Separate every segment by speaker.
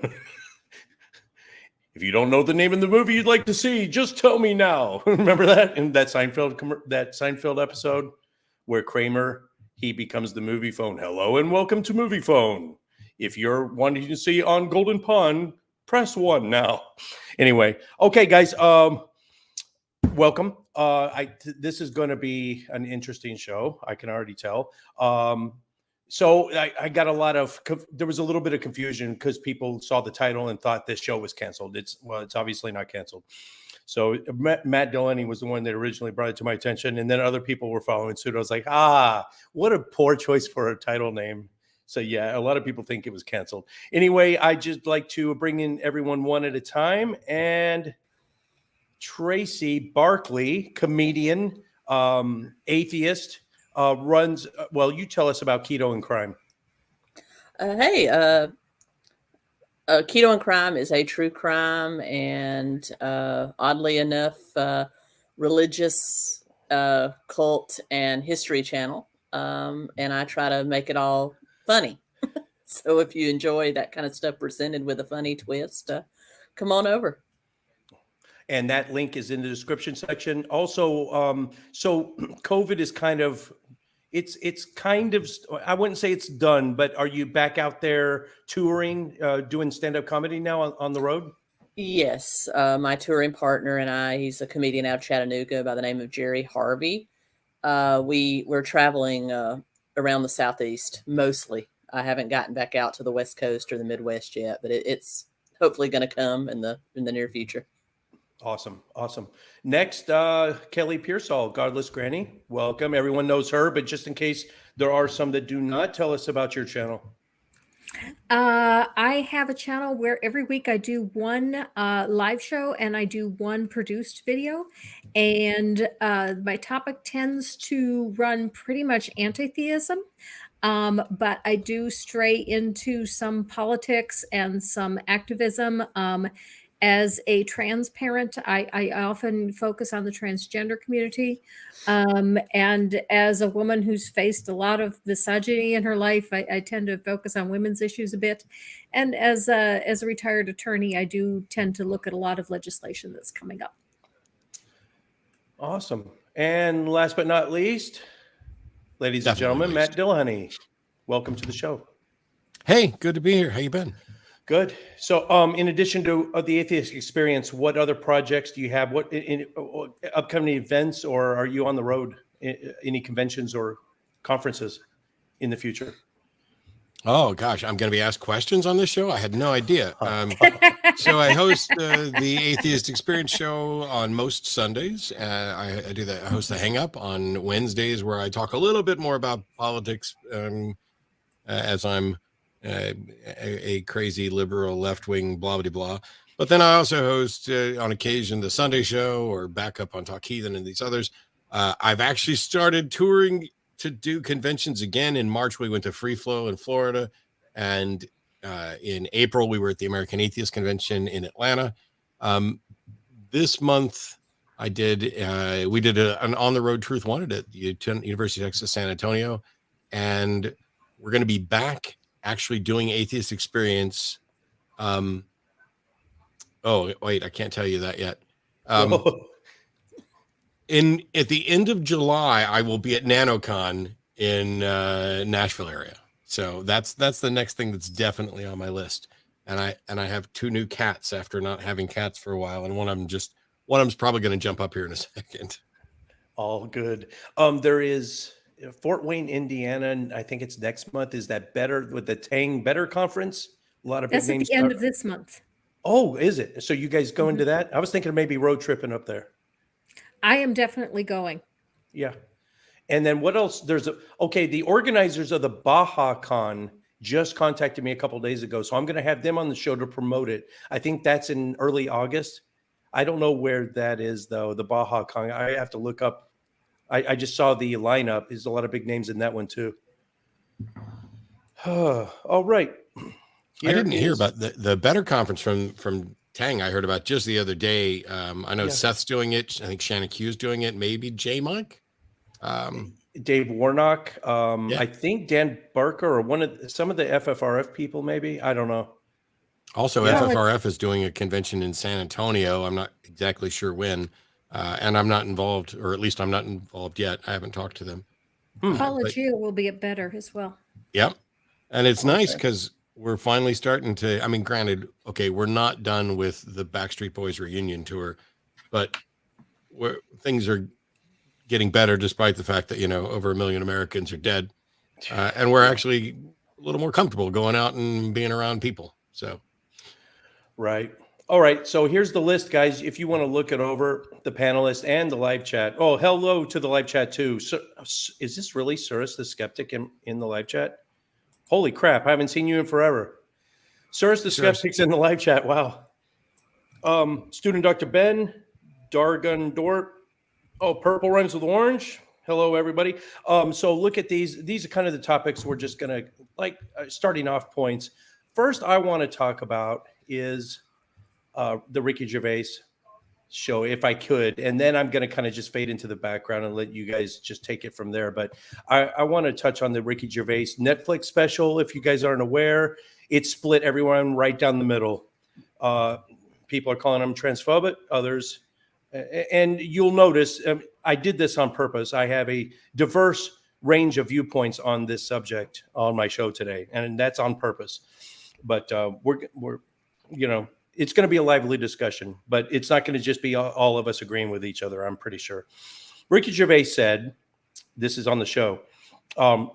Speaker 1: If you don't know the name of the movie you'd like to see, just tell me now. Remember that in that Seinfeld episode where Kramer, he becomes the movie phone. Hello and welcome to Movie Phone. If you're wanting to see On Golden Pond, press 1 now. Anyway, okay, guys. Welcome. This is going to be an interesting show. I can already tell. So I got there was a little bit of confusion because people saw the title and thought this show was canceled. It's obviously not canceled. So Matt Delaney was the one that originally brought it to my attention, and then other people were following suit. I was like, what a poor choice for a title name. So yeah, a lot of people think it was canceled. Anyway, I just like to bring in everyone one at a time. And Tracy Barkley, comedian, atheist, runs. Well, you tell us about Keto and Crime.
Speaker 2: Keto and Crime is a true crime and oddly enough, religious cult and history channel. And I try to make it all funny. So if you enjoy that kind of stuff presented with a funny twist, come on over.
Speaker 1: And that link is in the description section. Also, so COVID is kind of, it's kind of, I wouldn't say it's done, but are you back out there touring, doing stand-up comedy now on the road?
Speaker 2: Yes. My touring partner and he's a comedian out of Chattanooga by the name of Jerry Harvey. We're traveling around the Southeast mostly. I haven't gotten back out to the West Coast or the Midwest yet, but it's hopefully going to come in the near future.
Speaker 1: Awesome. Next, Kelly Pearsall, Godless Granny. Welcome. Everyone knows her, but just in case there are some that do not, tell us about your channel.
Speaker 3: I have a channel where every week I do one live show and I do one produced video. And my topic tends to run pretty much anti-theism. But I do stray into some politics and some activism. As a trans parent, I often focus on the transgender community. And as a woman who's faced a lot of misogyny in her life, I tend to focus on women's issues a bit. And as a retired attorney, I do tend to look at a lot of legislation that's coming up.
Speaker 1: Awesome. And last but not least, ladies and gentlemen, Matt Dillahunty. Welcome to the show.
Speaker 4: Hey, good to be here. How you been?
Speaker 1: Good. So, in addition to the Atheist Experience, what other projects do you have? What upcoming events, or are you on the road? Any conventions or conferences in the future?
Speaker 4: Oh gosh, I'm going to be asked questions on this show. I had no idea. So I host the Atheist Experience show on most Sundays. I do that. I host the Hang Up on Wednesdays, where I talk a little bit more about politics, as I'm a crazy liberal left-wing blah blah blah. But then I also host on occasion the Sunday show or Backup on Talk Heathen and these others. I've actually started touring to do conventions again. In March we went to Free Flow in Florida, and in April we were at the American Atheist Convention in Atlanta. This month we did an on-the-road Truth Wanted at the University of Texas San Antonio, and we're going to be back actually doing Atheist Experience. Oh wait, I can't tell you that yet. At the end of July, I will be at NanoCon in Nashville area. So that's the next thing that's definitely on my list. And I have 2 new cats after not having cats for a while, and one of them's probably going to jump up here in a second.
Speaker 1: All good. There is Fort Wayne, Indiana, and I think it's next month. Is that better with the Tang Better Conference? A lot of big names.
Speaker 3: That's at the end of this month.
Speaker 1: Oh, is it? So you guys go into that? I was thinking of maybe road tripping up there.
Speaker 3: I am definitely going.
Speaker 1: Yeah. And then what else? The organizers of the Baja Con just contacted me a couple of days ago. So I'm going to have them on the show to promote it. I think that's in early August. I don't know where that is, though, the Baja Con. I have to look up. I just saw the lineup. There's a lot of big names in that one, too. All right.
Speaker 4: I didn't hear about the Better Conference from Tang. I heard about just the other day. I know Seth's doing it. I think Shannon Q's doing it. Maybe J Mike.
Speaker 1: Dave Warnock. I think Dan Barker or some of the FFRF people, maybe. I don't know.
Speaker 4: Also,
Speaker 1: Yeah.
Speaker 4: FFRF is doing a convention in San Antonio. I'm not exactly sure when, and I'm not involved, or at least I'm not involved yet. I haven't talked to them.
Speaker 3: Apologia will be at better as well.
Speaker 4: Yep. And it's nice
Speaker 1: Okay.
Speaker 4: because we're finally starting to, I mean, granted, okay, we're not done with the Backstreet Boys reunion tour, but things are getting better despite the fact that, over 1 million Americans are dead. And we're actually a little more comfortable going out and being around people. So,
Speaker 1: Right. All right. So here's the list, guys. If you want to look it over, the panelists and the live chat. Oh, hello to the live chat too. So, is this really Cyrus the Skeptic in the live chat? Holy crap. I haven't seen you in forever. Cyrus the Skeptic's in the live chat. Wow. Student Dr. Ben, Dargun Dort. Oh, purple rhymes with orange. Hello, everybody. So look at these. These are kind of the topics we're just going to starting off points. First, I want to talk about is the Ricky Gervais show, if I could. And then I'm going to kind of just fade into the background and let you guys just take it from there. But I want to touch on the Ricky Gervais Netflix special. If you guys aren't aware, it split everyone right down the middle. People are calling him transphobic, others. And you'll notice I did this on purpose. I have a diverse range of viewpoints on this subject on my show today, and that's on purpose. But we're it's going to be a lively discussion, but it's not going to just be all of us agreeing with each other, I'm pretty sure. Ricky Gervais said, this is on the show,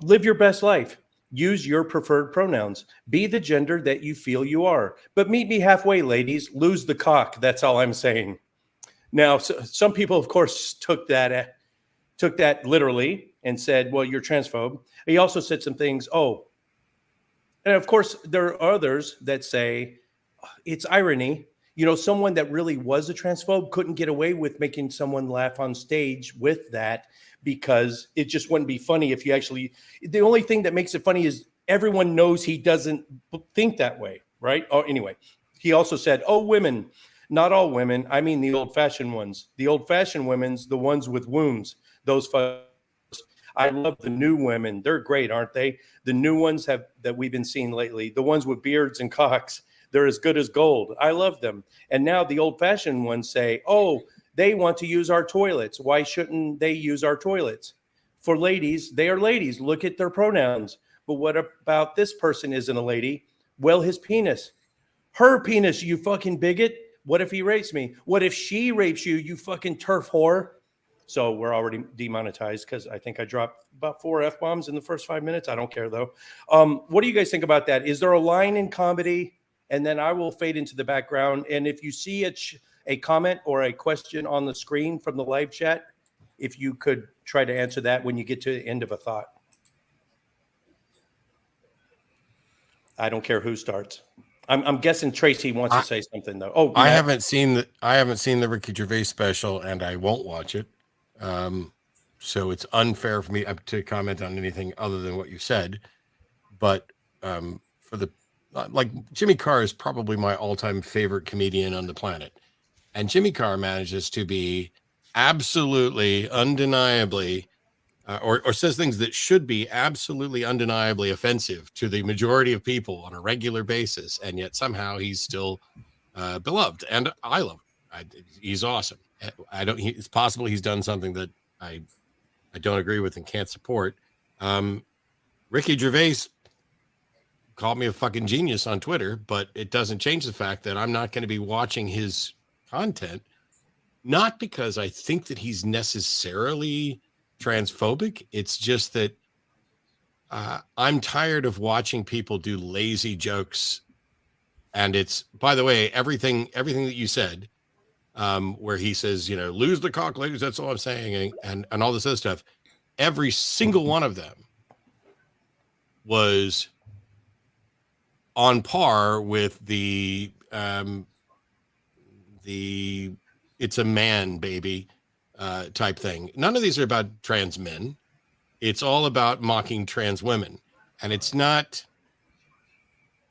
Speaker 1: live your best life. Use your preferred pronouns. Be the gender that you feel you are. But meet me halfway, ladies. Lose the cock. That's all I'm saying. Now, some people, of course, took that literally and said, well, you're transphobe. He also said some things. Oh, and of course, there are others that say it's irony. Someone that really was a transphobe couldn't get away with making someone laugh on stage with that because it just wouldn't be funny if you actually, the only thing that makes it funny is everyone knows he doesn't think that way, right? Oh, anyway, he also said, oh, women. Not all women. I mean the old-fashioned ones. The old-fashioned women's, the ones with wombs. Those folks. I love the new women. They're great, aren't they? The new ones that we've been seeing lately. The ones with beards and cocks. They're as good as gold. I love them. And now the old-fashioned ones say, oh, they want to use our toilets. Why shouldn't they use our toilets? For ladies, they are ladies. Look at their pronouns. But what about this person isn't a lady? Well, his penis. Her penis, you fucking bigot. What if he rapes me? What if she rapes you, you fucking turf whore? So we're already demonetized because I think I dropped about 4 F-bombs in the first 5 minutes. I don't care, though. What do you guys think about that? Is there a line in comedy? And then I will fade into the background. And if you see a comment or a question on the screen from the live chat, if you could try to answer that when you get to the end of a thought. I don't care who starts. I'm guessing Tracy wants to say something though. Oh,
Speaker 4: I haven't seen the Ricky Gervais special, and I won't watch it. So it's unfair for me to comment on anything other than what you said. But Jimmy Carr is probably my all-time favorite comedian on the planet, and Jimmy Carr manages to be absolutely, undeniably. Or says things that should be absolutely undeniably offensive to the majority of people on a regular basis, and yet somehow he's still beloved, and I love him. He's awesome. It's possible he's done something that I don't agree with and can't support. Ricky Gervais called me a fucking genius on Twitter, but it doesn't change the fact that I'm not going to be watching his content, not because I think that he's necessarily transphobic. It's just that I'm tired of watching people do lazy jokes. And it's, by the way, everything that you said, where he says, lose the cock, ladies, that's all I'm saying, and all this other stuff, every single one of them was on par with the it's a man, baby, type thing. None of these are about trans men. It's all about mocking trans women. And it's not,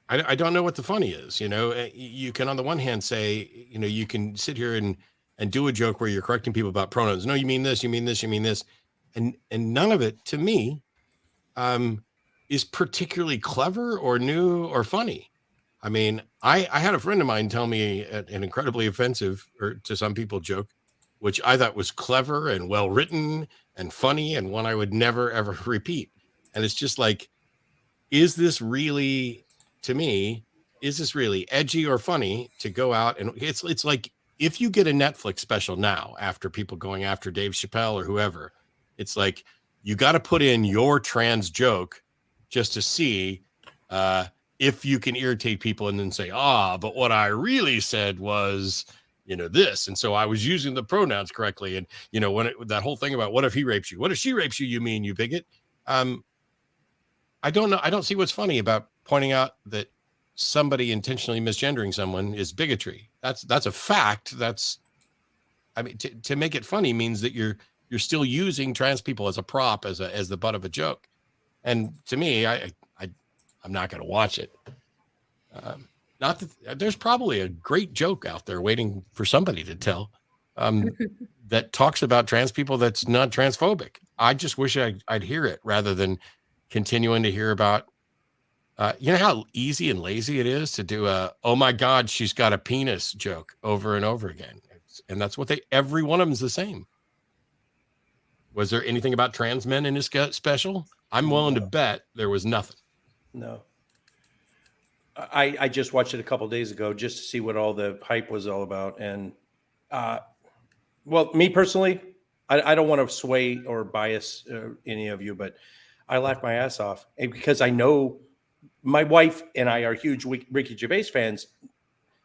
Speaker 4: I don't know what the funny is. You can, on the one hand, say, you can sit here and do a joke where you're correcting people about pronouns. No, you mean this, you mean this, you mean this. And none of it, to me, is particularly clever or new or funny. I mean, I had a friend of mine tell me an incredibly offensive, or to some people, joke, which I thought was clever and well written and funny, and one I would never ever repeat. And it's just like, is this really, to me, is this really edgy or funny to go out and it's like, if you get a Netflix special now after people going after Dave Chappelle or whoever, it's like you got to put in your trans joke just to see if you can irritate people and then say, but what I really said was, this. And so I was using the pronouns correctly. And, when that whole thing about what if he rapes you? What if she rapes you? You mean, you bigot? I don't know. I don't see what's funny about pointing out that somebody intentionally misgendering someone is bigotry. That's a fact. To make it funny means that you're still using trans people as a prop, as the butt of a joke. And to me, I'm not going to watch it. Not that there's probably a great joke out there waiting for somebody to tell that talks about trans people that's not transphobic. I just wish I'd hear it rather than continuing to hear about, you know how easy and lazy it is to do a, oh my God, she's got a penis joke over and over again. And that's what every one of them is the same. Was there anything about trans men in this special? I'm willing to bet there was nothing.
Speaker 1: No. I just watched it a couple of days ago just to see what all the hype was all about. And, well, me personally, I don't want to sway or bias any of you, but I laughed my ass off because I know my wife and I are huge Ricky Gervais fans,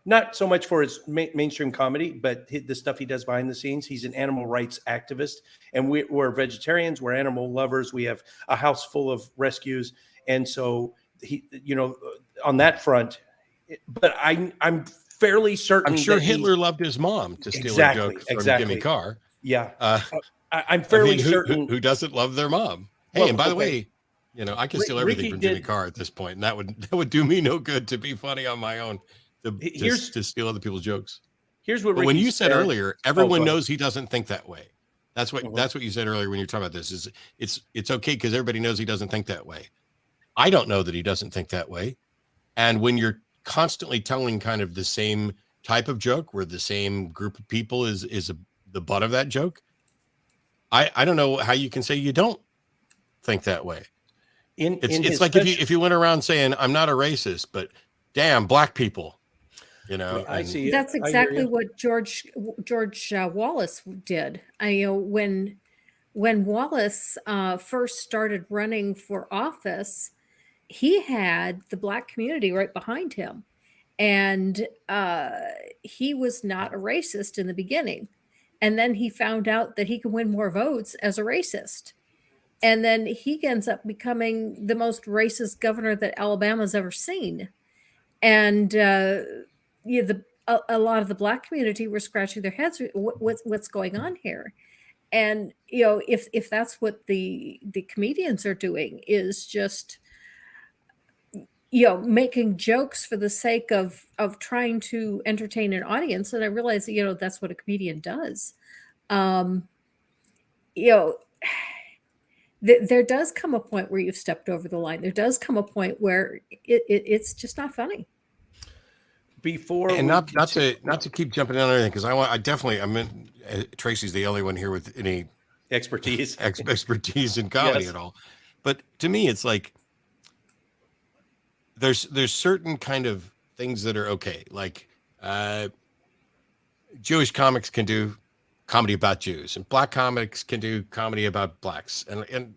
Speaker 1: not so much for his mainstream comedy, but the stuff he does behind the scenes. He's an animal rights activist, and we're vegetarians. We're animal lovers. We have a house full of rescues. And so he, on that front, but I'm fairly certain.
Speaker 4: I'm sure Hitler loved his mom to steal a joke from Jimmy Carr.
Speaker 1: Yeah. I'm fairly certain.
Speaker 4: Who doesn't love their mom? Hey, well, and by the way, I can steal everything from Jimmy Carr at this point, and that would do me no good to be funny on my own. To steal other people's jokes.
Speaker 1: Here's what Ricky
Speaker 4: when you said earlier, everyone knows he doesn't think that way. That's what you said earlier when you're talking about this. Is it's okay because everybody knows he doesn't think that way. I don't know that he doesn't think that way. And when you're constantly telling kind of the same type of joke where the same group of people is the butt of that joke, I don't know how you can say you don't think that way. It's like if you went around saying I'm not a racist, but damn black people,
Speaker 1: I see.
Speaker 3: That's exactly what George Wallace did. When Wallace first started running for office, he had the black community right behind him, and he was not a racist in the beginning, and then he found out that he could win more votes as a racist, and then he ends up becoming the most racist governor that Alabama's ever seen, and a lot of the black community were scratching their heads. What's going on here? And if that's what the comedians are doing, is just making jokes for the sake of trying to entertain an audience, and I realize that's what a comedian does. There does come a point where you've stepped over the line. There does come a point where it's just not funny.
Speaker 1: Before
Speaker 4: and not to keep jumping on everything, because Tracy's the only one here with any
Speaker 1: expertise
Speaker 4: in comedy at all. But to me, it's like there's certain kind of things that are okay. Like Jewish comics can do comedy about Jews, and black comics can do comedy about blacks, and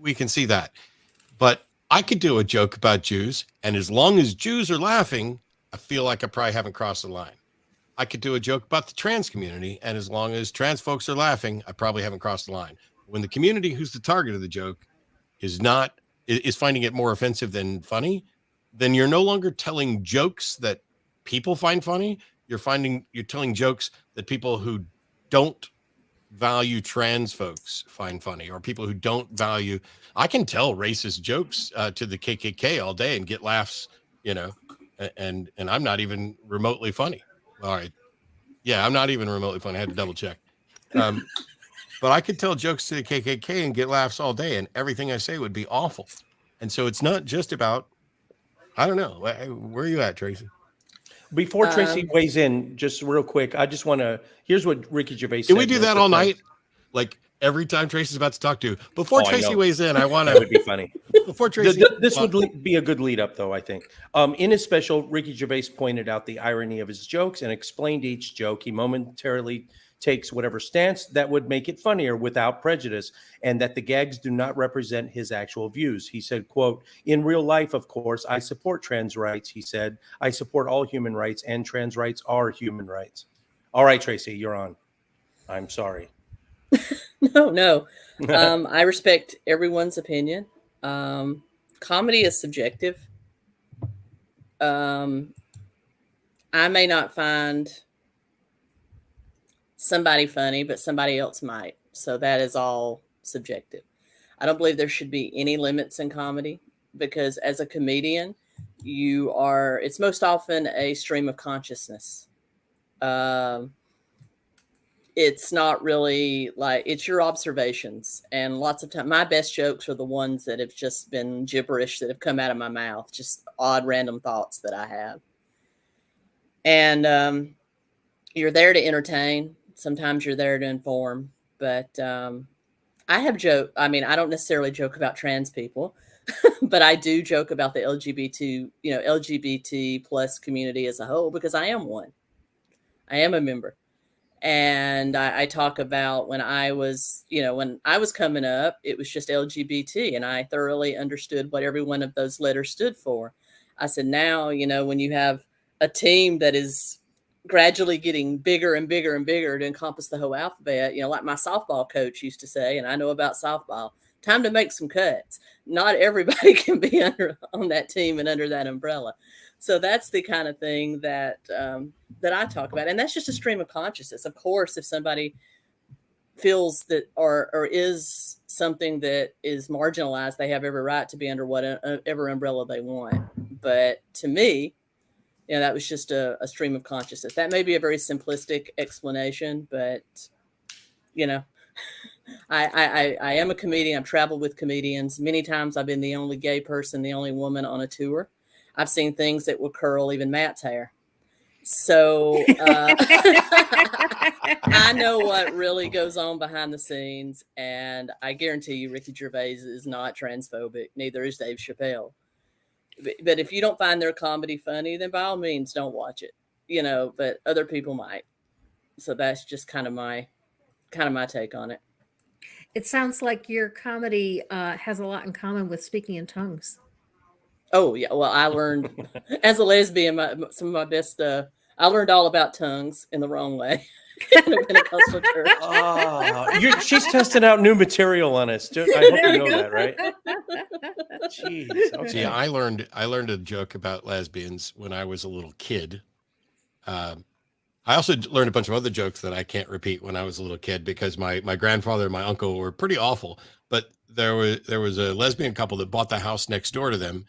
Speaker 4: we can see that. But I could do a joke about Jews, and as long as Jews are laughing, I feel like I probably haven't crossed the line. I could do a joke about the trans community, and as long as trans folks are laughing, I probably haven't crossed the line. When the community who's the target of the joke is finding it more offensive than funny, then you're no longer telling jokes that people find funny. You're telling jokes that people who don't value trans folks find funny, or people who don't value. I can tell racist jokes to the KKK all day and get laughs, and I'm not even remotely funny. All right. Yeah, I'm not even remotely funny. I had to double check. But I could tell jokes to the KKK and get laughs all day, and everything I say would be awful. And so it's not just about I don't know. Where are you at, Tracy?
Speaker 1: Before Tracy weighs in, just real quick, I just want to. Here's what Ricky Gervase said.
Speaker 4: Can we do that all night? Like every time Tracy's about to talk to you. Before Tracy weighs in, I want to.
Speaker 1: That would be funny.
Speaker 4: Before Tracy,
Speaker 1: this would be a good lead up, though. I think. In his special, Ricky Gervais pointed out the irony of his jokes and explained each joke. He momentarily takes whatever stance that would make it funnier without prejudice, and that the gags do not represent his actual views. He said, quote, "In real life, of course, I support trans rights." He said, "I support all human rights, and trans rights are human rights." All right, Tracy, you're on. I'm sorry.
Speaker 2: No. I respect everyone's opinion. Comedy is subjective. I may not find somebody funny, but somebody else might. So that is all subjective. I don't believe there should be any limits in comedy, because as a comedian, it's most often a stream of consciousness. It's not really like, it's your observations. And lots of time, my best jokes are the ones that have just been gibberish that have come out of my mouth, just odd random thoughts that I have. And you're there to entertain. Sometimes you're there to inform. But I have I don't necessarily joke about trans people, but I do joke about the LGBT plus community as a whole, because I am one. I am a member. And I talk about when I was coming up, it was just LGBT, and I thoroughly understood what every one of those letters stood for. I said, now, when you have a team that is gradually getting bigger and bigger and bigger to encompass the whole alphabet, like my softball coach used to say, and I know about softball, time to make some cuts. Not everybody can be on that team and under that umbrella. So that's the kind of thing that I talk about. And that's just a stream of consciousness. Of course, if somebody feels that or is something that is marginalized, they have every right to be under whatever umbrella they want. But to me, that was just a stream of consciousness. That may be a very simplistic explanation, but, I am a comedian. I've traveled with comedians. Many times I've been the only gay person, the only woman on a tour. I've seen things that will curl even Matt's hair. So I know what really goes on behind the scenes. And I guarantee you Ricky Gervais is not transphobic. Neither is Dave Chappelle. But if you don't find their comedy funny, then by all means, don't watch it, but other people might. So that's just kind of my take on it.
Speaker 3: It sounds like your comedy has a lot in common with speaking in tongues.
Speaker 2: Oh, yeah. Well, I learned as a lesbian, some of my best, I learned all about tongues in the wrong way in a Pentecostal church.
Speaker 1: Oh, she's testing out new material on us. I hope you know that, right? Jeez. Okay.
Speaker 4: See, I learned a joke about lesbians when I was a little kid. I also learned a bunch of other jokes that I can't repeat when I was a little kid, because my grandfather and my uncle were pretty awful. But there was a lesbian couple that bought the house next door to them,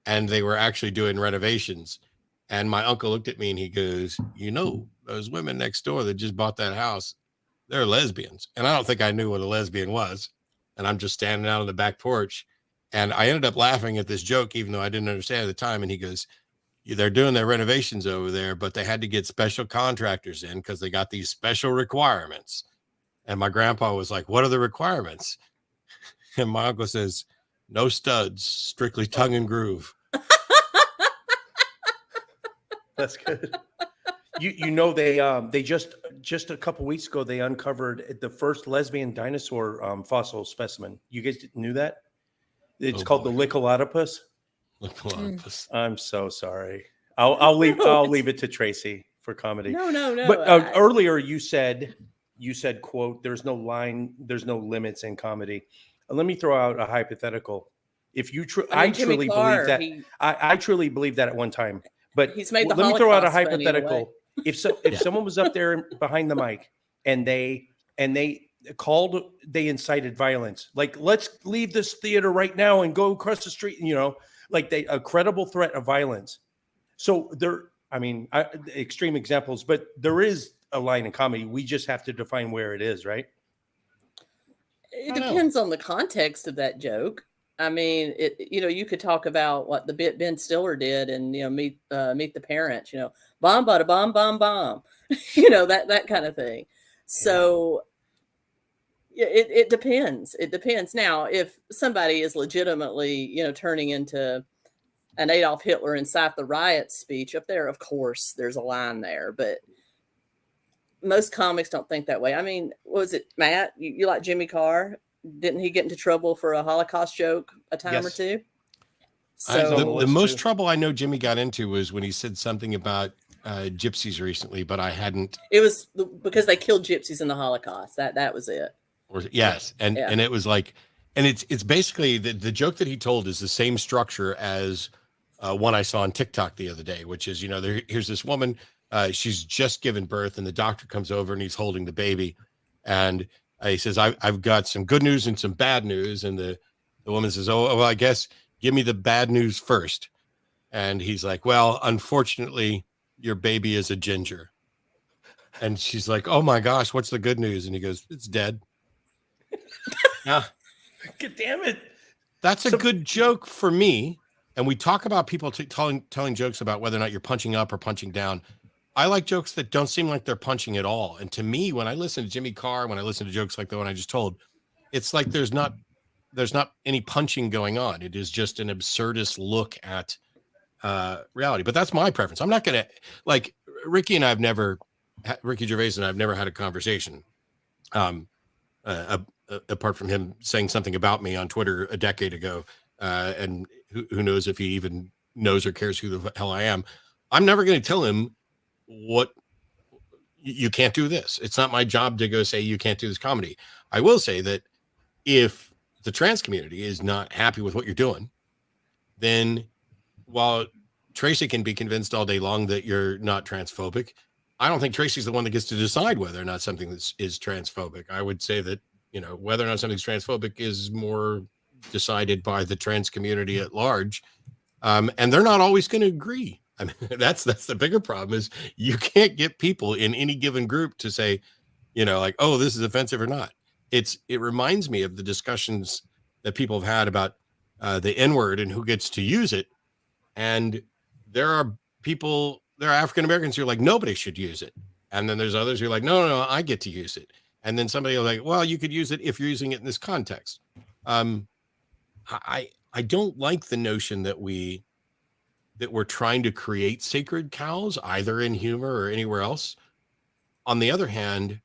Speaker 4: and they were actually doing renovations. And my uncle looked at me and he goes, those women next door that just bought that house, they're lesbians. And I don't think I knew what a lesbian was. And I'm just standing out on the back porch. And I ended up laughing at this joke, even though I didn't understand at the time. And he goes, they're doing their renovations over there, but they had to get special contractors in because they got these special requirements. And my grandpa was like, "What are the requirements?" And my uncle says, "No studs, strictly tongue and groove."
Speaker 1: That's good. They just a couple weeks ago, they uncovered the first lesbian dinosaur fossil specimen. You guys knew that? It's called the Licholotopus. I'm so sorry. I'll leave it to Tracy for comedy.
Speaker 2: No.
Speaker 1: But earlier you said, quote, there's no limits in comedy. Let me throw out a hypothetical. If you I truly believe that I truly belied that at one time. But
Speaker 2: he's made the
Speaker 1: let me throw out a
Speaker 2: Holocaust funny
Speaker 1: hypothetical. If someone was up there behind the mic and they incited violence, like, let's leave this theater right now and go across the street, like a credible threat of violence. So extreme examples, but there is a line in comedy. We just have to define where it is, right?
Speaker 2: It depends on the context of that joke. I mean, you could talk about what the bit Ben Stiller did and, meet the Parents, bomb, bada, bomb, bomb, bomb, that kind of thing. So yeah, it depends. It depends. Now, if somebody is legitimately, turning into an Adolf Hitler incite the riot speech up there, of course, there's a line there, but most comics don't think that way. I mean, what was it, Matt? You like Jimmy Carr? Didn't he get into trouble for a Holocaust joke a time or two? So
Speaker 4: the most trouble I know Jimmy got into was when he said something about gypsies recently, but I hadn't.
Speaker 2: It was because they killed gypsies in the Holocaust. That was it.
Speaker 4: Yes, and it was like, and it's basically the joke that he told is the same structure as one I saw on TikTok the other day, which is, here's this woman, she's just given birth, and the doctor comes over and he's holding the baby, and he says, I've got some good news and some bad news, and the woman says, oh, well, I guess give me the bad news first, and he's like, well, unfortunately, your baby is a ginger, and she's like, oh my gosh, what's the good news? And he goes, it's dead.
Speaker 1: Yeah. God damn it.
Speaker 4: That's a good joke for me. And we talk about people telling jokes about whether or not you're punching up or punching down. I like jokes that don't seem like they're punching at all. And to me, when I listen to Jimmy Carr, when I listen to jokes like the one I just told, it's like there's not any punching going on. It is just an absurdist look at reality. But that's my preference. I'm not going to, like, Ricky Gervase and I have never had a conversation. Apart from him saying something about me on Twitter a decade ago, and who knows if he even knows or cares who the hell I am. I'm never going to tell him what you can't do this. It's not my job to go say you can't do this comedy. I will say that if the trans community is not happy with what you're doing, then while Tracy can be convinced all day long that you're not transphobic, I don't think Tracy's the one that gets to decide whether or not something is transphobic. I would say that, whether or not something's transphobic is more decided by the trans community at large. And they're not always going to agree. I mean, that's the bigger problem is you can't get people in any given group to say, like, oh, this is offensive or not. It reminds me of the discussions that people have had about the NWord and who gets to use it. And there are African Americans who are like, nobody should use it. And then there's others who are like, no, I get to use it. And then somebody will like, well, you could use it if you're using it in this context. I don't like the notion that we're trying to create sacred cows, either in humor or anywhere else. On the other hand,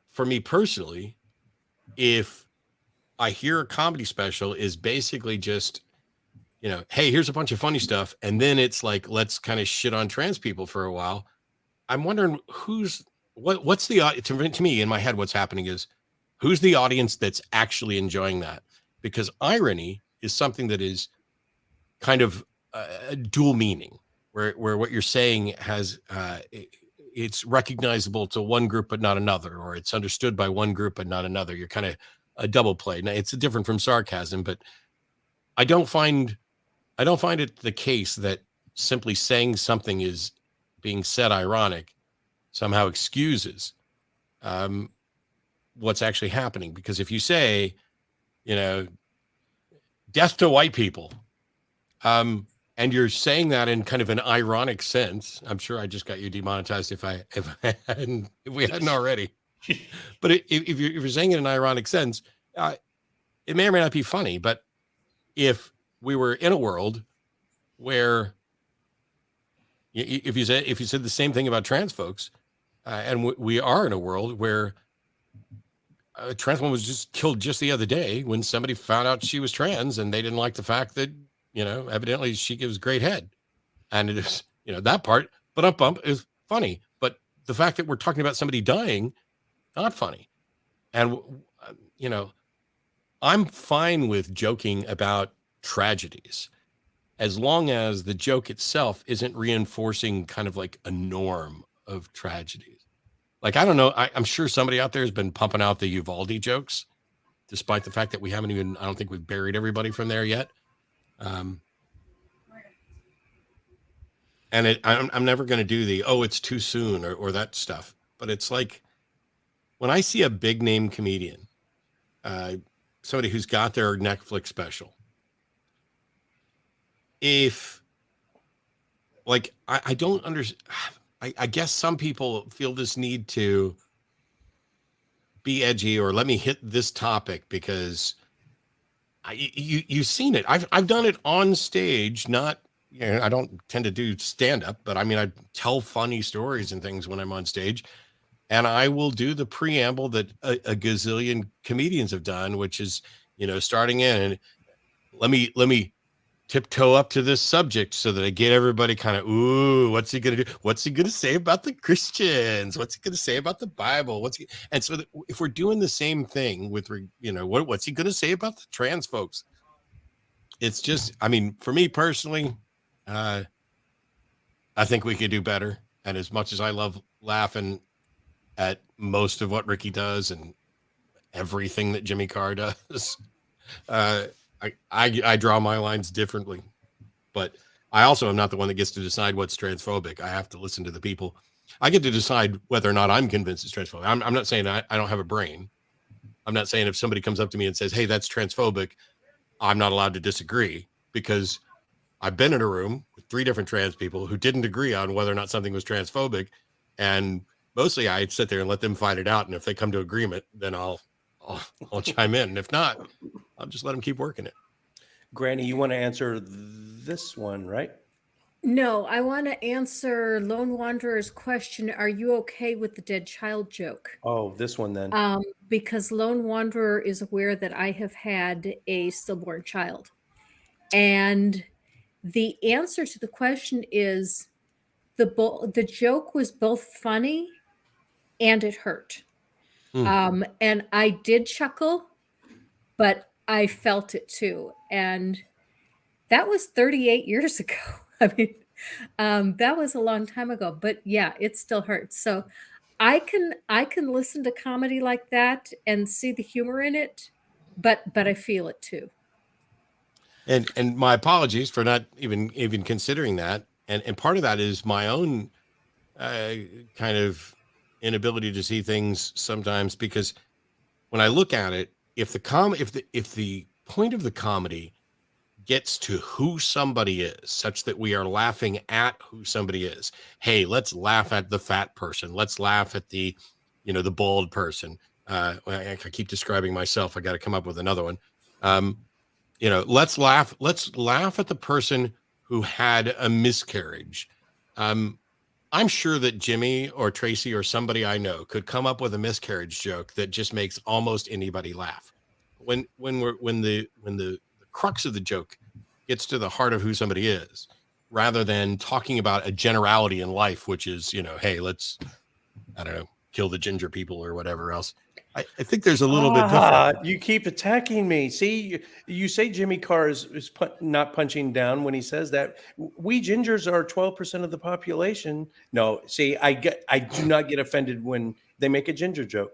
Speaker 4: for me personally, if I hear a comedy special is basically just, hey, here's a bunch of funny stuff, and then it's like, let's kind of shit on trans people for a while. I'm wondering what's the to me in my head, what's happening is who's the audience that's actually enjoying that? Because irony is something that is kind of a dual meaning, where what you're saying has it's recognizable to one group but not another, or it's understood by one group but not another. You're kind of a double play. Now, it's different from sarcasm, but I don't find it the case that simply saying something is being said ironic somehow excuses what's actually happening. Because if you say, death to white people, and you're saying that in kind of an ironic sense, I'm sure I just got you demonetized if we hadn't already. But if you're saying it in an ironic sense, it may or may not be funny. But if we were in a world where if you said the same thing about trans folks, and we are in a world where a trans woman was just killed just the other day when somebody found out she was trans and they didn't like the fact that, evidently she gives great head. And it is, that part, bump is funny. But the fact that we're talking about somebody dying, not funny. And, I'm fine with joking about tragedies as long as the joke itself isn't reinforcing kind of like a norm of tragedies. Like, I don't know. I'm sure somebody out there has been pumping out the Uvalde jokes, despite the fact that I don't think we've buried everybody from there yet. And I'm never going to do it's too soon or that stuff. But it's like when I see a big name comedian somebody who's got their Netflix special, if like, I don't understand. I guess some people feel this need to be edgy or let me hit this topic because you've seen it. I've done it on stage, not, I don't tend to do stand up, but I mean, I tell funny stories and things when I'm on stage, and I will do the preamble that a gazillion comedians have done, which is, starting in and let me tiptoe up to this subject so that I get everybody kind of, ooh, what's he going to do? What's he going to say about the Christians? What's he going to say about the Bible? And so if we're doing the same thing with, what's he going to say about the trans folks? It's just, I mean, for me personally, I think we could do better. And as much as I love laughing at most of what Ricky does and everything that Jimmy Carr does, I draw my lines differently, but I also am not the one that gets to decide what's transphobic. I have to listen to the people. I get to decide whether or not I'm convinced it's transphobic. I'm not saying I don't have a brain. I'm not saying if somebody comes up to me and says, hey, that's transphobic, I'm not allowed to disagree, because I've been in a room with 3 different trans people who didn't agree on whether or not something was transphobic. And mostly I sit there and let them fight it out. And if they come to agreement, then I'll chime in. And if not, I'll just let them keep working it.
Speaker 1: Granny, you want to answer this one, right?
Speaker 3: No, I want to answer Lone Wanderer's question. Are you okay with the dead child joke?
Speaker 1: Oh, this one then.
Speaker 3: Because Lone Wanderer is aware that I have had a stillborn child. And the answer to the question is the joke was both funny and it hurt. And I did chuckle, but I felt it too. And that was 38 years ago. I mean, that was a long time ago, but yeah, it still hurts. So I can listen to comedy like that and see the humor in it, but I feel it too.
Speaker 4: And my apologies for not even considering that. And part of that is my own kind of inability to see things sometimes, because when I look at it, if the point of the comedy gets to who somebody is, such that we are laughing at who somebody is. Hey, let's laugh at the fat person. Let's laugh at the bald person. I keep describing myself. I got to come up with another one. Let's laugh at the person who had a miscarriage. I'm sure that Jimmy or Tracy or somebody I know could come up with a miscarriage joke that just makes almost anybody laugh. When the crux of the joke gets to the heart of who somebody is, rather than talking about a generality in life, which is, hey, let's, I don't know, kill the ginger people or whatever else. I think there's a little bit different.
Speaker 1: You keep attacking me. See, you say Jimmy Carr is not punching down when he says that. We gingers are 12% of the population. No, see, I do not get offended when they make a ginger joke.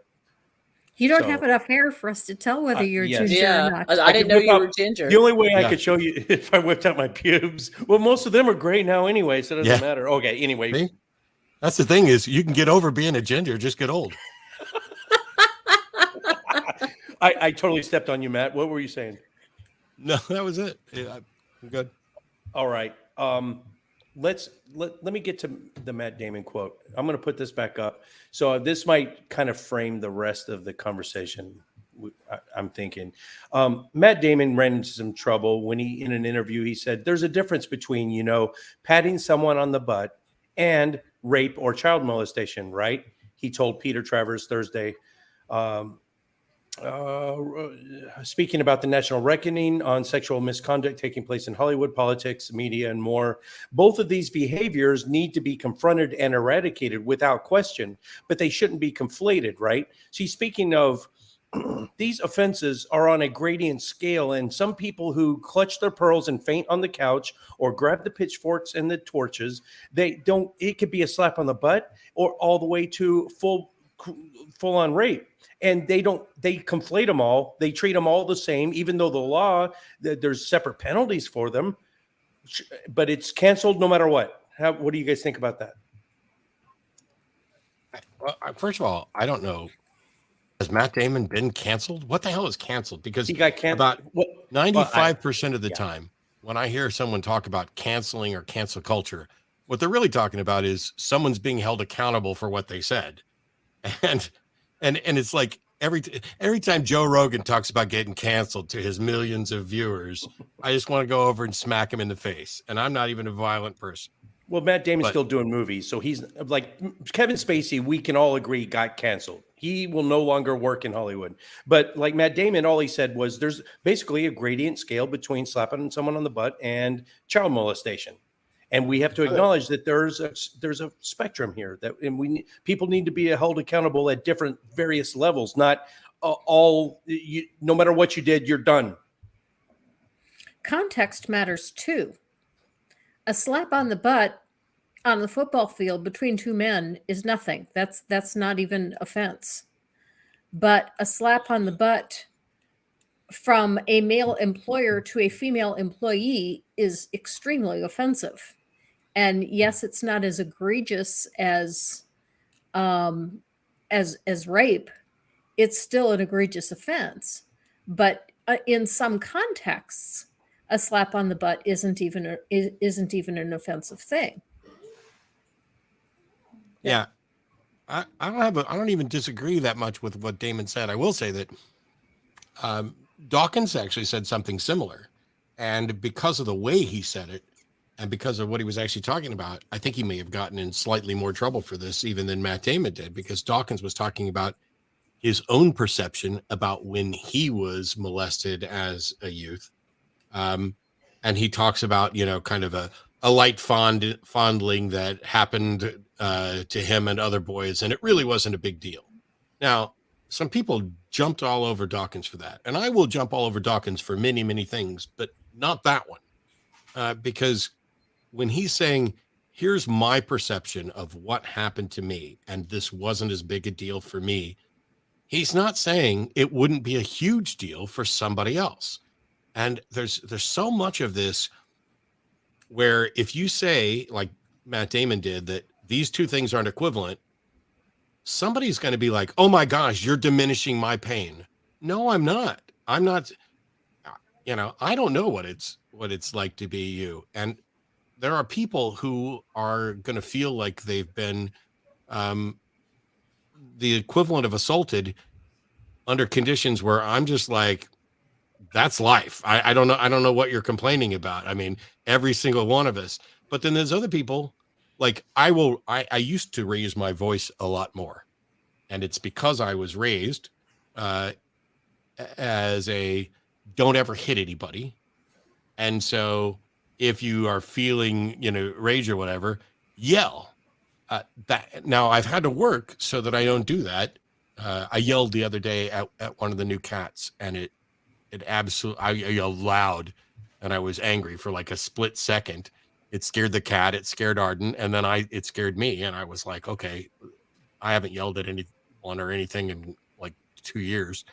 Speaker 3: You don't have enough hair for us to tell whether you're ginger or not.
Speaker 2: I didn't know you were ginger.
Speaker 1: The only way I could show you if I whipped out my pubes. Well, most of them are gray now anyway, so it doesn't matter. Okay, anyway.
Speaker 4: See? That's the thing, is you can get over being a ginger, just get old.
Speaker 1: I totally stepped on you, Matt. What were you saying?
Speaker 4: No, that was it. Yeah, I'm good.
Speaker 1: All right. Let me get to the Matt Damon quote. I'm going to put this back up. So this might kind of frame the rest of the conversation. I'm thinking Matt Damon ran into some trouble when in an interview, he said, there's a difference between, patting someone on the butt and rape or child molestation, right? He told Peter Travers Thursday, speaking about the national reckoning on sexual misconduct taking place in Hollywood, politics, media, and more. Both of these behaviors need to be confronted and eradicated without question, but they shouldn't be conflated, right? See, speaking of these offenses are on a gradient scale, and some people who clutch their pearls and faint on the couch or grab the pitchforks and the torches, it could be a slap on the butt or all the way to full on rape. And they conflate them all. They treat them all the same, even though the law, there's separate penalties for them, but it's canceled no matter what. What do you guys think about that?
Speaker 4: Well, first of all, I don't know has Matt Damon been canceled? What the hell is canceled? Because
Speaker 1: He got canceled.
Speaker 4: about
Speaker 1: Well,
Speaker 4: 95% of the
Speaker 1: yeah.
Speaker 4: time, when I hear someone talk about canceling or cancel culture, what they're really talking about is someone's being held accountable for what they said. And it's like every time Joe Rogan talks about getting canceled to his millions of viewers, I just want to go over and smack him in the face. And I'm not even a violent person.
Speaker 1: Well, Matt Damon's
Speaker 4: But-
Speaker 1: still doing movies, so he's like Kevin Spacey. We can all agree got canceled. He will no longer work in Hollywood. But like Matt Damon, all he said was there's basically a gradient scale between slapping someone on the butt and child molestation, and we have to acknowledge that there's a spectrum here that, and people need to be held accountable at different various levels. Not no matter what you did, you're done.
Speaker 3: Context matters too. A slap on the butt on the football field between two men is nothing. That's not even offense. But a slap on the butt from a male employer to a female employee is extremely offensive. And yes, it's not as egregious as rape. It's still an egregious offense. But in some contexts, a slap on the butt isn't even an offensive thing.
Speaker 4: Yeah. I don't even disagree that much with what Damon said. I will say that Dawkins actually said something similar. And because of the way he said it, and because of what he was actually talking about, I think he may have gotten in slightly more trouble for this even than Matt Damon did, because Dawkins was talking about his own perception about when he was molested as a youth. And he talks about, kind of a light fondling that happened to him and other boys, and it really wasn't a big deal. Now, some people jumped all over Dawkins for that, and I will jump all over Dawkins for many, many things, but not that one, because when he's saying, here's my perception of what happened to me, and this wasn't as big a deal for me, he's not saying it wouldn't be a huge deal for somebody else. And there's so much of this where if you say, like Matt Damon did, that these two things aren't equivalent, somebody's going to be like, oh my gosh, you're diminishing my pain. No, I'm not. I'm not, I don't know what it's like to be you. And there are people who are going to feel like they've been the equivalent of assaulted under conditions where I'm just like, that's life. I don't know. I don't know what you're complaining about. I mean, every single one of us. But then there's other people, like I used to raise my voice a lot more. And it's because I was raised as a don't ever hit anybody. And so if you are feeling, rage or whatever, yell. Now I've had to work so that I don't do that. I yelled the other day at one of the new cats, and it absolutely, I yelled loud, and I was angry for like a split second. It scared the cat, it scared Arden, and then it scared me, and I was like, okay, I haven't yelled at anyone or anything in like 2 years.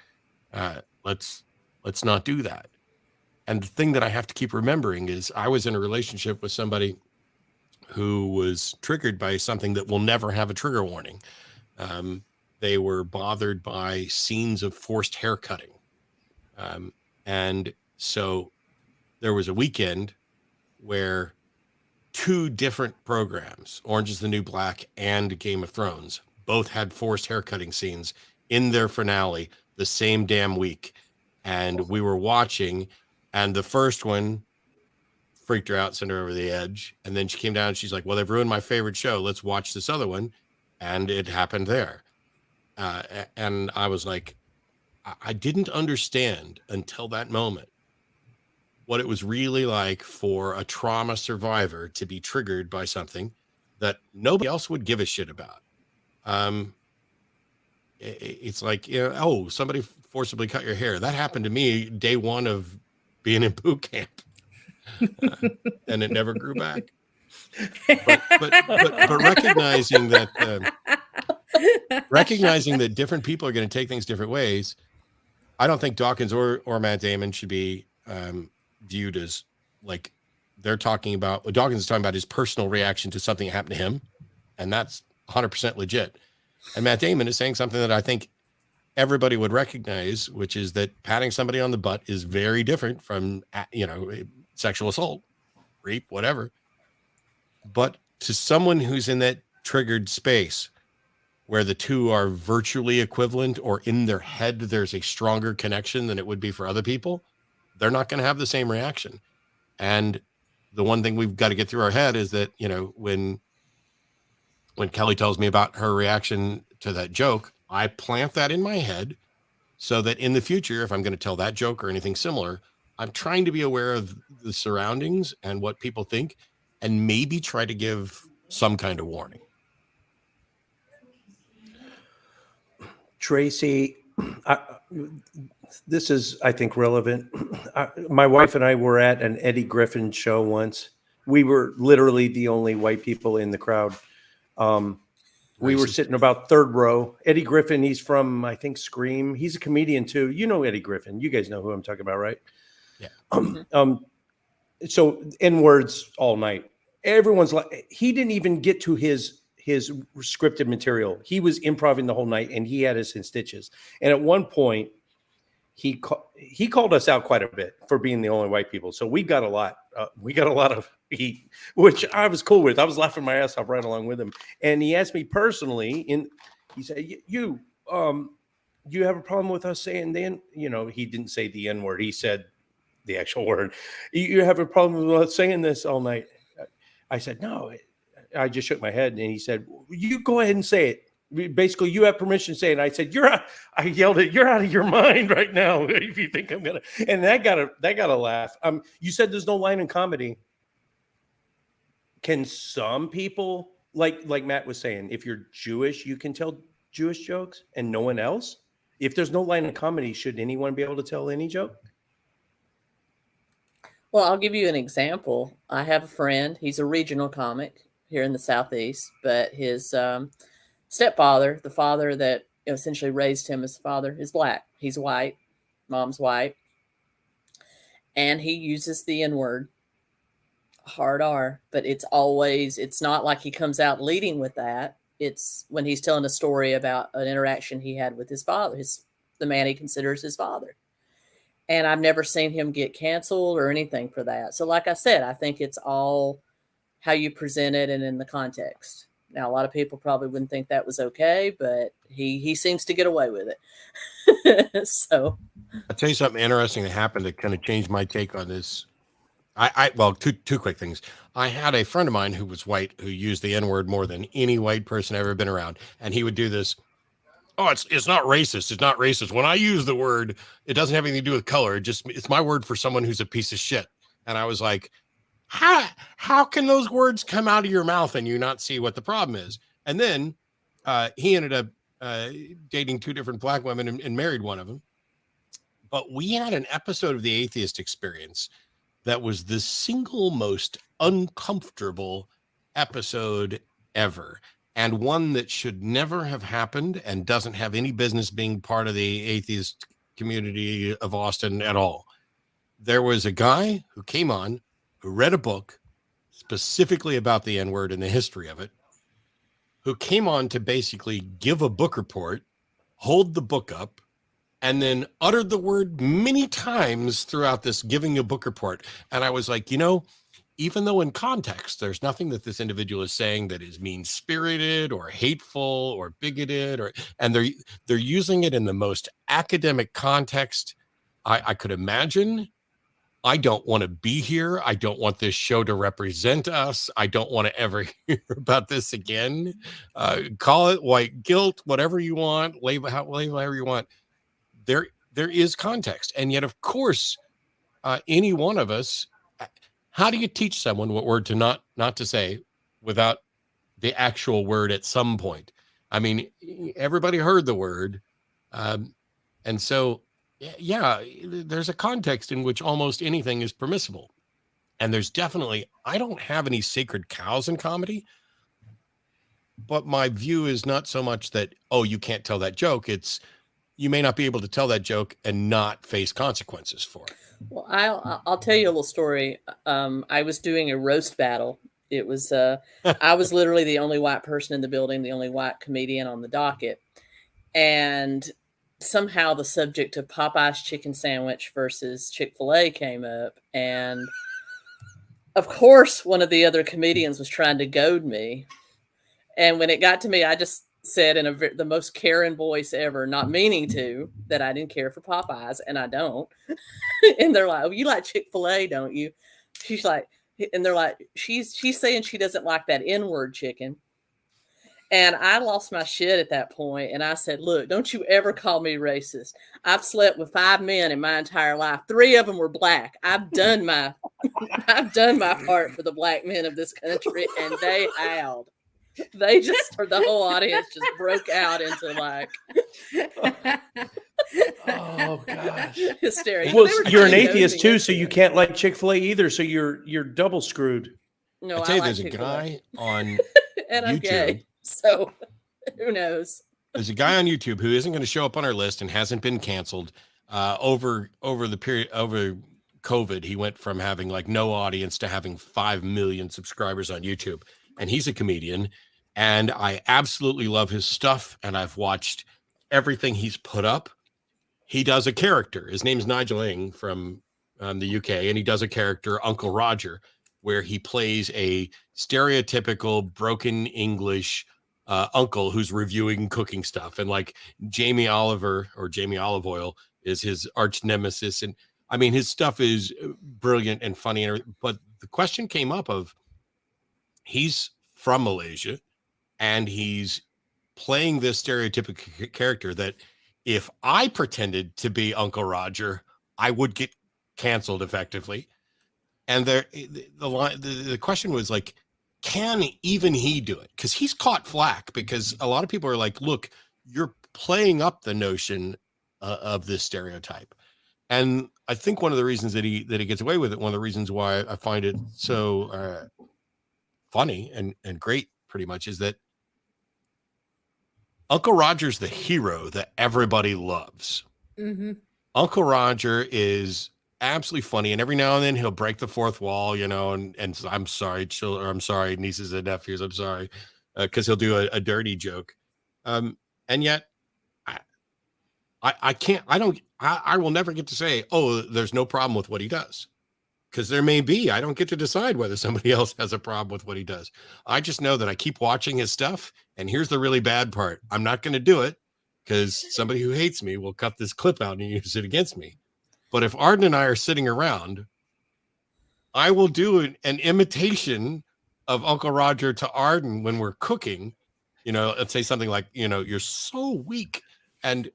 Speaker 4: Let's not do that. And the thing that I have to keep remembering is I was in a relationship with somebody who was triggered by something that will never have a trigger warning. They were bothered by scenes of forced haircutting. And so there was a weekend where 2 different programs, Orange is the New Black and Game of Thrones, both had forced haircutting scenes in their finale the same damn week. And we were watching, and the first one freaked her out, sent her over the edge. And then she came down and she's like, well, they've ruined my favorite show. Let's watch this other one. And it happened there. And I was like, I didn't understand until that moment what it was really like for a trauma survivor to be triggered by something that nobody else would give a shit about. It's like, oh, somebody forcibly cut your hair. That happened to me day one of being in boot camp, and it never grew back. But recognizing that different people are going to take things different ways. I don't think Dawkins or Matt Damon should be viewed as like Dawkins is talking about his personal reaction to something that happened to him, and that's 100% legit. And Matt Damon is saying something that I think everybody would recognize, which is that patting somebody on the butt is very different from, sexual assault, rape, whatever. But to someone who's in that triggered space where the two are virtually equivalent, or in their head there's a stronger connection than it would be for other people, they're not going to have the same reaction. And the one thing we've got to get through our head is that, when Kelly tells me about her reaction to that joke, I plant that in my head so that in the future, if I'm going to tell that joke or anything similar, I'm trying to be aware of the surroundings and what people think, and maybe try to give some kind of warning.
Speaker 1: Tracy, this is, I think, relevant. My wife and I were at an Eddie Griffin show once. We were literally the only white people in the crowd. We were sitting about third row. Eddie Griffin, he's from, I think, Scream. He's a comedian too. You know Eddie Griffin. You guys know who I'm talking about, right?
Speaker 4: Yeah.
Speaker 1: So N-words all night. Everyone's like, he didn't even get to his scripted material. He was improvising the whole night, and he had us in stitches. And at one point, he called us out quite a bit for being the only white people. So we got a lot. We got a lot of heat, which I was cool with. I was laughing my ass off right along with him. And he asked me personally, he said, "You have a problem with us saying then?" He didn't say the N-word. He said the actual word. "You have a problem with us saying this all night?" I said, "No." I just shook my head, and he said, "You go ahead and say it. Basically, you have permission to say it." And I said, I yelled it, "You're out of your mind right now if you think I'm gonna." And that got a laugh. You said there's no line in comedy. Can some people, like Matt was saying, if you're Jewish, you can tell Jewish jokes and no one else? If there's no line in comedy, should anyone be able to tell any joke?
Speaker 2: Well, I'll give you an example. I have a friend. He's a regional comic here in the Southeast, but his stepfather, the father that essentially raised him as a father, is black. He's white. Mom's white. And he uses the N-word, hard R, but it's not like he comes out leading with that. It's when he's telling a story about an interaction he had with his father, the man he considers his father. And I've never seen him get canceled or anything for that. So like I said, I think it's all how you present it and in the context. Now, a lot of people probably wouldn't think that was okay, but he seems to get away with it. So
Speaker 4: I'll tell you something interesting that happened that kind of changed my take on this. Well, two quick things. I had a friend of mine who was white who used the N-word more than any white person I've ever been around. And he would do this. "Oh, it's not racist. It's not racist. When I use the word, it doesn't have anything to do with color. It's my word for someone who's a piece of shit." And I was like, how can those words come out of your mouth and you not see what the problem is? And then he ended up dating two different black women and married one of them. But we had an episode of the Atheist Experience that was the single most uncomfortable episode ever, and one that should never have happened and doesn't have any business being part of the atheist community of Austin at all. There was a guy who came on who read a book specifically about the N-word and the history of it, who came on to basically give a book report, hold the book up, and then uttered the word many times throughout this giving a book report. And I was like, even though in context, there's nothing that this individual is saying that is mean-spirited or hateful or bigoted, and they're using it in the most academic context I could imagine. I don't want to be here. I don't want this show to represent us. I don't want to ever hear about this again. Call it white guilt, whatever you want, label however you want. There is context. And yet, of course, any one of us, how do you teach someone what word to not to say without the actual word at some point? I mean, everybody heard the word. And so, yeah, there's a context in which almost anything is permissible. And there's definitely, I don't have any sacred cows in comedy, but my view is not so much that, oh, you can't tell that joke. It's, you may not be able to tell that joke and not face consequences for it.
Speaker 2: Well, I'll tell you a little story. I was doing a roast battle. It was I was literally the only white person in the building, the only white comedian on the docket. And somehow the subject of Popeye's chicken sandwich versus Chick-fil-A came up. And of course, one of the other comedians was trying to goad me. And when it got to me, I just said in the most Karen voice ever, not meaning to, that I didn't care for Popeyes, and I don't. And they're like, "Oh, you like Chick-fil-A, don't you?" She's like, and they're like, she's saying she doesn't like that NWord chicken. And I lost my shit at that point, and I said, "Look, don't you ever call me racist. I've slept with 5 men in my entire life. 3 of them were black. I've done my part for the black men of this country," and they howled. They just, or the whole audience just broke out into like,
Speaker 1: oh gosh,
Speaker 2: hysteria.
Speaker 1: Well, you're an atheist too, so you can't like Chick-fil-A either. So you're double screwed.
Speaker 2: No,
Speaker 4: I tell you,
Speaker 2: like
Speaker 4: there's a
Speaker 2: Chick-fil-A.
Speaker 4: guy on
Speaker 2: And I'm
Speaker 4: YouTube.
Speaker 2: gay, so who knows?
Speaker 4: There's a guy on YouTube who isn't going to show up on our list and hasn't been canceled. Over the period over COVID, he went from having like no audience to having 5 million subscribers on YouTube, and he's a comedian. And I absolutely love his stuff, and I've watched everything he's put up. He does a character. His name's Nigel Ng from the UK, and he does a character, Uncle Roger, where he plays a stereotypical broken English uncle who's reviewing cooking stuff. And like Jamie Oliver or Jamie Olive Oil is his arch nemesis. And I mean, his stuff is brilliant and funny. But the question came up of, he's from Malaysia, and he's playing this stereotypical character that if I pretended to be Uncle Roger, I would get canceled effectively. And the question was like, can even he do it? Because he's caught flack, because a lot of people are like, look, you're playing up the notion of this stereotype. And I think one of the reasons that he gets away with it, one of the reasons why I find it so funny and great pretty much, is that Uncle Roger's the hero that everybody loves.
Speaker 3: Mm-hmm.
Speaker 4: Uncle Roger is absolutely funny, and every now and then he'll break the fourth wall, you know, and I'm sorry, children, I'm sorry, nieces and nephews, I'm sorry, because he'll do a dirty joke, and yet I will never get to say, oh, there's no problem with what he does, because there may be. I don't get to decide whether somebody else has a problem with what he does. I just know that I keep watching his stuff, and here's the really bad part: I'm not going to do it because somebody who hates me will cut this clip out and use it against me. But if Arden and I are sitting around, I will do an imitation of Uncle Roger to Arden when we're cooking. You know, let's say something like, you know, "You're so weak," and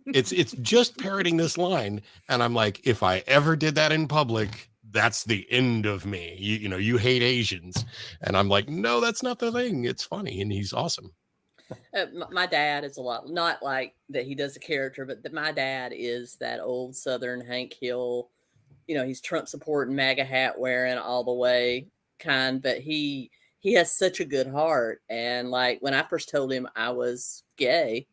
Speaker 4: it's just parroting this line. And I'm like, if I ever did that in public, that's the end of me. You know, you hate Asians, and I'm like, no, that's not the thing. It's funny, and he's awesome.
Speaker 2: My dad is a lot, not like that he does a character, but my dad is that old Southern Hank Hill, you know, he's Trump supporting, MAGA hat wearing all the way kind, but he has such a good heart. And like when I first told him I was gay,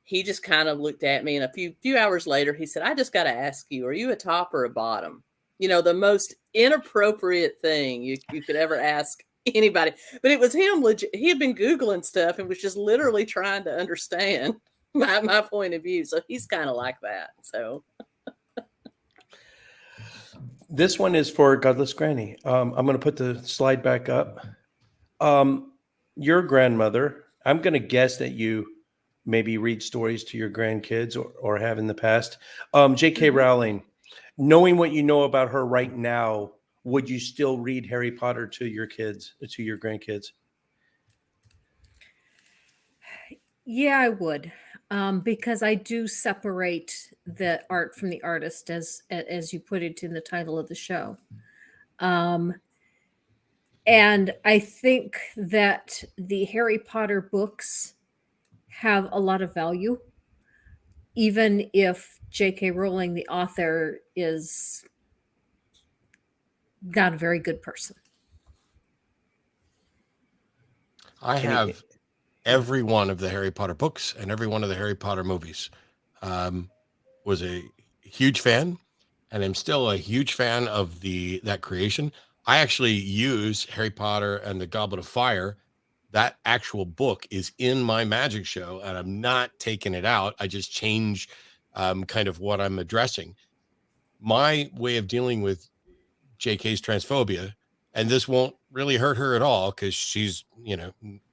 Speaker 2: he just kind of looked at me, and a few hours later he said, "I just got to ask you, are you a top or a bottom?" You know, the most inappropriate thing you could ever ask anybody. But it was him legit. He had been Googling stuff and was just literally trying to understand my point of view. So he's kind of like that. So
Speaker 1: This one is for Godless Granny. I'm going to put the slide back up. Your grandmother, I'm going to guess that you maybe read stories to your grandkids or have in the past. J.K. Rowling, knowing what you know about her right now, would you still read Harry Potter to your kids, to your grandkids?
Speaker 3: Yeah, I would, because I do separate the art from the artist, as you put it in the title of the show. And I think that the Harry Potter books have a lot of value, even if J.K. Rowling, the author, is not a very good person.
Speaker 4: I have every one of the Harry Potter books and every one of the Harry Potter movies. Was a huge fan, and I'm still a huge fan of that creation. I actually use Harry Potter and the Goblet of Fire that actual book is in my magic show, and I'm not taking it out. I just change kind of what I'm addressing. My way of dealing with JK's transphobia, and this won't really hurt her at all because she's,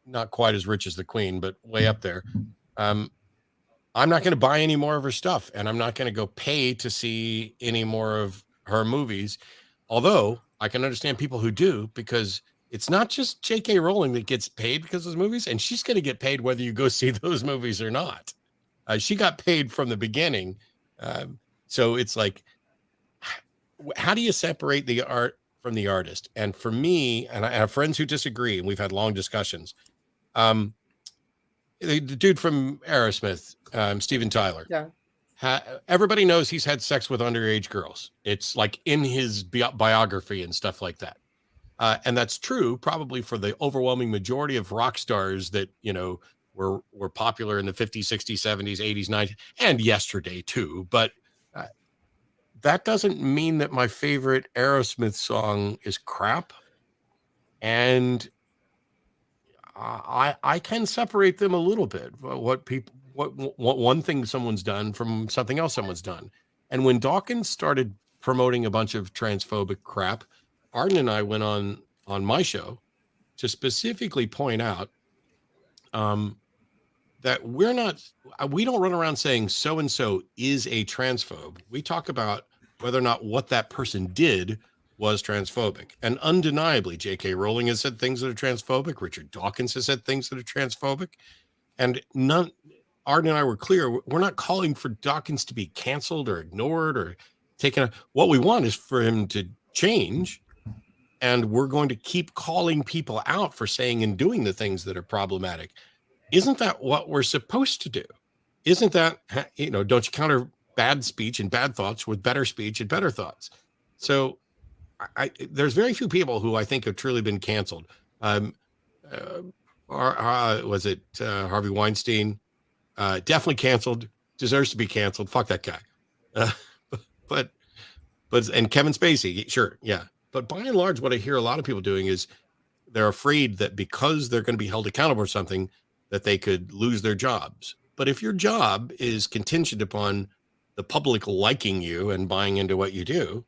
Speaker 4: not quite as rich as the queen, but way up there. I'm not going to buy any more of her stuff, and I'm not going to go pay to see any more of her movies. Although I can understand people who do, because it's not just J.K. Rowling that gets paid because of those movies, and she's going to get paid whether you go see those movies or not. She got paid from the beginning. So it's like, how do you separate the art from the artist? And for me, and I have friends who disagree, and we've had long discussions. The dude from Aerosmith, Steven Tyler.
Speaker 2: Yeah.
Speaker 4: Everybody knows he's had sex with underage girls. It's like in his biography and stuff like that. And that's true probably for the overwhelming majority of rock stars that, were popular in the 50s, 60s, 70s, 80s, 90s, and yesterday too. But that doesn't mean that my favorite Aerosmith song is crap. And I can separate them a little bit. What one thing someone's done from something else someone's done. And when Dawkins started promoting a bunch of transphobic crap, Arden and I went on my show to specifically point out that we don't run around saying so-and-so is a transphobe. We talk about whether or not what that person did was transphobic. And undeniably, J.K. Rowling has said things that are transphobic. Richard Dawkins has said things that are transphobic. And Arden and I were clear, we're not calling for Dawkins to be canceled or ignored or taken. What we want is for him to change. And we're going to keep calling people out for saying and doing the things that are problematic. Isn't that what we're supposed to do? Isn't that, don't you counter bad speech and bad thoughts with better speech and better thoughts? So there's very few people who I think have truly been canceled. Was it Harvey Weinstein? Definitely canceled, deserves to be canceled. Fuck that guy. But and Kevin Spacey, sure. Yeah. But by and large, what I hear a lot of people doing is they're afraid that because they're going to be held accountable for something, that they could lose their jobs. But if your job is contingent upon the public liking you and buying into what you do,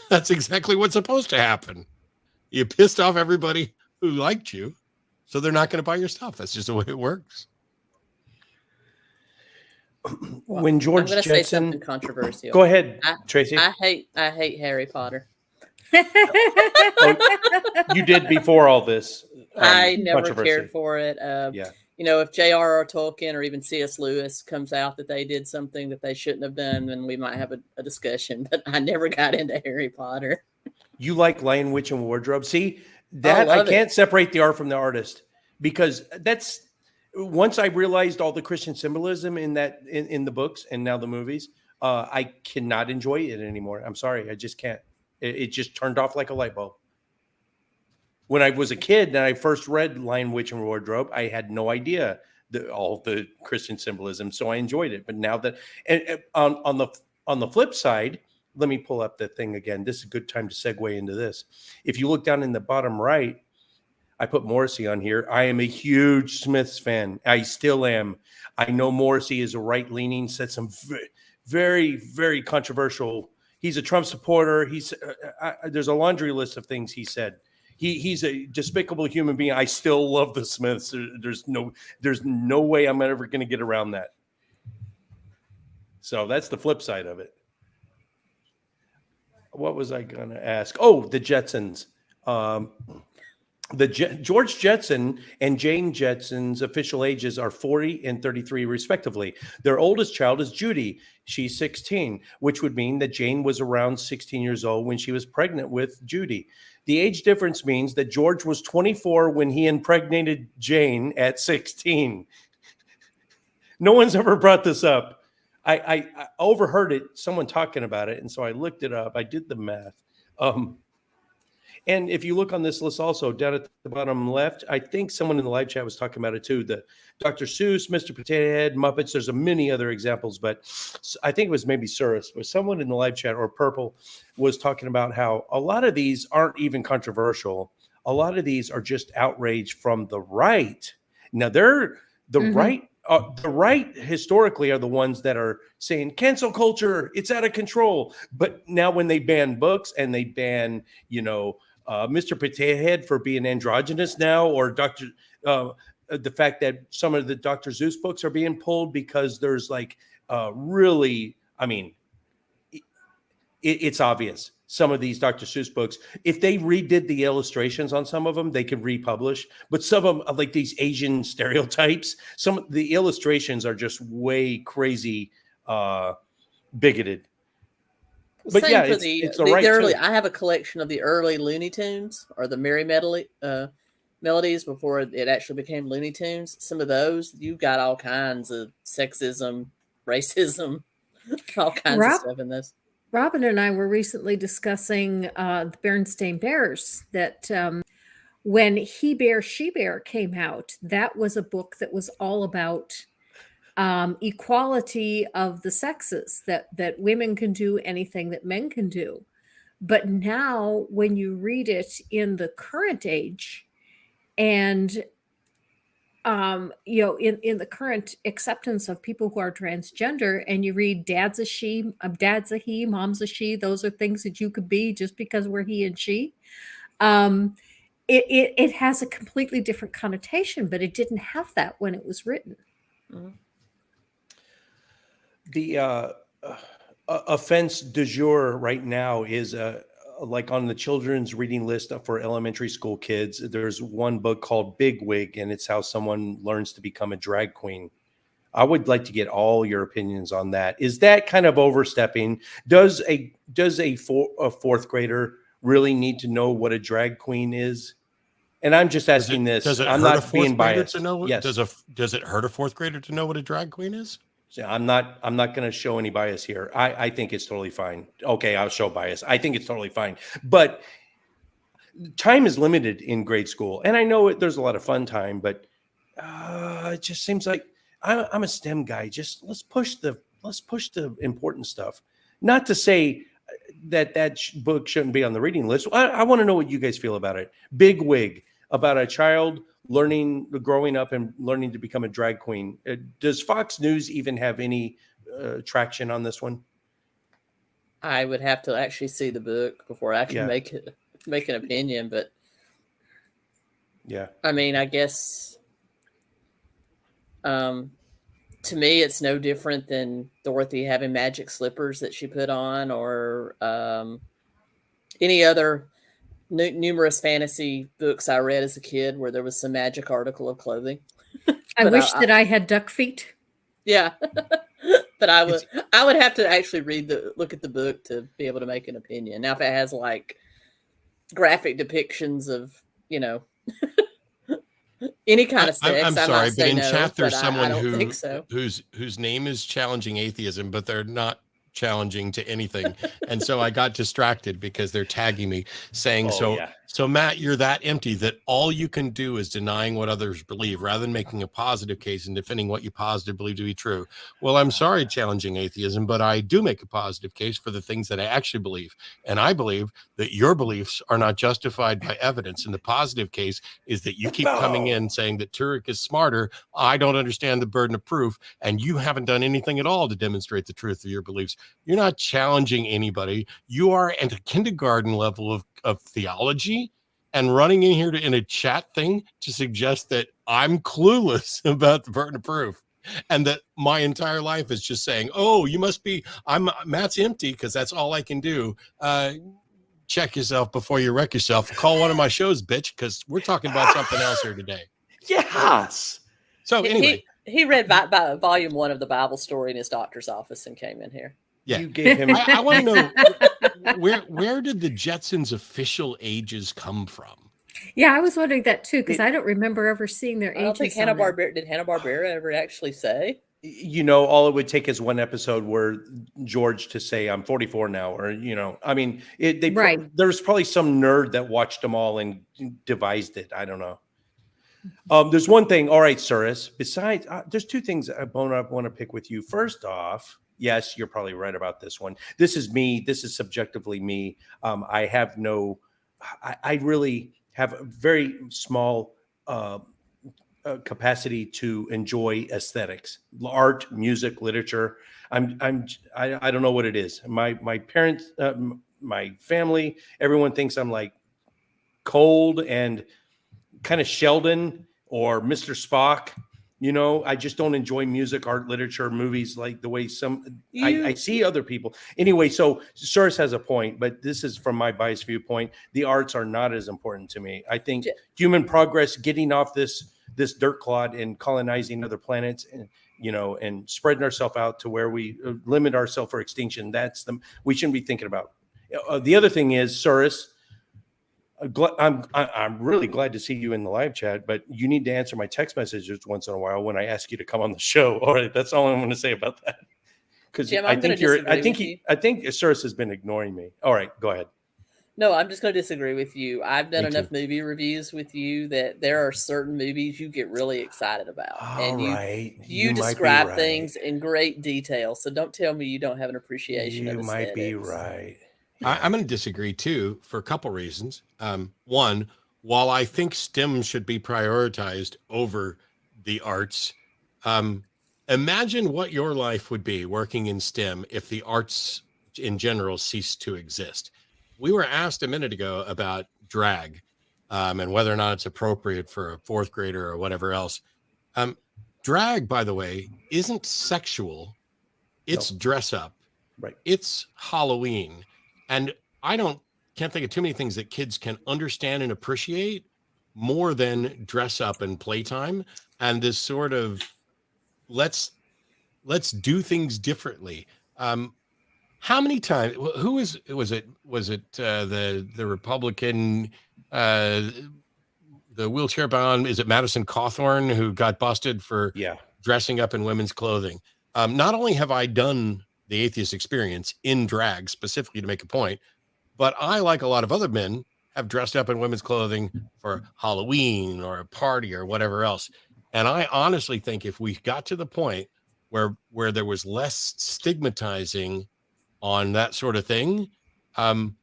Speaker 4: that's exactly what's supposed to happen. You pissed off everybody who liked you, so they're not going to buy your stuff. That's just the way it works.
Speaker 2: Well,
Speaker 1: when George
Speaker 2: I'm going to say something
Speaker 1: Jetson,
Speaker 2: controversial.
Speaker 1: go ahead, Tracy.
Speaker 2: I hate Harry Potter.
Speaker 1: You did before all this.
Speaker 2: I never
Speaker 1: controversy.
Speaker 2: cared for it.
Speaker 1: Yeah.
Speaker 2: If J.R.R. Tolkien or even C.S. Lewis comes out that they did something that they shouldn't have done, then we might have a discussion. But I never got into Harry Potter.
Speaker 1: You like Lion, Witch, and Wardrobe. See, that I can't separate the art from the artist, because that's once I realized all the Christian symbolism in the books and now the movies, I cannot enjoy it anymore. I'm sorry. I just can't. It just turned off like a light bulb. When I was a kid and I first read Lion, Witch, and Wardrobe, I had no idea all the Christian symbolism, so I enjoyed it. But now that, and on the flip side, let me pull up the thing again. This is a good time to segue into this. If you look down in the bottom right, I put Morrissey on here. I am a huge Smiths fan. I still am. I know Morrissey is a right-leaning, said some very, very controversial. He's a Trump supporter. There's a laundry list of things he said. He's a despicable human being. I still love the Smiths. There's no way I'm ever going to get around that. So that's the flip side of it. What was I going to ask? Oh, the Jetsons. George Jetson and Jane Jetson's official ages are 40 and 33, respectively. Their oldest child is Judy. She's 16, which would mean that Jane was around 16 years old when she was pregnant with Judy. The age difference means that George was 24 when he impregnated Jane at 16. No one's ever brought this up. I overheard it, someone talking about it, and so I looked it up. I did the math. And if you look on this list also, down at the bottom left, I think someone in the live chat was talking about it too. The Dr. Seuss, Mr. Potato Head, Muppets, there's many other examples, but I think it was maybe Surus, or someone in the live chat, or Purple, was talking about how a lot of these aren't even controversial. a lot of these are just outrage from the right. Now they're the right. The right historically are the ones that are saying cancel culture, it's out of control. But now when they ban books and they ban, Mr. Potato Head for being androgynous now, or the fact that some of the Dr. Zeus books are being pulled because there's it's obvious. Some of these Dr. Seuss books, if they redid the illustrations on some of them, they could republish. But some of them, like these Asian stereotypes, some of the illustrations are just way crazy, bigoted. But
Speaker 2: Same
Speaker 1: yeah,
Speaker 2: for
Speaker 1: it's the right
Speaker 2: early.
Speaker 1: too.
Speaker 2: I have a collection of the early Looney Tunes or the Merry Melodies before it actually became Looney Tunes. Some of those, you've got all kinds of sexism, racism, all kinds of stuff in those.
Speaker 3: Robin and I were recently discussing the Berenstain Bears, that when He Bear, She Bear came out, that was a book that was all about equality of the sexes, that women can do anything that men can do. But now when you read it in the current age and in the current acceptance of people who are transgender, and you read dad's a she, dad's a he, mom's a she, those are things that you could be just because we're he and she. It has a completely different connotation, but it didn't have that when it was written.
Speaker 1: The offense du jour right now is like on the children's reading list for elementary school kids. There's one book called Big Wig, and it's how someone learns to become a drag queen. I would like to get all your opinions on that. Is that kind of overstepping? Does a fourth grader really need to know what a drag queen is? And I'm just asking this.
Speaker 4: Does it
Speaker 1: I'm
Speaker 4: hurt
Speaker 1: not
Speaker 4: a
Speaker 1: being
Speaker 4: fourth grader
Speaker 1: biased.
Speaker 4: to know?
Speaker 1: Yes.
Speaker 4: Does it hurt a fourth grader to know what a drag queen is?
Speaker 1: So I'm not going to show any bias here. I think it's totally fine. Okay, I'll show bias. I think it's totally fine. But time is limited in grade school, and I know there's a lot of fun time, but it just seems like I'm a STEM guy. Just let's push the important stuff. Not to say that book shouldn't be on the reading list. I want to know what you guys feel about it. Big Wig, about a child growing up and learning to become a drag queen. Does Fox News even have any traction on this one?
Speaker 2: I would have to actually see the book before I can make an opinion. But
Speaker 1: yeah,
Speaker 2: I mean, I guess to me, it's no different than Dorothy having magic slippers that she put on, or any other numerous fantasy books I read as a kid where there was some magic article of clothing.
Speaker 3: I wish that I had duck feet.
Speaker 2: Yeah. But I would have to actually look at the book to be able to make an opinion. Now, if it has like graphic depictions of, any kind of sex,
Speaker 4: I'm sorry, but in chat there's
Speaker 2: but
Speaker 4: someone
Speaker 2: I don't think so.
Speaker 4: whose name is challenging atheism, but they're not challenging to anything. And so I got distracted because they're tagging me saying, so Matt, you're that empty that all you can do is denying what others believe rather than making a positive case and defending what you positively believe to be true. Well, I'm sorry, challenging atheism, but I do make a positive case for the things that I actually believe. And I believe that your beliefs are not justified by evidence. And the positive case is that you keep coming in saying that Turek is smarter. I don't understand the burden of proof. And you haven't done anything at all to demonstrate the truth of your beliefs. You're not challenging anybody. You are at a kindergarten level of theology and running in here in a chat thing to suggest that I'm clueless about the burden of proof and that my entire life is just saying, oh, Matt's empty because that's all I can do. Check yourself before you wreck yourself. Call one of my shows, bitch, because we're talking about something else here today.
Speaker 1: Yes.
Speaker 4: So anyway.
Speaker 2: He read volume 1 of the Bible story in his doctor's office and came in here.
Speaker 4: Yeah,
Speaker 1: you gave him.
Speaker 4: I want to know where did the Jetsons' official ages come from?
Speaker 3: Yeah, I was wondering that too because I don't remember ever seeing their ages.
Speaker 2: I don't think Hanna-Barbera ever actually say.
Speaker 1: All it would take is one episode where George to say I'm 44 now, or I mean, there's probably some nerd that watched them all and devised it. I don't know. There's one thing. All right, Suris. Besides, there's two things I want to pick with you. First off, yes, you're probably right about this one. This is me. This is subjectively me. I really have a very small capacity to enjoy aesthetics, art, music, literature. I don't know what it is. My parents, my family, everyone thinks I'm like cold and kind of Sheldon or Mr. Spock. You know, I just don't enjoy music, art, literature, movies like the way I see other people. Anyway, so Soros has a point, but this is from my biased viewpoint. The arts are not as important to me. I think human progress, getting off this dirt clod and colonizing other planets, and and spreading ourselves out to where we limit ourselves for extinction. We shouldn't be thinking about. The other thing is, Soros, I'm really glad to see you in the live chat, but you need to answer my text messages once in a while when I ask you to come on the show. All right, that's all I'm going to say about that. Because I think Soros has been ignoring me. All right, go ahead.
Speaker 2: No, I'm just going to disagree with you. I've done enough movie reviews with you that there are certain movies you get really excited about. You describe things in great detail. So don't tell me you don't have an appreciation of aesthetics.
Speaker 1: You might be right.
Speaker 4: I'm going to disagree too for a couple reasons. One, while I think STEM should be prioritized over the arts, imagine what your life would be working in STEM if the arts in general ceased to exist. We were asked a minute ago about drag and whether or not it's appropriate for a fourth grader or whatever else. Drag, by the way, isn't sexual. It's dress up.
Speaker 1: Right.
Speaker 4: It's Halloween. And I can't think of too many things that kids can understand and appreciate more than dress up and playtime and this sort of let's do things differently. How many times? Who was it the Republican, the wheelchair bound? Is it Madison Cawthorn who got busted for dressing up in women's clothing? Not only have I done the Atheist Experience in drag specifically to make a point, but I, like a lot of other men, have dressed up in women's clothing for Halloween or a party or whatever else. And I honestly think if we got to the point where there was less stigmatizing on that sort of thing, that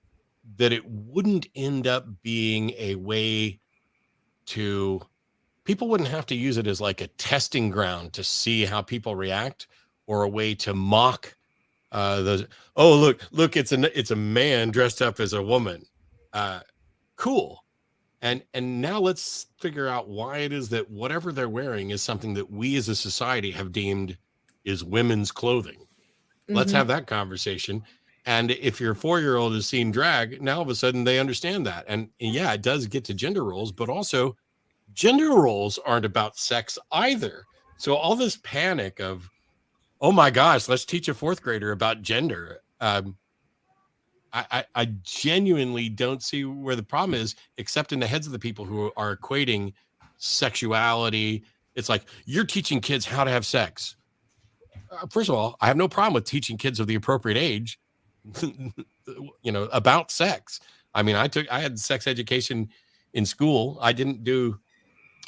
Speaker 4: it wouldn't end up being a way to, people wouldn't have to use it as like a testing ground to see how people react or a way to mock those. Oh, look, it's a man dressed up as a woman. Cool. And now let's figure out why it is that whatever they're wearing is something that we as a society have deemed is women's clothing. Mm-hmm. Let's have that conversation. And if your 4-year-old has seen drag, now all of a sudden they understand that. And yeah, it does get to gender roles, but also gender roles aren't about sex either. So all this panic of, oh my gosh, let's teach a 4th grader about gender. I genuinely don't see where the problem is, except in the heads of the people who are equating sexuality. It's like, you're teaching kids how to have sex. First of all, I have no problem with teaching kids of the appropriate age, about sex. I mean, I had sex education in school. I didn't do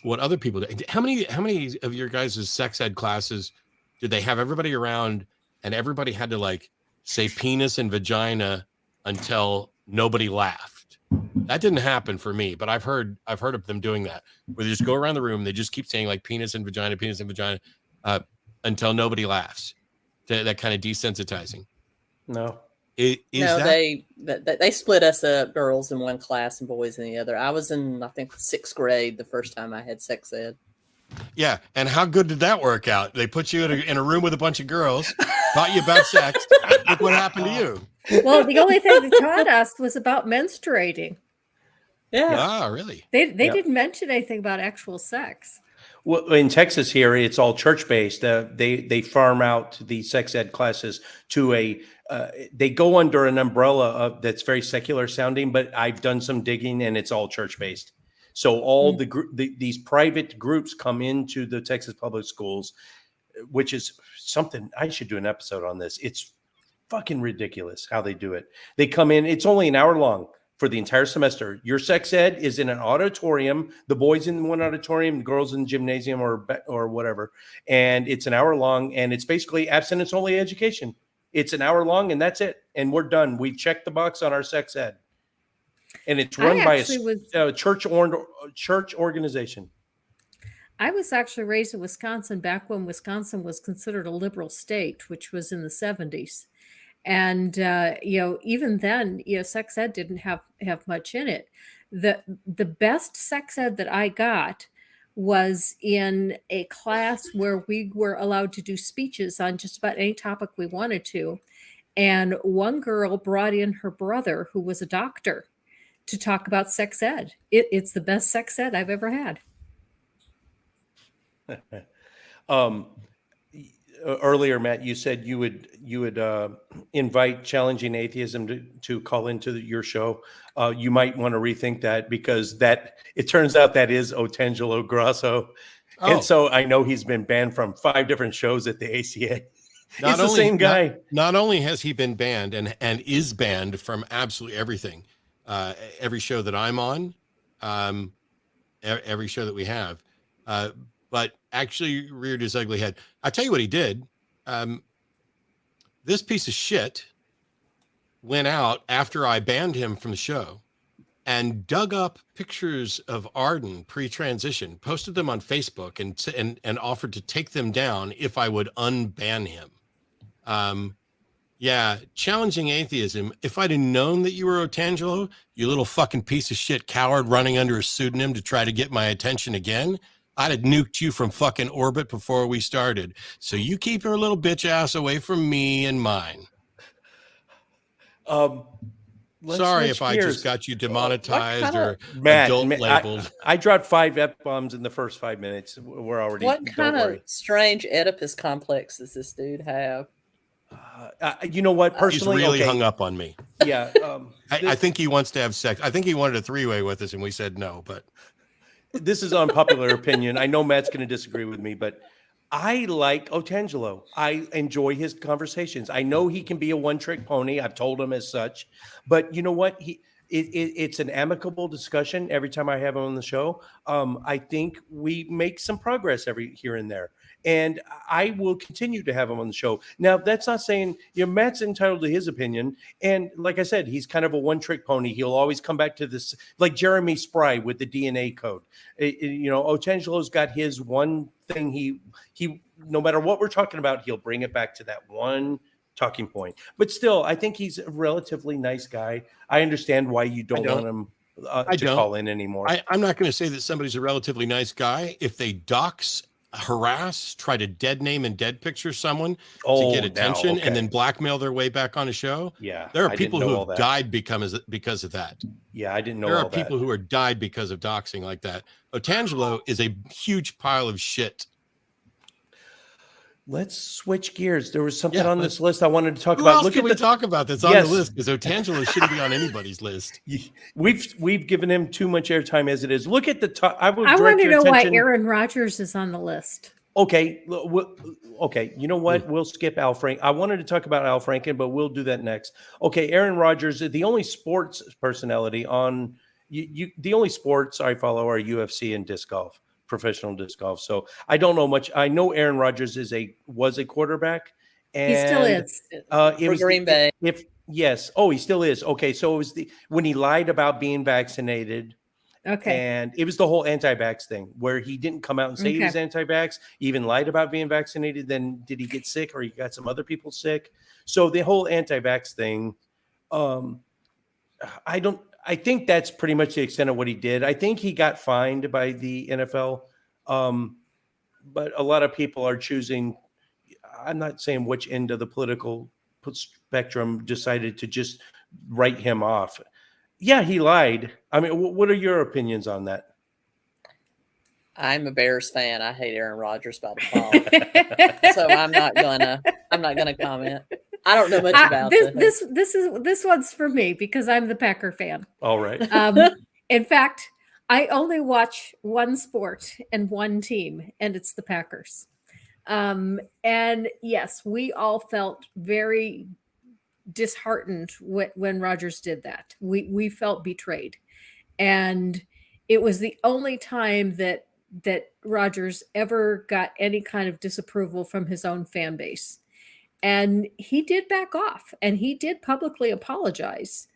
Speaker 4: what other people do. How many of your guys' sex ed classes did they have everybody around and everybody had to like say penis and vagina until nobody laughed? That didn't happen for me, but I've heard of them doing that, where they just go around the room, they just keep saying like penis and vagina, until nobody laughs. That kind of desensitizing.
Speaker 1: No.
Speaker 2: They split us up, girls in one class and boys in the other. I was in, I think, 6th grade the first time I had sex ed.
Speaker 4: Yeah, and how good did that work out? They put you in a room with a bunch of girls, taught you about sex. Look what happened to you.
Speaker 3: Well, the only thing they taught us was about menstruating.
Speaker 2: Yeah.
Speaker 4: Ah, really?
Speaker 3: They didn't mention anything about actual sex.
Speaker 1: Well, in Texas here, it's all church-based. They farm out the sex ed classes to they go under an umbrella that's very secular sounding, but I've done some digging and it's all church-based. So all these private groups come into the Texas public schools, which is something I should do an episode on this. It's fucking ridiculous how they do it. They come in, it's only an hour long for the entire semester. Your sex ed is in an auditorium, the boys in one auditorium, the girls in the gymnasium or whatever. And it's an hour long, and it's basically abstinence only education. It's an hour long and that's it. And we're done. We checked the box on our sex ed. and it's
Speaker 3: I
Speaker 1: run by
Speaker 3: actually was
Speaker 1: a church organization.
Speaker 3: I was actually raised in Wisconsin back when Wisconsin was considered a liberal state, which was in the 70s. And even then, sex ed didn't have much in it. The best sex ed that I got was in a class where we were allowed to do speeches on just about any topic we wanted to. And one girl brought in her brother, who was a doctor, to talk about sex ed. It's the best sex ed I've ever had.
Speaker 1: Um, Earlier, Matt, you said you would invite challenging atheism to call into your show. You might want to rethink that, because it turns out that is Otangelo Grasso, and so I know he's been banned from 5 different shows at the ACA. It's the same guy.
Speaker 4: Not only has he been banned and is banned from absolutely everything, every show that I'm on, every show that we have, but actually reared his ugly head. I'll tell you what he did. This piece of shit went out after I banned him from the show and dug up pictures of Arden pre-transition, posted them on Facebook, and offered to take them down if I would unban him. Yeah, challenging atheism. If I'd have known that you were Otangelo, you little fucking piece of shit coward running under a pseudonym to try to get my attention again, I'd have nuked you from fucking orbit before we started. So you keep your little bitch ass away from me and mine. Sorry if I just got you demonetized or adult labeled.
Speaker 1: I dropped 5 F-bombs in the first 5 minutes. We're already.
Speaker 2: What kind of strange Oedipus complex does this dude have?
Speaker 1: You know what? Personally,
Speaker 4: he's really hung up on me.
Speaker 1: Yeah.
Speaker 4: I think he wants to have sex. I think he wanted a 3-way with us, and we said no. But
Speaker 1: this is unpopular opinion. I know Matt's going to disagree with me, but I like Otangelo. I enjoy his conversations. I know he can be a one-trick pony. I've told him as such. But you know what? It's an amicable discussion every time I have him on the show. I think we make some progress every here and there. And I will continue to have him on the show. Now, that's not saying, Matt's entitled to his opinion. And like I said, he's kind of a one-trick pony. He'll always come back to this, like Jeremy Spry with the DNA code. Otangelo's got his one thing. He no matter what we're talking about, he'll bring it back to that one talking point. But still, I think he's a relatively nice guy. I understand why you don't want him to call in anymore.
Speaker 4: I'm not going to say that somebody's a relatively nice guy if they dox, harass, try to dead name and dead picture someone to get attention and then blackmail their way back on a show.
Speaker 1: Yeah,
Speaker 4: there are people who have died because of that.
Speaker 1: Yeah, I didn't know.
Speaker 4: There are people who are died because of doxing like that. Otangelo is a huge pile of shit.
Speaker 1: Let's switch gears. There was something on this list I wanted to talk
Speaker 4: about.
Speaker 1: Who
Speaker 4: else can we talk about that's on the list? Because Otangelo shouldn't be on anybody's list.
Speaker 1: We've given him too much airtime as it is. Look at the top. I
Speaker 3: want to know why Aaron Rodgers is on the list.
Speaker 1: Okay. Okay. You know what? We'll skip Al Franken. I wanted to talk about Al Franken, but we'll do that next. Okay. Aaron Rodgers, the only sports personality on the only sports I follow are UFC and disc golf. Professional disc golf. So I don't know much. I know Aaron Rodgers was a quarterback, and
Speaker 3: he still is.
Speaker 2: It was Green Bay.
Speaker 1: Yes. Oh, he still is. Okay. So it was when he lied about being vaccinated.
Speaker 3: Okay.
Speaker 1: And it was the whole anti-vax thing where he didn't come out and say he was anti-vax, he even lied about being vaccinated. Then did he get sick or he got some other people sick? So the whole anti-vax thing, I think that's pretty much the extent of what he did. I think he got fined by the NFL. But a lot of people are choosing, I'm not saying which end of the political spectrum decided to just write him off. Yeah, he lied. I mean, what are your opinions on that?
Speaker 2: I'm a Bears fan. I hate Aaron Rodgers by default. So I'm not gonna comment. I don't know much about
Speaker 3: this one's for me because I'm the Packer fan.
Speaker 1: All right.
Speaker 3: In fact, I only watch one sport and one team, and it's the Packers. And yes, we all felt very disheartened when Rodgers did that. We felt betrayed, and it was the only time that Rodgers ever got any kind of disapproval from his own fan base. And he did back off, and he did publicly apologize.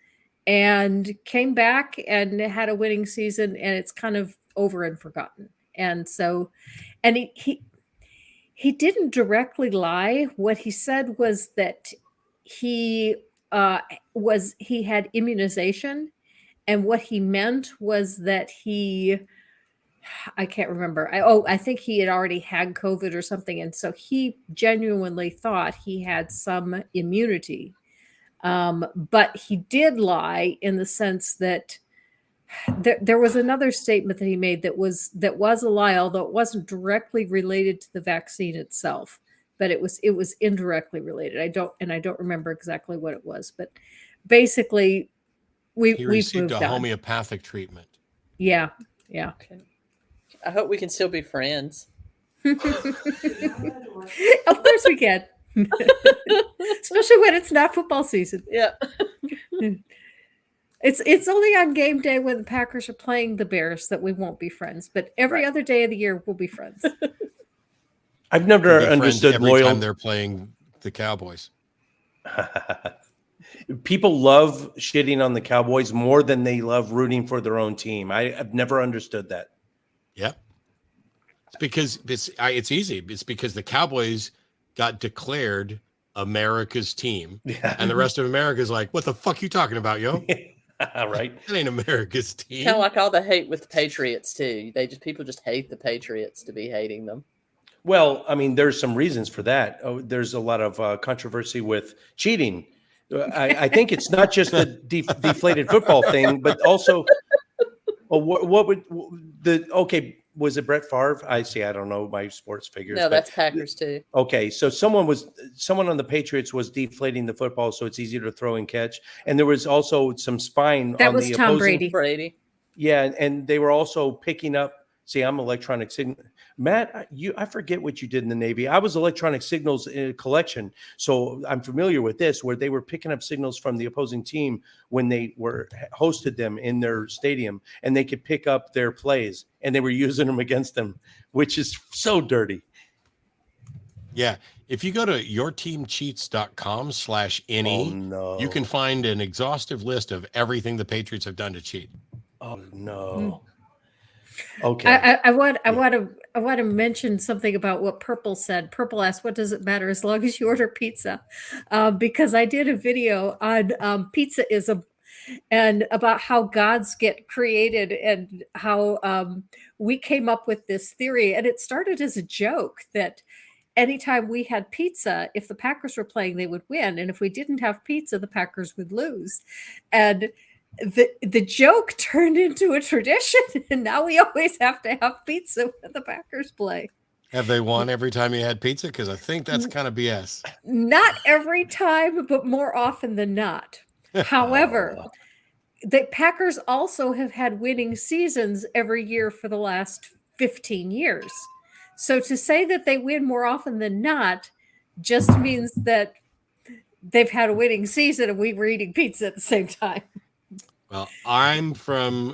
Speaker 3: and came back and had a winning season, and it's kind of over and forgotten. And so, and he didn't directly lie. What he said was that he he had immunization, and what he meant was that I can't remember. I think he had already had COVID or something, and so he genuinely thought he had some immunity. But he did lie in the sense that there was another statement that he made that was a lie, although it wasn't directly related to the vaccine itself, but it was indirectly related. I don't remember exactly what it was, but basically
Speaker 4: He
Speaker 3: we've
Speaker 4: received
Speaker 3: moved
Speaker 4: a
Speaker 3: on.
Speaker 4: homeopathic treatment.
Speaker 3: Yeah.
Speaker 2: Okay. I hope we can still be friends.
Speaker 3: Of course we can. Especially when it's not football season.
Speaker 2: Yeah.
Speaker 3: It's only on game day when the Packers are playing the Bears that we won't be friends, but every other day of the year we'll be friends.
Speaker 1: I've never
Speaker 4: We'll be friends
Speaker 1: understood
Speaker 4: every time
Speaker 1: loyalty.
Speaker 4: they're playing the Cowboys.
Speaker 1: People love shitting on the Cowboys more than they love rooting for their own team. I've never understood that.
Speaker 4: Yep. It's because it's easy. It's because the Cowboys got declared America's team,
Speaker 1: Yeah.
Speaker 4: and the rest of America is like, "What the fuck you talking about, yo?
Speaker 1: Right.
Speaker 4: That ain't America's team."
Speaker 2: Kind of like all the hate with the Patriots too. People just hate the Patriots to be hating them.
Speaker 1: Well, I mean, there's some reasons for that. Oh, there's a lot of controversy with cheating. I think it's not just the deflated football thing, but also, what would was it Brett Favre? I don't know my sports figures.
Speaker 2: No, that's Packers too.
Speaker 1: Okay, so someone on the Patriots was deflating the football, so it's easier to throw and catch. And there was also some spine
Speaker 3: That
Speaker 1: on
Speaker 3: was
Speaker 1: the
Speaker 3: Tom
Speaker 1: opposing.
Speaker 3: Brady.
Speaker 1: Yeah, and they were also picking up. See, I'm electronic signal. Matt, I forget what you did in the Navy. I was electronic signals in a collection, so I'm familiar with this, where they were picking up signals from the opposing team when they hosted them in their stadium, and they could pick up their plays, and they were using them against them, which is so dirty.
Speaker 4: Yeah. If you go to yourteamcheats.com/NE, you can find an exhaustive list of everything the Patriots have done to cheat.
Speaker 1: Oh no. Okay.
Speaker 3: I want to mention something about what Purple said. Purple asked, "What does it matter as long as you order pizza?" Because I did a video on pizzaism and about how gods get created and how we came up with this theory. And it started as a joke that anytime we had pizza, if the Packers were playing, they would win, and if we didn't have pizza, the Packers would lose. And the joke turned into a tradition, and now we always have to have pizza when the Packers play.
Speaker 4: Have they won every time you had pizza? Because I think that's kind of BS.
Speaker 3: Not every time, but more often than not. However, the Packers also have had winning seasons every year for the last 15 years. So to say that they win more often than not just means that they've had a winning season and we were eating pizza at the same time.
Speaker 4: Well, I'm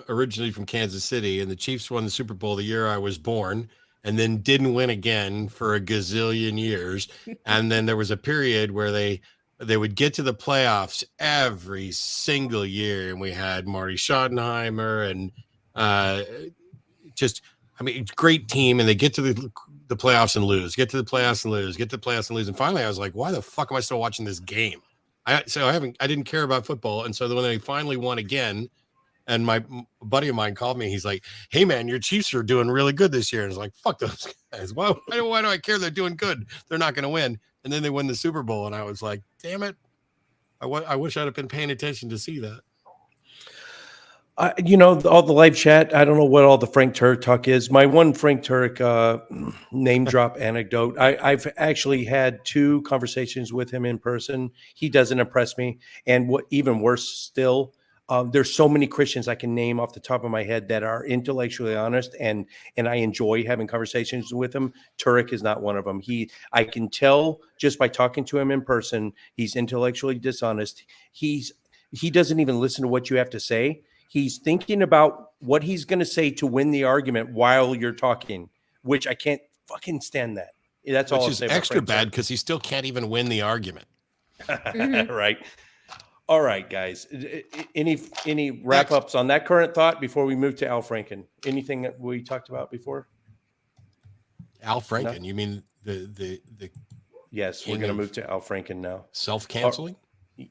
Speaker 4: originally from Kansas City, and the Chiefs won the Super Bowl the year I was born, and then didn't win again for a gazillion years. And then there was a period where they would get to the playoffs every single year, and we had Marty Schottenheimer and great team, and they get to the playoffs and lose, get to the playoffs and lose, get to the playoffs and lose. And finally I was like, why the fuck am I still watching this game? I didn't care about football. And so when they finally won again, and my buddy of mine called me, he's like, "Hey man, your Chiefs are doing really good this year." And I was like, fuck those guys. Why do I care? They're doing good. They're not going to win. And then they win the Super Bowl. And I was like, damn it. I wish I'd have been paying attention to see that.
Speaker 1: All the live chat, I don't know what all the Frank Turek talk is. My one Frank Turek name drop anecdote, I've actually had 2 conversations with him in person. He doesn't impress me. And what even worse still, there's so many Christians I can name off the top of my head that are intellectually honest, and I enjoy having conversations with him. Turek is not one of them. I can tell just by talking to him in person, he's intellectually dishonest. He doesn't even listen to what you have to say. He's thinking about what he's going to say to win the argument while you're talking, which I can't fucking stand that. That's all.
Speaker 4: Which is extra bad because he still can't even win the argument.
Speaker 1: Right. All right, guys. Any wrap ups on that current thought before we move to Al Franken? Anything that we talked about before?
Speaker 4: Al Franken,
Speaker 1: No?
Speaker 4: you mean the
Speaker 1: Yes, we're
Speaker 4: king
Speaker 1: going to
Speaker 4: of
Speaker 1: move to Al Franken now.
Speaker 4: self-canceling?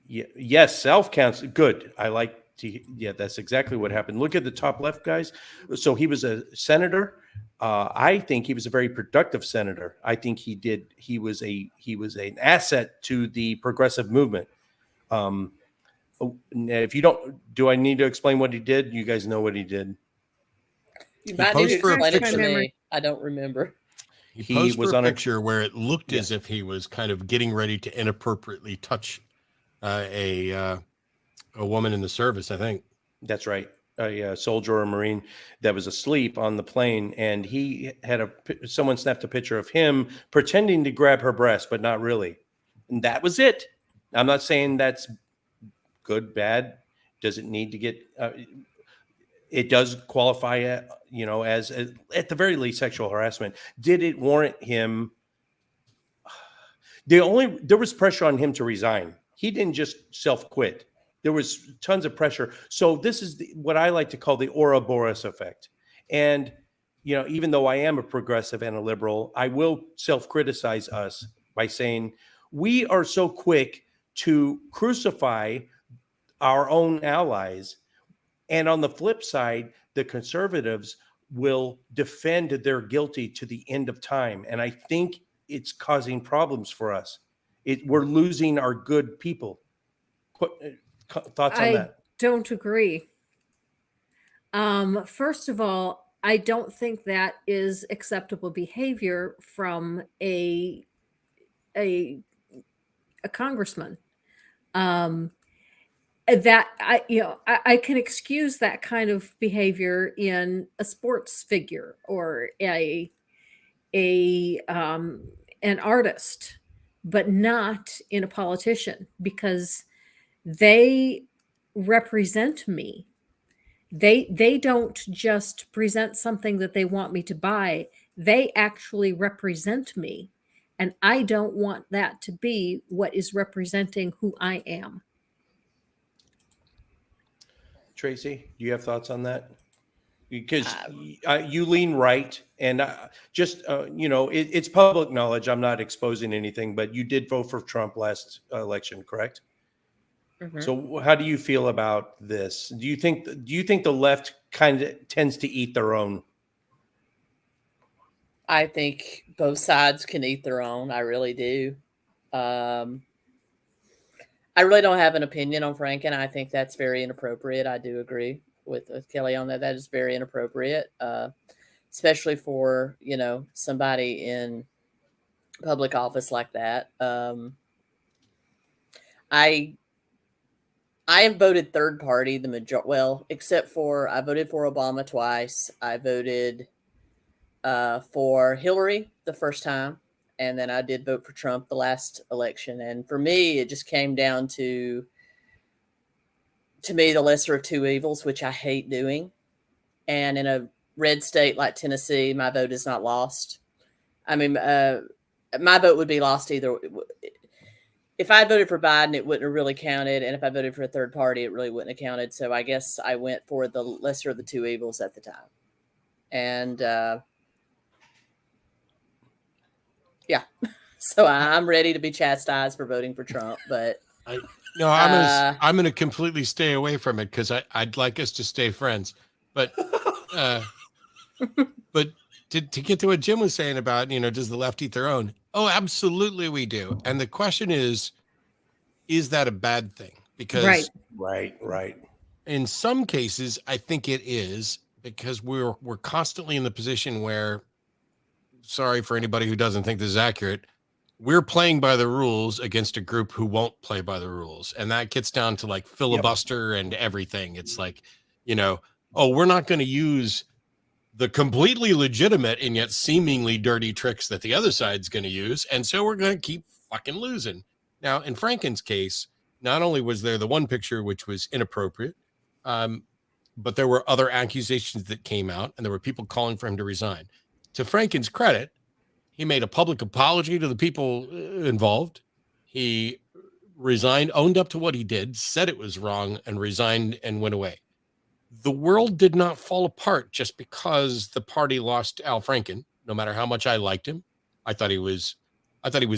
Speaker 1: Yes, self-cancel. Good. I like to. Yeah, that's exactly what happened. Look at the top left, guys. So he was a senator. I think he was a very productive senator. I think he was an asset to the progressive movement. If you don't, do I need to explain what he did? You guys know what he did.
Speaker 2: You
Speaker 4: He
Speaker 2: might need to
Speaker 4: posed for a
Speaker 2: explain it to
Speaker 4: picture.
Speaker 2: me. I don't remember.
Speaker 4: He
Speaker 1: He
Speaker 4: posed
Speaker 1: was
Speaker 4: for a
Speaker 1: on a-
Speaker 4: picture where it looked as
Speaker 1: Yes.
Speaker 4: if he was kind of getting ready to inappropriately touch a woman in the service, I think.
Speaker 1: That's right. A soldier or a Marine that was asleep on the plane, and he had someone snapped a picture of him pretending to grab her breast, but not really. And that was it. I'm not saying that's good, bad. Does it need to get? It does qualify, as at the very least sexual harassment. Did it warrant him? There was pressure on him to resign. He didn't just self-quit. There was tons of pressure. So this is what I like to call the Ouroboros effect. And even though I am a progressive and a liberal, I will self-criticize us by saying we are so quick to crucify our own allies. And on the flip side, the conservatives will defend their guilty to the end of time. And I think it's causing problems for us. We're losing our good people. Thoughts on that?
Speaker 3: Don't agree. First of all, I don't think that is acceptable behavior from a congressman. That I can excuse that kind of behavior in a sports figure or an artist, but not in a politician, because they represent me. They don't just present something that they want me to buy. They actually represent me, and I don't want that to be what is representing who I am.
Speaker 1: Tracy, do you have thoughts on that? Because you lean right, and it's public knowledge. I'm not exposing anything, but you did vote for Trump last election, correct?
Speaker 2: Mhm.
Speaker 1: So how do you feel about this? Do you think the left kind of tends to eat their own?
Speaker 2: I think both sides can eat their own. I really do. I really don't have an opinion on Franken. I think that's very inappropriate. I do agree with Kelly on that. That is very inappropriate, especially for somebody in public office like that. I have voted third party except for I voted for Obama twice. I voted for Hillary the first time, and then I did vote for Trump the last election. And for me, it just came down to me, the lesser of two evils, which I hate doing. And in a red state like Tennessee, my vote is not lost. I mean, my vote would be lost either. If I voted for Biden, it wouldn't have really counted. And if I voted for a third party, it really wouldn't have counted. So I guess I went for the lesser of the two evils at the time. And yeah, so I'm ready to be chastised for voting for Trump. But
Speaker 4: I'm going to completely stay away from it because I'd like us to stay friends. But but to get to what Jim was saying about, does the left eat their own? Oh, absolutely we do. And the question is that a bad thing? Because
Speaker 1: Right.
Speaker 4: In some cases, I think it is, because we're constantly in the position where, sorry for anybody who doesn't think this is accurate, we're playing by the rules against a group who won't play by the rules. And that gets down to like filibuster and everything. It's like, we're not going to use the completely legitimate and yet seemingly dirty tricks that the other side's going to use. And so we're going to keep fucking losing. Now, in Franken's case, not only was there the one picture, which was inappropriate, but there were other accusations that came out, and there were people calling for him to resign. To Franken's credit, he made a public apology to the people involved. He resigned, owned up to what he did, said it was wrong, and resigned and went away. The world did not fall apart just because the party lost Al Franken. No matter how much I liked him, I thought he was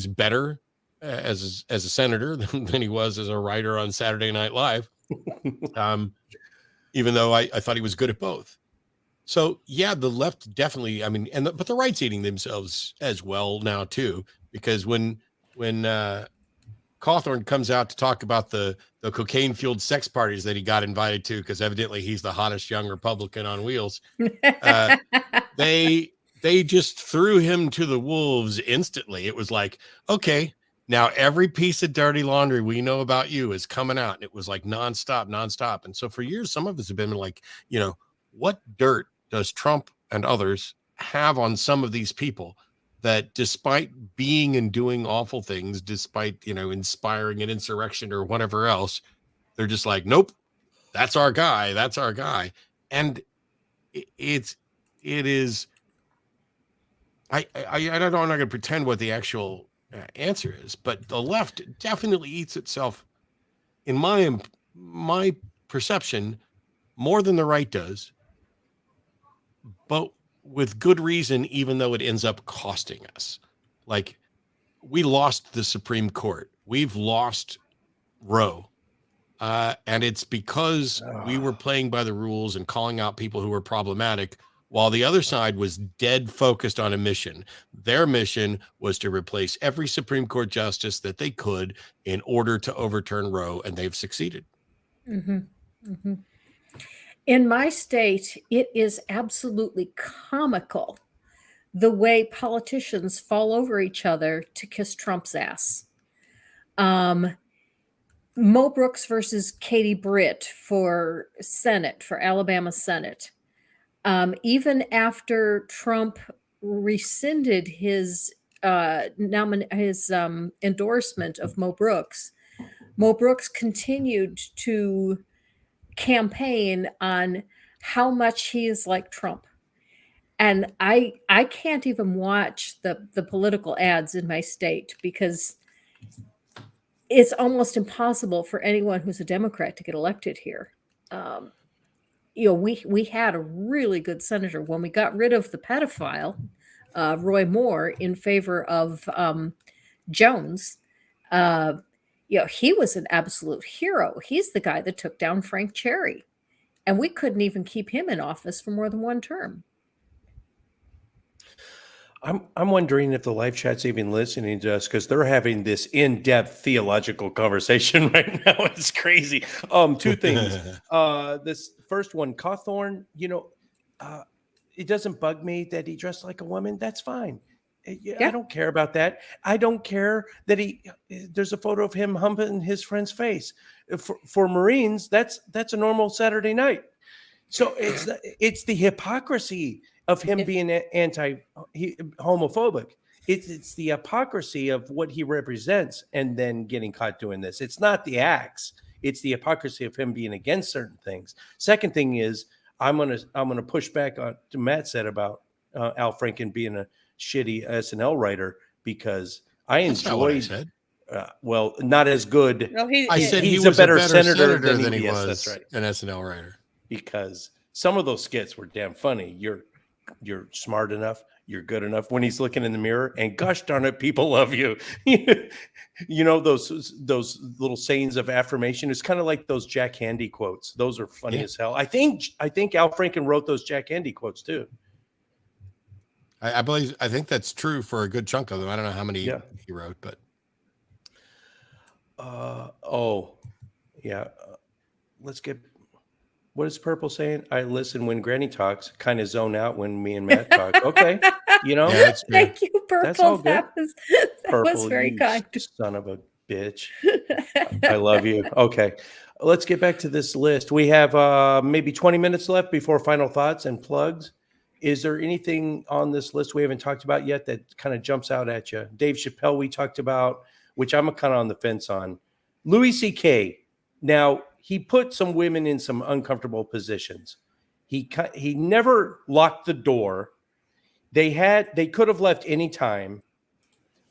Speaker 4: better as a senator than he was as a writer on Saturday Night Live. Even though I thought he was good at both. So yeah, the left definitely, I mean, but the right's eating themselves as well now too, because when Cawthorn comes out to talk about the cocaine fueled sex parties that he got invited to, because evidently he's the hottest young Republican on wheels, they just threw him to the wolves instantly. It was like, okay, now every piece of dirty laundry we know about you is coming out. And it was like nonstop. And so for years, some of us have been like, what dirt does Trump and others have on some of these people that despite being and doing awful things, despite, inspiring an insurrection or whatever else, they're just like, nope, that's our guy. That's our guy. And it is, I'm not going to pretend what the actual answer is, but the left definitely eats itself, in my perception, more than the right does, but with good reason, even though it ends up costing us. Like, we lost the Supreme Court. We've lost Roe. And it's because we were playing by the rules and calling out people who were problematic, while the other side was dead focused on a mission. Their mission was to replace every Supreme Court justice that they could in order to overturn Roe, and they've succeeded.
Speaker 3: Mm-hmm. Mm-hmm. In my state, it is absolutely comical the way politicians fall over each other to kiss Trump's ass. Mo Brooks versus Katie Britt for Senate, for Alabama Senate. Even after Trump rescinded his endorsement of Mo Brooks continued to campaign on how much he is like Trump. And I can't even watch the political ads in my state because it's almost impossible for anyone who's a Democrat to get elected here. We had a really good senator when we got rid of the pedophile, Roy Moore, in favor of Jones. He was an absolute hero. He's the guy that took down Frank Cherry, and we couldn't even keep him in office for more than one term.
Speaker 1: I'm wondering if the live chat's even listening to us, because they're having this in-depth theological conversation right now. It's crazy. Two things. This first one, Cawthorn, it doesn't bug me that he dressed like a woman. That's fine. I don't care about that. I don't care that there's a photo of him humping his friend's face. For Marines, that's a normal Saturday night. So it's the hypocrisy of him being homophobic. It's the hypocrisy of what he represents and then getting caught doing this. It's not the acts. It's the hypocrisy of him being against certain things. Second thing is, I'm gonna push back on to Matt said about Al Franken being a shitty SNL writer, because I enjoyed. Well, not as good.
Speaker 2: No,
Speaker 4: I said
Speaker 1: he's
Speaker 4: he was
Speaker 1: a better senator than
Speaker 4: he
Speaker 1: yes,
Speaker 4: was
Speaker 1: that's right.
Speaker 4: an SNL writer.
Speaker 1: Because some of those skits were damn funny. You're smart enough. You're good enough. When he's looking in the mirror, and gosh darn it, people love you. Those little sayings of affirmation. It's kind of like those Jack Handy quotes. Those are funny as hell. I think Al Franken wrote those Jack Handy quotes too.
Speaker 4: I think that's true for a good chunk of them. I don't know how many he wrote, but
Speaker 1: let's get. What is Purple saying? I listen when Granny talks, kind of zone out when me and Matt talk. Okay.
Speaker 3: Thank you, Purple.
Speaker 1: That's all good.
Speaker 3: That was very kind.
Speaker 1: Son of a bitch. I love you. Okay. Let's get back to this list. We have maybe 20 minutes left before final thoughts and plugs. Is there anything on this list we haven't talked about yet that kind of jumps out at you? Dave Chappelle, we talked about, which I'm kind of on the fence on. Louis C.K. Now, he put some women in some uncomfortable positions. He never locked the door. They could have left any time,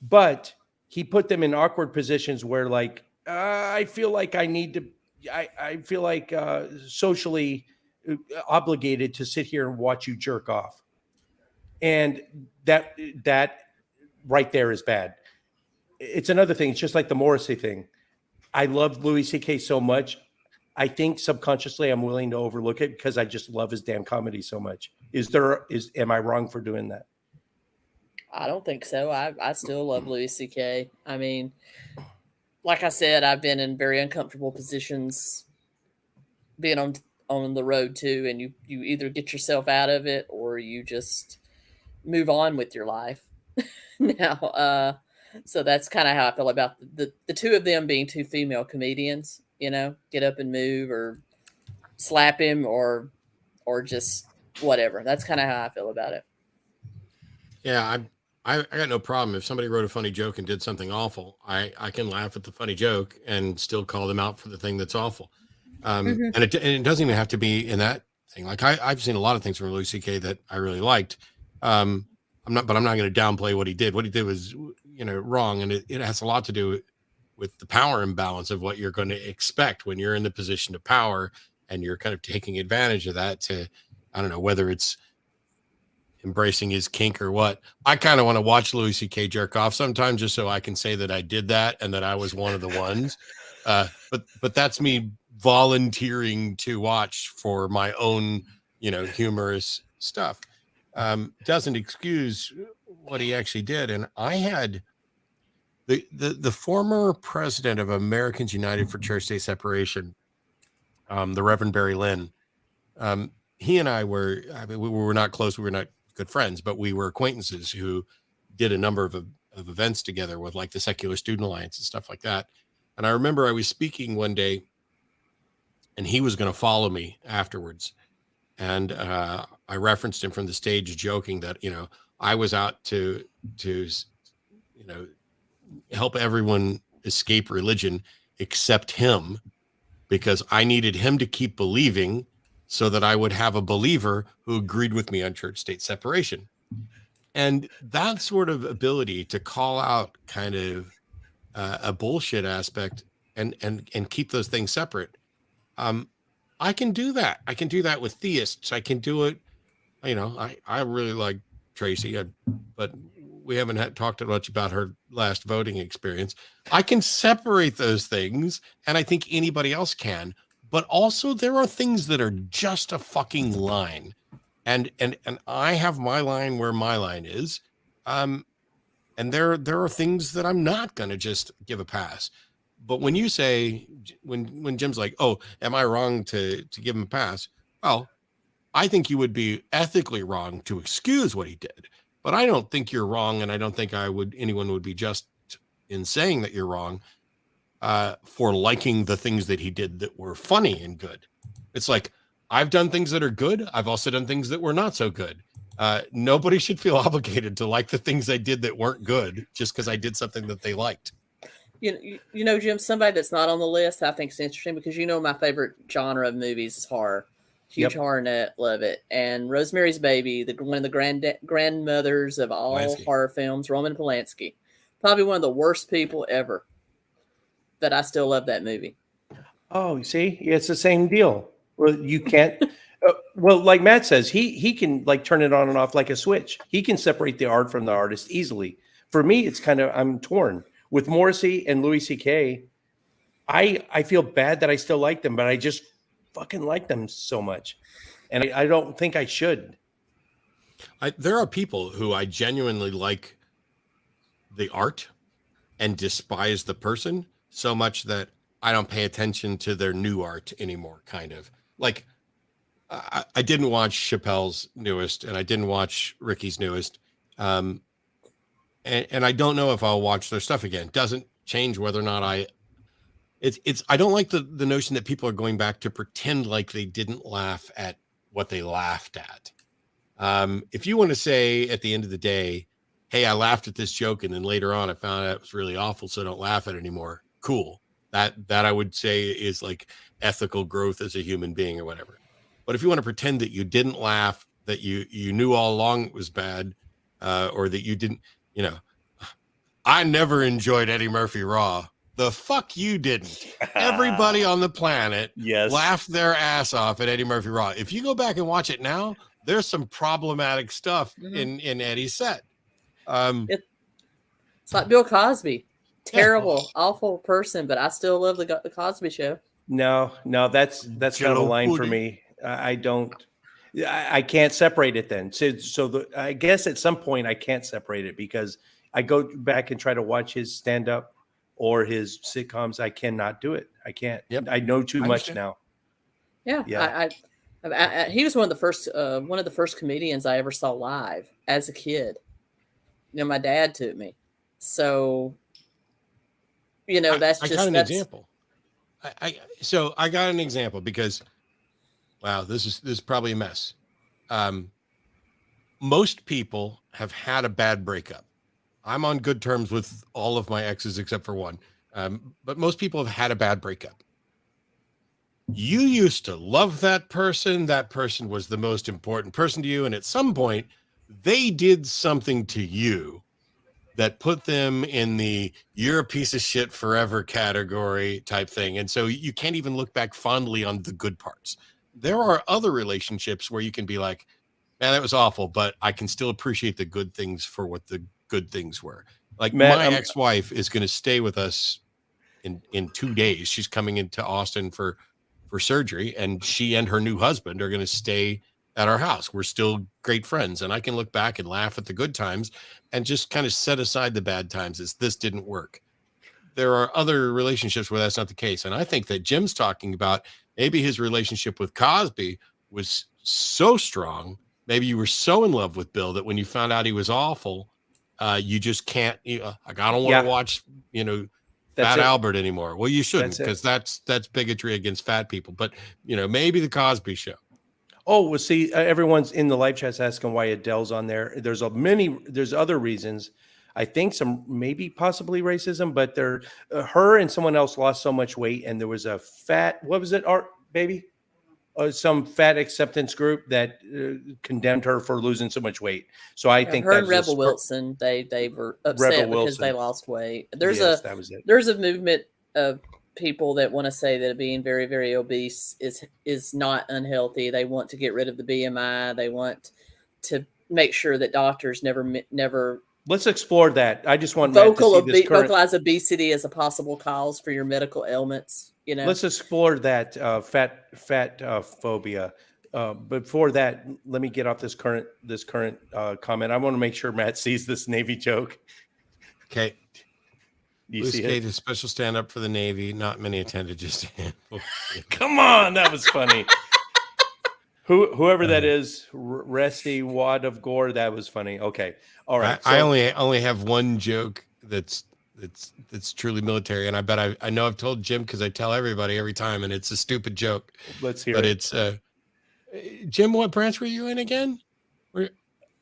Speaker 1: but he put them in awkward positions where, like, I feel like I need to. I feel like socially obligated to sit here and watch you jerk off, and that right there is bad. It's another thing. It's just like the Morrissey thing. I love Louis C.K. so much. I think subconsciously I'm willing to overlook it because I just love his damn comedy so much. Am I wrong for doing that?
Speaker 2: I don't think so. I still love Louis C.K. I mean, like I said, I've been in very uncomfortable positions being on the road too, and you either get yourself out of it or you just move on with your life. Now, so that's kind of how I feel about the two of them being two female comedians. You know, get up and move, or slap him, or just whatever. That's kind of how I feel about it.
Speaker 4: Yeah, I got no problem if somebody wrote a funny joke and did something awful. I can laugh at the funny joke and still call them out for the thing that's awful. And it doesn't even have to be in that thing. Like I've seen a lot of things from Louis C.K. that I really liked. I'm not going to downplay what he did. What he did was, wrong, and it has a lot to do with the power imbalance of what you're going to expect when you're in the position of power and you're kind of taking advantage of that to, I don't know, whether it's embracing his kink or what. I kind of want to watch Louis C.K. jerk off sometimes just so I can say that I did that and that I was one of the ones. But that's me volunteering to watch for my own, humorous stuff. Doesn't excuse what he actually did. And I had the former president of Americans United for Church-State Separation, the Reverend Barry Lynn. He and I were, we were not close. We were not good friends, but we were acquaintances who did a number of events together with like the Secular Student Alliance and stuff like that. And I remember I was speaking one day and he was going to follow me afterwards. And I referenced him from the stage joking that, I was out to help everyone escape religion except him, because I needed him to keep believing so that I would have a believer who agreed with me on church-state separation. And that sort of ability to call out kind of a bullshit aspect and keep those things separate. I can do that. I can do that with theists. I can do it. I really like Tracy, but we haven't talked much about her last voting experience. I can separate those things, and I think anybody else can. But also, there are things that are just a fucking line, and I have my line where my line is, and there are things that I'm not going to just give a pass. But when you say, when Jim's like, "Oh, am I wrong to give him a pass?" Well, I think you would be ethically wrong to excuse what he did. But I don't think you're wrong, and I don't think anyone would be just in saying that you're wrong for liking the things that he did that were funny and good. It's like, I've done things that are good. I've also done things that were not so good. Nobody should feel obligated to like the things I did that weren't good just because I did something that they liked.
Speaker 2: Jim, somebody that's not on the list I think is interesting, because my favorite genre of movies is horror. Huge horror nut, love it. And Rosemary's Baby, one of the grandmothers of all
Speaker 4: Polanski.
Speaker 2: Horror films, Roman Polanski, probably one of the worst people ever. But I still love that movie.
Speaker 1: Oh, you see, it's the same deal. Well, you can't. Well, like Matt says, he can like turn it on and off like a switch. He can separate the art from the artist easily. For me, it's kind of, I'm torn with Morrissey and Louis C.K. I feel bad that I still like them, but I just fucking like them so much, and I don't think I should.
Speaker 4: There are people who I genuinely like the art and despise the person so much that I don't pay attention to their new art anymore. Kind of like I didn't watch Chappelle's newest, and I didn't watch Ricky's newest, and I don't know if I'll watch their stuff again. Doesn't change whether or not I don't like the notion that people are going back to pretend like they didn't laugh at what they laughed at. If you want to say at the end of the day, hey, I laughed at this joke, and then later on I found out it was really awful, so don't laugh at it anymore. Cool. That I would say is like ethical growth as a human being or whatever. But if you want to pretend that you didn't laugh, that you knew all along it was bad, or that you didn't, I never enjoyed Eddie Murphy Raw. The fuck you didn't. Everybody on the planet
Speaker 1: Yes.
Speaker 4: laughed their ass off at Eddie Murphy Raw. If you go back and watch it now, there's some problematic stuff in Eddie's set.
Speaker 2: It's like Bill Cosby. Terrible, awful person, but I still love the Cosby Show.
Speaker 1: No, that's kind of a
Speaker 4: Jello
Speaker 1: line for
Speaker 4: pudding.
Speaker 1: me. I can't separate it then. I guess at some point I can't separate it because I go back and try to watch his stand-up or his sitcoms. I cannot do it. I can't.
Speaker 4: Yep.
Speaker 1: I know too much
Speaker 4: understand.
Speaker 1: now.
Speaker 2: Yeah. He was one of the first comedians I ever saw live as a kid. My dad took me. So, that's
Speaker 4: I
Speaker 2: just
Speaker 4: got an example. So I got an example because, wow, this is probably a mess. Most people have had a bad breakup. I'm on good terms with all of my exes except for one. But most people have had a bad breakup. You used to love that person. That person was the most important person to you. And at some point, they did something to you that put them in the "you're a piece of shit forever" category type thing. And so you can't even look back fondly on the good parts. There are other relationships where you can be like, man, that was awful, but I can still appreciate the good things for what the good things were. Like
Speaker 1: Matt,
Speaker 4: my ex-wife is going to stay with us in 2 days. She's coming into Austin for surgery, and she and her new husband are going to stay at our house. We're still great friends, and I can look back and laugh at the good times and just kind of set aside the bad times as this didn't work. There are other relationships where that's not the case. And I think that Jim's talking about maybe his relationship with Cosby was so strong. Maybe you were so in love with Bill that when you found out he was awful, you just can't, I don't want to watch, Fat Albert anymore. Well, you shouldn't, because that's bigotry against fat people. But, maybe the Cosby Show.
Speaker 1: Oh, well, see, everyone's in the live chat's asking why Adele's on there. There's other reasons. I think maybe possibly racism, but her and someone else lost so much weight, and there was a what was it, Art, baby? Some fat acceptance group that condemned her for losing so much weight. So I think
Speaker 2: her and Rebel Wilson, they were upset because they lost weight. That was it. There's a movement of people that want to say that being very, very obese is not unhealthy. They want to get rid of the BMI. They want to make sure that doctors never.
Speaker 1: Let's explore that. I just want
Speaker 2: vocalize obesity as a possible cause for your medical ailments.
Speaker 1: Let's explore that fat phobia. Before that, let me get off this current comment. I want to make sure Matt sees this Navy joke.
Speaker 4: Okay.
Speaker 1: Do you
Speaker 4: Blue
Speaker 1: see
Speaker 4: Skate
Speaker 1: it?
Speaker 4: is special stand up for the Navy. Not many attended, just a handful.
Speaker 1: Come on, that was funny. Whoever that is, Resty Wad of Gore, that was funny. Okay, all right.
Speaker 4: I only have one joke that's truly military, and I bet I know I've told Jim because I tell everybody every time, and it's a stupid joke.
Speaker 1: Let's hear it.
Speaker 4: But it's Jim. What branch were you in again?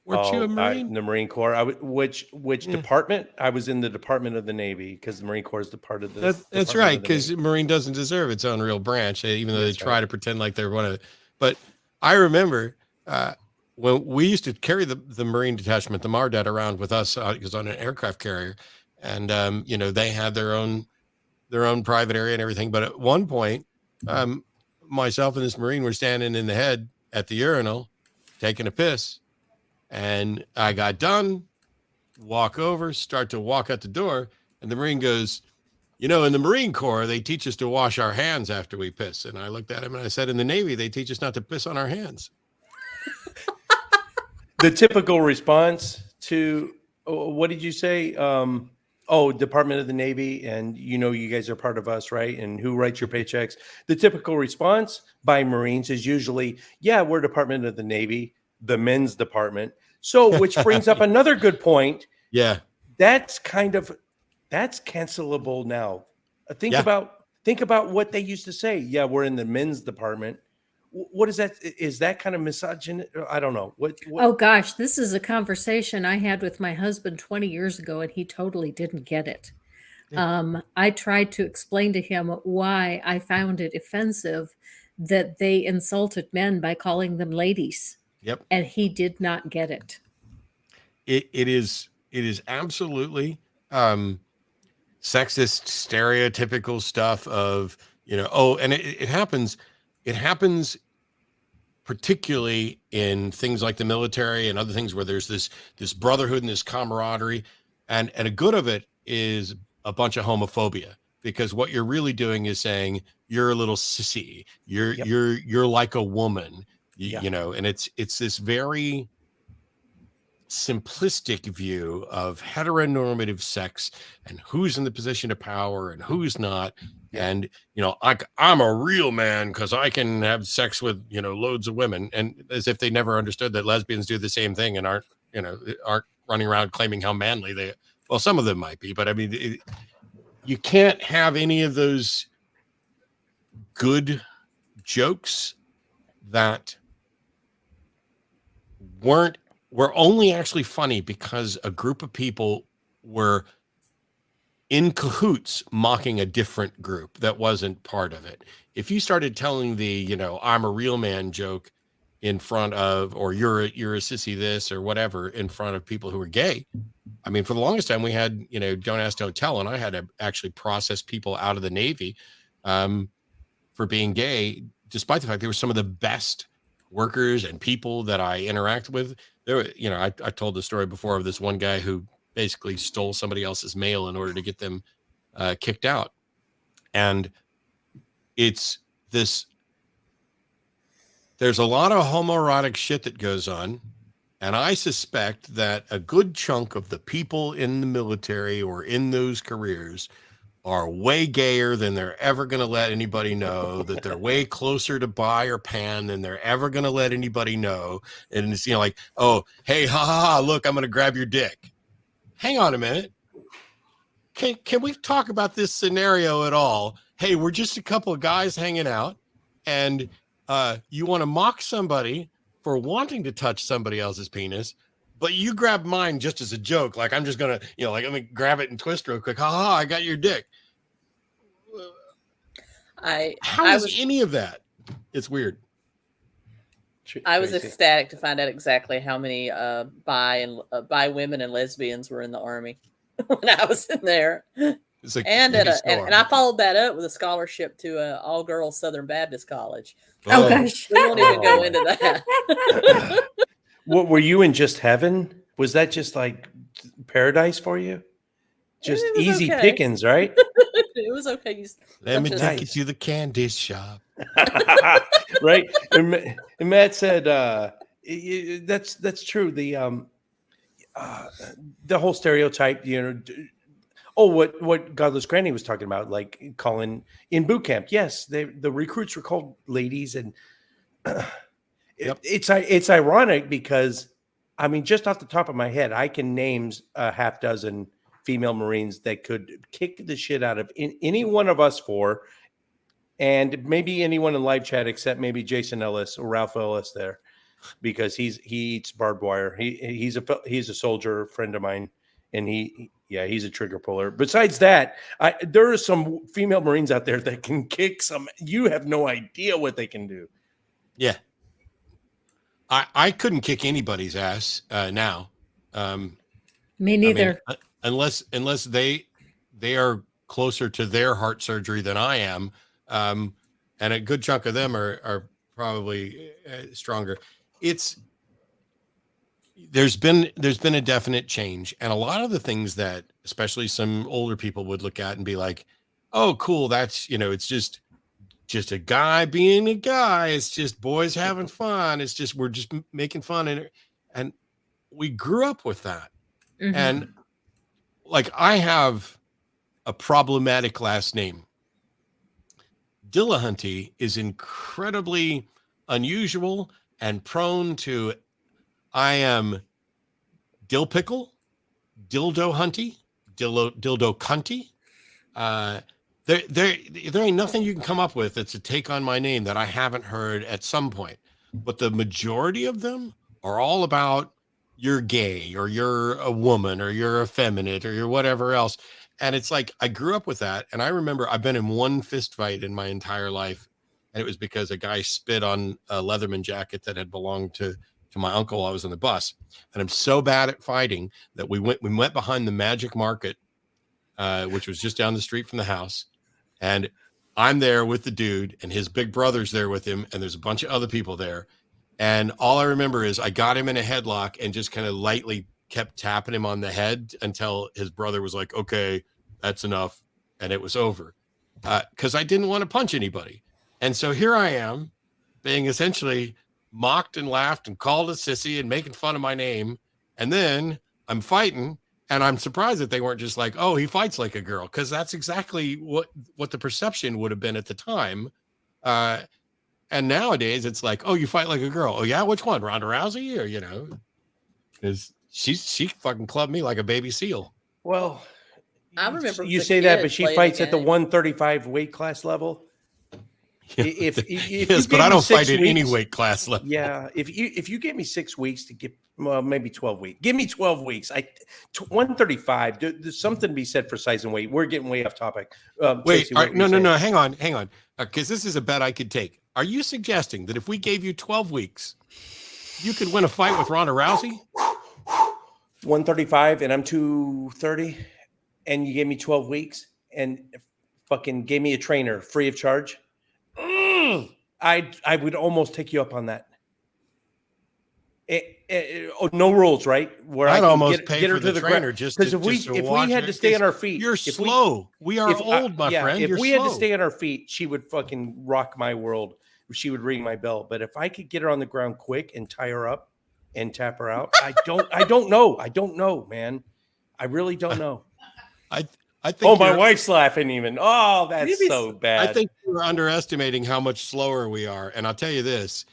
Speaker 4: Weren't you a Marine?
Speaker 1: The Marine Corps. Which department? I was in the Department of the Navy because the Marine Corps is the part of the.
Speaker 4: That's right, because Marine doesn't deserve its own real branch, even though they try to pretend like they're one of it. But I remember when we used to carry the Marine detachment, the Mardet, around with us because on an aircraft carrier, and they had their own private area and everything. But at one point, myself and this Marine were standing in the head at the urinal, taking a piss. And I got done, walk over, start to walk out the door. And the Marine goes, in the Marine Corps, they teach us to wash our hands after we piss. And I looked at him and I said, in the Navy, they teach us not to piss on our hands.
Speaker 1: The typical response to, what did you say? Department of the Navy. And, you guys are part of us, right? And who writes your paychecks? The typical response by Marines is usually, yeah, we're Department of the Navy, the men's department. So, which brings up another good point.
Speaker 4: Yeah.
Speaker 1: That's cancelable now. Think about what they used to say. Yeah, we're in the men's department. What is that? Is that kind of misogynist? I don't know. What?
Speaker 3: Oh gosh, this is a conversation I had with my husband 20 years ago, and he totally didn't get it. Yeah. I tried to explain to him why I found it offensive that they insulted men by calling them ladies.
Speaker 4: Yep.
Speaker 3: And he did not get it.
Speaker 4: It is absolutely sexist, stereotypical stuff of, oh, and it happens particularly in things like the military and other things where there's this brotherhood and this camaraderie, and a good of it is a bunch of homophobia, because what you're really doing is saying you're a little sissy, you're like a woman, and it's this very simplistic view of heteronormative sex and who's in the position of power and who's not. And, I'm a real man because I can have sex with, loads of women, and as if they never understood that lesbians do the same thing and aren't running around claiming how manly well, some of them might be, but I mean, you can't have any of those good jokes that were only actually funny because a group of people were in cahoots mocking a different group that wasn't part of it. If you started telling the, I'm a real man joke in front of, or you're a sissy this or whatever, in front of people who are gay. I mean, for the longest time we had, don't ask, don't tell. And I had to actually process people out of the Navy for being gay, despite the fact they were some of the best workers and people that I interact with. There were, I told the story before of this one guy who basically stole somebody else's mail in order to get them kicked out. And it's this, there's a lot of homoerotic shit that goes on. And I suspect that a good chunk of the people in the military or in those careers are way gayer than they're ever going to let anybody know, that they're way closer to bi or pan than they're ever going to let anybody know. And it's, like, oh, hey, ha, ha, ha, look, I'm going to grab your dick. Hang on a minute. Can we talk about this scenario at all? Hey, we're just a couple of guys hanging out, and you want to mock somebody for wanting to touch somebody else's penis, but you grab mine just as a joke. Like, I'm just going to, like, let me grab it and twist real quick. Ha ha, I got your dick. How is any of that? It's weird.
Speaker 2: I was ecstatic to find out exactly how many bi women and lesbians were in the Army when I was in there. And I followed that up with a scholarship to an all-girls Southern Baptist college.
Speaker 3: Oh gosh,
Speaker 2: we won't even go into that.
Speaker 1: What were you in? Just heaven? Was that just like paradise for you? Just easy pickings, right?
Speaker 2: It was okay.
Speaker 4: Let me take you to the candy shop.
Speaker 1: Right. And Matt said that's true. The whole stereotype, what Godless Granny was talking about, like calling in boot camp. Yes, the recruits were called ladies, and it's ironic because, I mean, just off the top of my head, I can name a half dozen female Marines that could kick the shit out of any one of us four, and maybe anyone in live chat except maybe Jason Ellis or Ralph Ellis there, because he eats barbed wire. He's a soldier friend of mine, and he's a trigger puller. Besides that, there are some female Marines out there that can kick some. You have no idea what they can do.
Speaker 4: Yeah, I couldn't kick anybody's ass now.
Speaker 3: Me neither.
Speaker 4: I mean, unless they are closer to their heart surgery than I am, and a good chunk of them are probably stronger. There's been a definite change, and a lot of the things that especially some older people would look at and be like, oh, cool, that's, it's just a guy being a guy, it's just boys having fun, it's just we're just making fun, and we grew up with that. Mm-hmm. And like, I have a problematic last name. Dillahunty is incredibly unusual and prone to, I am dill pickle, dildo hunty, dildo cunty. There ain't nothing you can come up with that's a take on my name that I haven't heard at some point. But the majority of them are all about you're gay, or you're a woman, or you're effeminate, or you're whatever else. And it's like, I grew up with that. And I remember I've been in one fist fight in my entire life. And it was because a guy spit on a Leatherman jacket that had belonged to my uncle while I was on the bus. And I'm so bad at fighting that we went behind the Magic Market which was just down the street from the house. And I'm there with the dude, and his big brother's there with him, and there's a bunch of other people there. And all I remember is I got him in a headlock and just kind of lightly kept tapping him on the head until his brother was like, okay, that's enough. And it was over. Because I didn't want to punch anybody. And so here I am being essentially mocked and laughed and called a sissy and making fun of my name. And then I'm fighting, and I'm surprised that they weren't just like, oh, he fights like a girl. Because that's exactly what the perception would have been at the time. And nowadays it's like, oh, you fight like a girl. Oh yeah, which one? Ronda Rousey? Or, you know, because she fucking clubbed me like a baby seal.
Speaker 1: Well,
Speaker 2: I remember
Speaker 1: you
Speaker 2: as a
Speaker 1: say that,
Speaker 2: kid
Speaker 1: but she
Speaker 2: playing
Speaker 1: fights
Speaker 2: the
Speaker 1: at the
Speaker 2: game.
Speaker 1: 135 weight class level. If
Speaker 4: Yes, but I don't fight at any weight class level.
Speaker 1: Yeah, if you give me 6 weeks to get, well, maybe 12 weeks. Give me 12 weeks. 135. There's something to be said for size and weight. We're getting way off topic.
Speaker 4: Wait,
Speaker 1: Tracy,
Speaker 4: no. Hang on. Because this is a bet I could take. Are you suggesting that if we gave you 12 weeks, you could win a fight with Ronda Rousey?
Speaker 1: 135 and I'm 230, and you gave me 12 weeks and fucking gave me a trainer free of charge. I would almost take you up on that. No rules, right? Where
Speaker 4: I'd
Speaker 1: I can
Speaker 4: almost
Speaker 1: get
Speaker 4: pay
Speaker 1: her
Speaker 4: for
Speaker 1: to
Speaker 4: the
Speaker 1: the
Speaker 4: trainer
Speaker 1: ground.
Speaker 4: just
Speaker 1: Because
Speaker 4: to
Speaker 1: if
Speaker 4: watch
Speaker 1: we had
Speaker 4: it,
Speaker 1: to stay on our feet,
Speaker 4: you're slow. We are old, my friend.
Speaker 1: If
Speaker 4: You're
Speaker 1: we
Speaker 4: slow.
Speaker 1: had to stay on our feet, she would fucking rock my world. She would ring my bell. But if I could get her on the ground quick and tie her up and tap her out, I don't know. I don't know, man. I really don't know.
Speaker 4: I think
Speaker 1: my wife's laughing even. Oh, that's
Speaker 2: Maybe
Speaker 1: so bad.
Speaker 4: I think you're underestimating how much slower we are. And I'll tell you this,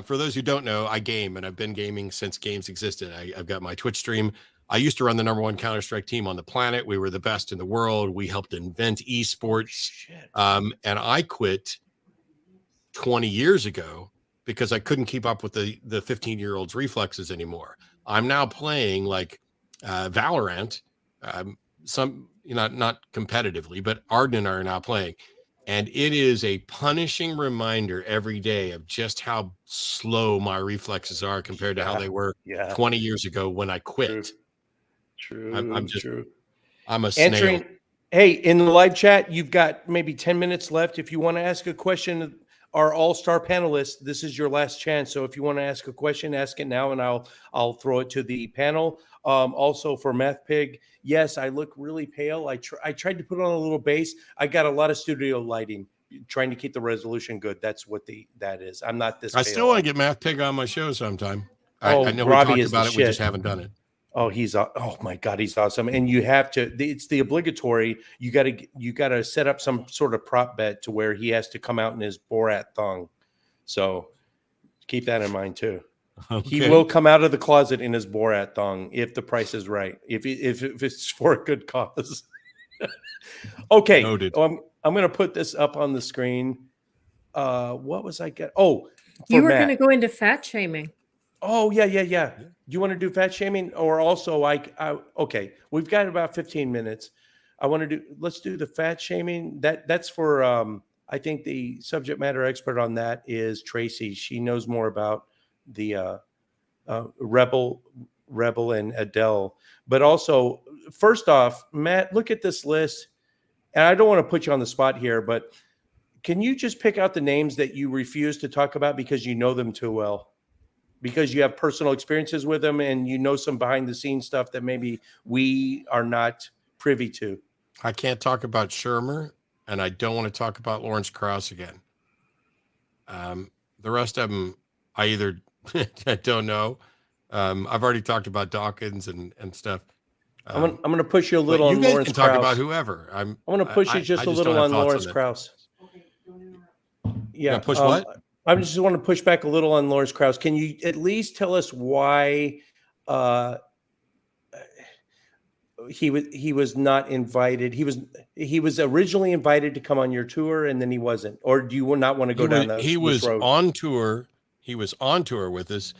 Speaker 4: for those who don't know, I game, and I've been gaming since games existed. I've got my Twitch stream. I used to run the #1 Counter-Strike team on the planet. We were the best in the world. We helped invent esports. And I quit 20 years ago because I couldn't keep up with the 15-year-old's reflexes anymore. I'm now playing like Valorant, not competitively, but Arden are now playing. And it is a punishing reminder every day of just how slow my reflexes are compared to how they were 20 years ago when I quit.
Speaker 1: True.
Speaker 4: I'm a snail.
Speaker 1: Hey, in the live chat, you've got maybe 10 minutes left. If you want to ask a question, our all-star panelists, this is your last chance. So if you want to ask a question, ask it now, and I'll throw it to the panel. Also for Meth Pig, yes, I look really pale. I tried to put on a little base. I got a lot of studio lighting, trying to keep the resolution good. That's what that is. I'm not this.
Speaker 4: I still want to get Meth Pig on my show sometime.
Speaker 1: Oh,
Speaker 4: I know
Speaker 1: Robbie
Speaker 4: we
Speaker 1: is
Speaker 4: talked about
Speaker 1: the
Speaker 4: it. We
Speaker 1: shit.
Speaker 4: just haven't done it.
Speaker 1: Oh, oh my God, he's awesome. And you have to, it's the obligatory, you got to set up some sort of prop bet to where he has to come out in his Borat thong. So keep that in mind too. Okay. He will come out of the closet in his Borat thong if the price is right. If it's for a good cause. Okay.
Speaker 4: Noted.
Speaker 1: I'm going to put this up on the screen. What was I get? Oh,
Speaker 3: you were going to go into fat shaming.
Speaker 1: Oh, yeah. Do you want to do fat shaming? Or also, okay, we've got about 15 minutes. Let's do the fat shaming. That's for, I think the subject matter expert on that is Tracy. She knows more about the Rebel and Adele. But also, first off, Matt, look at this list. And I don't want to put you on the spot here, but can you just pick out the names that you refuse to talk about because you know them too well? Because you have personal experiences with them and you know some behind the scenes stuff that maybe we are not privy to.
Speaker 4: I can't talk about Shermer, and I don't want to talk about Lawrence Krauss again. The rest of them, I either I don't know. I've already talked about Dawkins and stuff.
Speaker 1: I'm going to push you a little on
Speaker 4: Lawrence Krauss. You guys can talk about whoever. I'm going
Speaker 1: to push you just a little on Lawrence Krauss. Yeah.
Speaker 4: Push what?
Speaker 1: I just want to push back a little on Lawrence Krauss. Can you at least tell us why he was not invited? He was originally invited to come on your tour, and then he wasn't. Or do you not want to go down that road?
Speaker 4: He was on tour. He was on tour with us,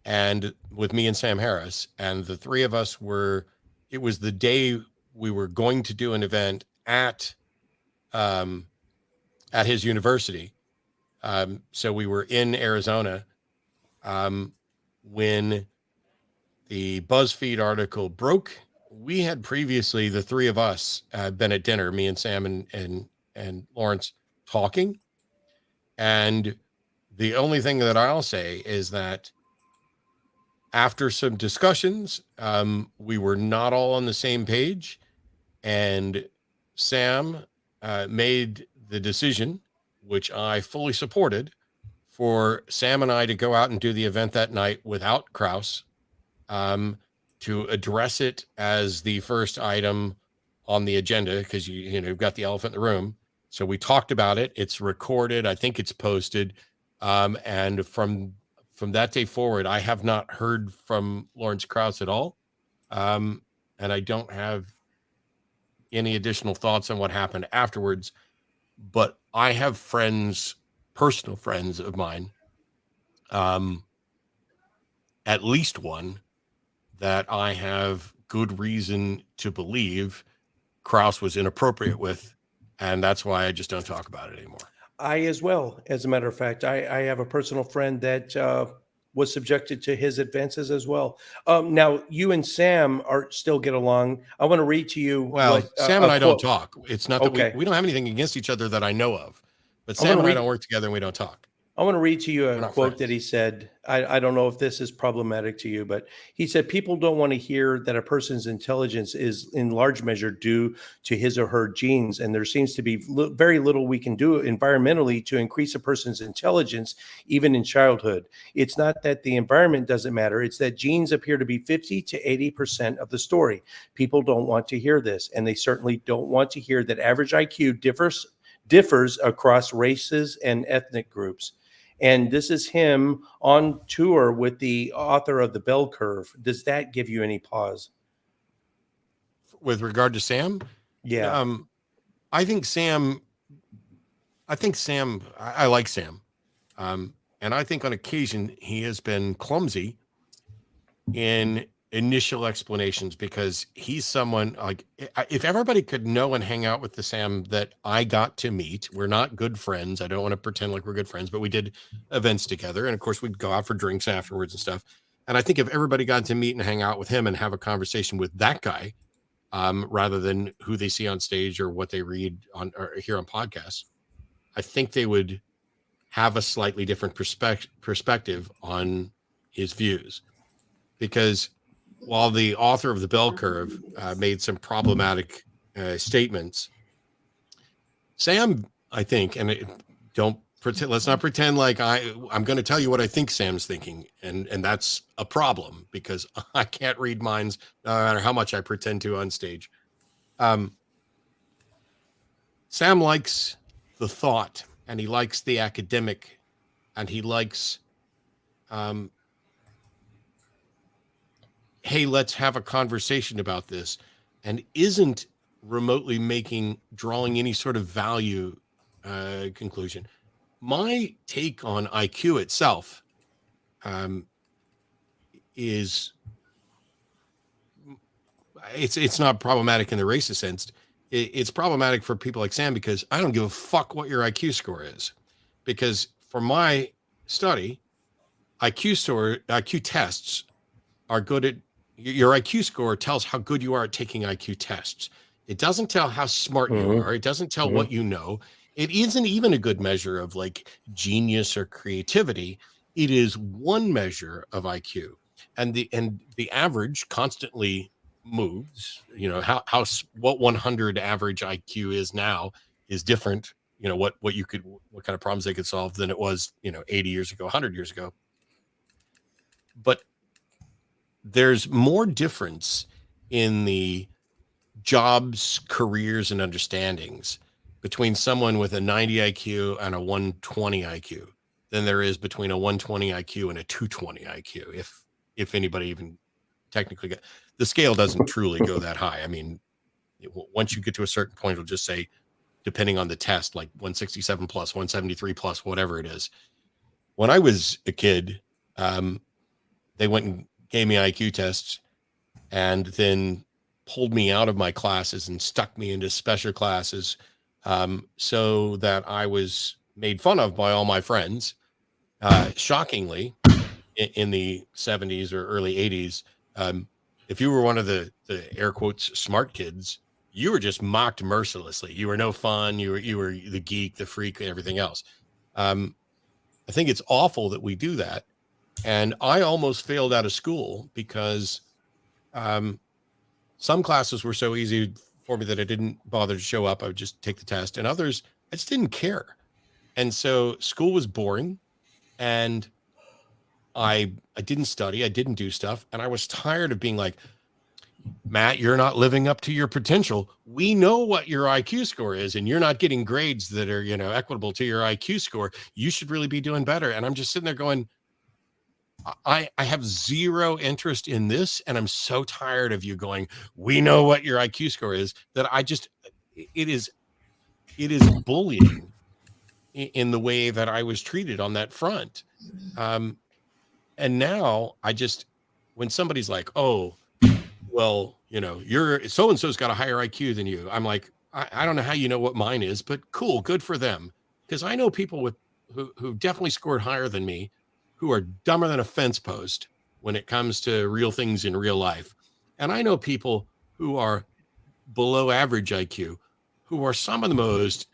Speaker 4: and with me and Sam Harris, and the three of us were. It was the day we were going to do an event at his university. So we were in Arizona when the BuzzFeed article broke we had previously, the three of us, been at dinner, me and Sam and Lawrence, talking. And the only thing that I'll say is that after some discussions, we were not all on the same page. And Sam made the decision, which I fully supported, for Sam and I to go out and do the event that night without Krause, to address it as the first item on the agenda, because you've got the elephant in the room. So we talked about it. It's recorded. I think it's posted. And from that day forward, I have not heard from Lawrence Krause at all. And I don't have any additional thoughts on what happened afterwards. But I have friends, personal friends of mine, at least one, that I have good reason to believe Krause was inappropriate with, and that's why I just don't talk about it anymore.
Speaker 1: I as well, as a matter of fact, I have a personal friend that was subjected to his advances as well. Now, you and Sam are still get along. I want to read to you.
Speaker 4: Well, Sam and I don't talk. It's not that
Speaker 1: Okay.
Speaker 4: we don't have anything against each other that I know of, but
Speaker 1: I wanna
Speaker 4: Sam and I
Speaker 1: read-
Speaker 4: don't work together and we don't talk.
Speaker 1: I want to read to you
Speaker 4: We're
Speaker 1: a
Speaker 4: not
Speaker 1: quote
Speaker 4: friends.
Speaker 1: that he said. I don't know if this is problematic to you, but he said, people don't want to hear that a person's intelligence is in large measure due to his or her genes. And there seems to be very little we can do environmentally to increase a person's intelligence, even in childhood. It's not that the environment doesn't matter. It's that genes appear to be 50 to 80% of the story. People don't want to hear this. And they certainly don't want to hear that average IQ differs across races and ethnic groups. And this is him on tour with the author of The Bell Curve. Does that give you any pause?
Speaker 4: With regard to Sam?
Speaker 1: Yeah.
Speaker 4: I like Sam. And I think on occasion he has been clumsy in initial explanations, because he's someone like, if everybody could know and hang out with the Sam that I got to meet, we're not good friends. I don't want to pretend like we're good friends, but we did events together. And of course we'd go out for drinks afterwards and stuff. And I think if everybody got to meet and hang out with him and have a conversation with that guy, rather than who they see on stage or what they read on or hear on podcasts, I think they would have a slightly different perspective on his views. Because while the author of The Bell Curve made some problematic statements, Sam, I think, and let's not pretend like I'm going to tell you what I think Sam's thinking, and that's a problem, because I can't read minds no matter how much I pretend to on stage. Sam likes the thought, and he likes the academic, and he likes hey, let's have a conversation about this, and isn't remotely drawing any sort of value conclusion. My take on IQ itself is it's not problematic in the racist sense. It's problematic for people like Sam, because I don't give a fuck what your IQ score is, because for my study, IQ tests are good at your IQ score tells how good you are at taking IQ tests. It doesn't tell how smart you are. It doesn't tell what you know. It isn't even a good measure of like genius or creativity. It is one measure of IQ, and the average constantly moves. What 100 average IQ is now is different. What kind of problems they could solve than it was 80 years ago, 100 years ago. But there's more difference in the jobs, careers, and understandings between someone with a 90 IQ and a 120 IQ than there is between a 120 IQ and a 220 IQ. If anybody even technically the scale doesn't truly go that high. I mean, once you get to a certain point, it'll just say, depending on the test, like 167 plus, 173 plus, whatever it is. When I was a kid, they went and gave me IQ tests and then pulled me out of my classes and stuck me into special classes, so that I was made fun of by all my friends. Shockingly, in the 70s or early 80s, if you were one of the air quotes smart kids, you were just mocked mercilessly. You were no fun. You were the geek, the freak, and everything else. I think it's awful that we do that. And I almost failed out of school because some classes were so easy for me that I didn't bother to show up. I would just take the test, and others I just didn't care. And so school was boring, and I didn't study. I didn't do stuff. And I was tired of being like, Matt, you're not living up to your potential. We know what your IQ score is, and you're not getting grades that are, equitable to your IQ score. You should really be doing better. And I'm just sitting there going, I have zero interest in this. And I'm so tired of you going, we know what your IQ score is, that it is bullying in the way that I was treated on that front. And now when somebody's like, oh, well, you're so-and-so's got a higher IQ than you. I'm like, I don't know how you know what mine is, but cool, good for them. Because I know people who definitely scored higher than me, who are dumber than a fence post when it comes to real things in real life. And I know people who are below average IQ, who are some of the most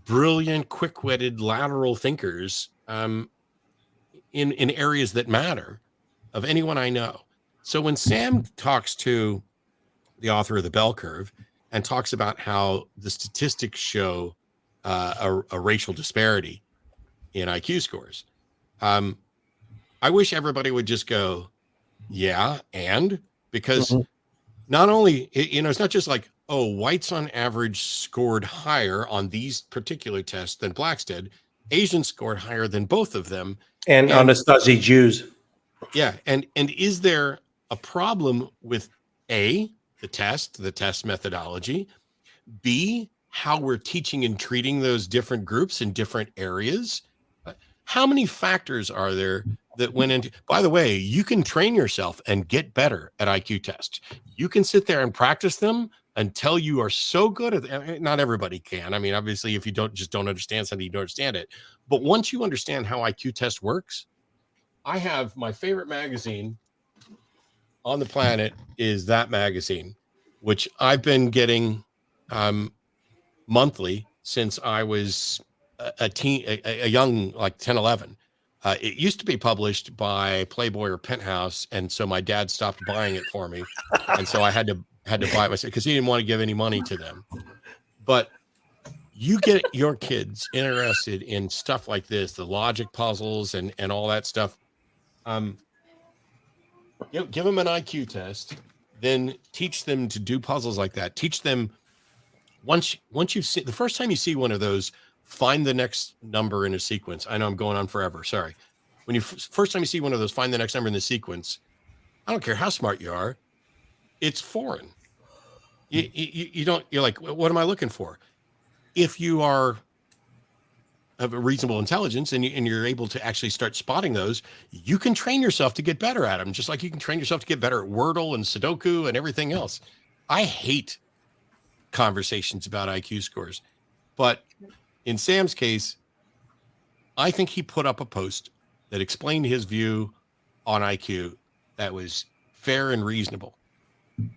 Speaker 4: brilliant, quick-witted, lateral thinkers in areas that matter of anyone I know. So when Sam talks to the author of The Bell Curve and talks about how the statistics show a racial disparity in IQ scores, I wish everybody would just go, yeah, and because not only, it's not just like, oh, whites on average scored higher on these particular tests than blacks did. Asians scored higher than both of them.
Speaker 1: And Anastasia Jews.
Speaker 4: Yeah. And is there a problem with A, the test methodology, B, how we're teaching and treating those different groups in different areas? How many factors are there that went into, by the way, you can train yourself and get better at IQ tests. You can sit there and practice them until you are so good at it. Not everybody can. I mean, obviously, if you don't understand something, you don't understand it. But once you understand how IQ test works, I have my favorite magazine on the planet is that magazine, which I've been getting monthly since I was a young, like 10, 11. It used to be published by Playboy or Penthouse, and so my dad stopped buying it for me, and so I had to buy it myself because he didn't want to give any money to them. But you get your kids interested in stuff like this, the logic puzzles and all that stuff. Give them an IQ test, then teach them to do puzzles like that. Teach them once you've seen the first time you see one of those, find the next number in a sequence. I know I'm going on forever. Sorry. When you first time you see one of those, find the next number in the sequence. I don't care how smart you are. It's foreign. You're like, what am I looking for? If you have a reasonable intelligence and you're able to actually start spotting those, you can train yourself to get better at them. Just like you can train yourself to get better at Wordle and Sudoku and everything else. I hate conversations about IQ scores, but in Sam's case, I think he put up a post that explained his view on IQ that was fair and reasonable.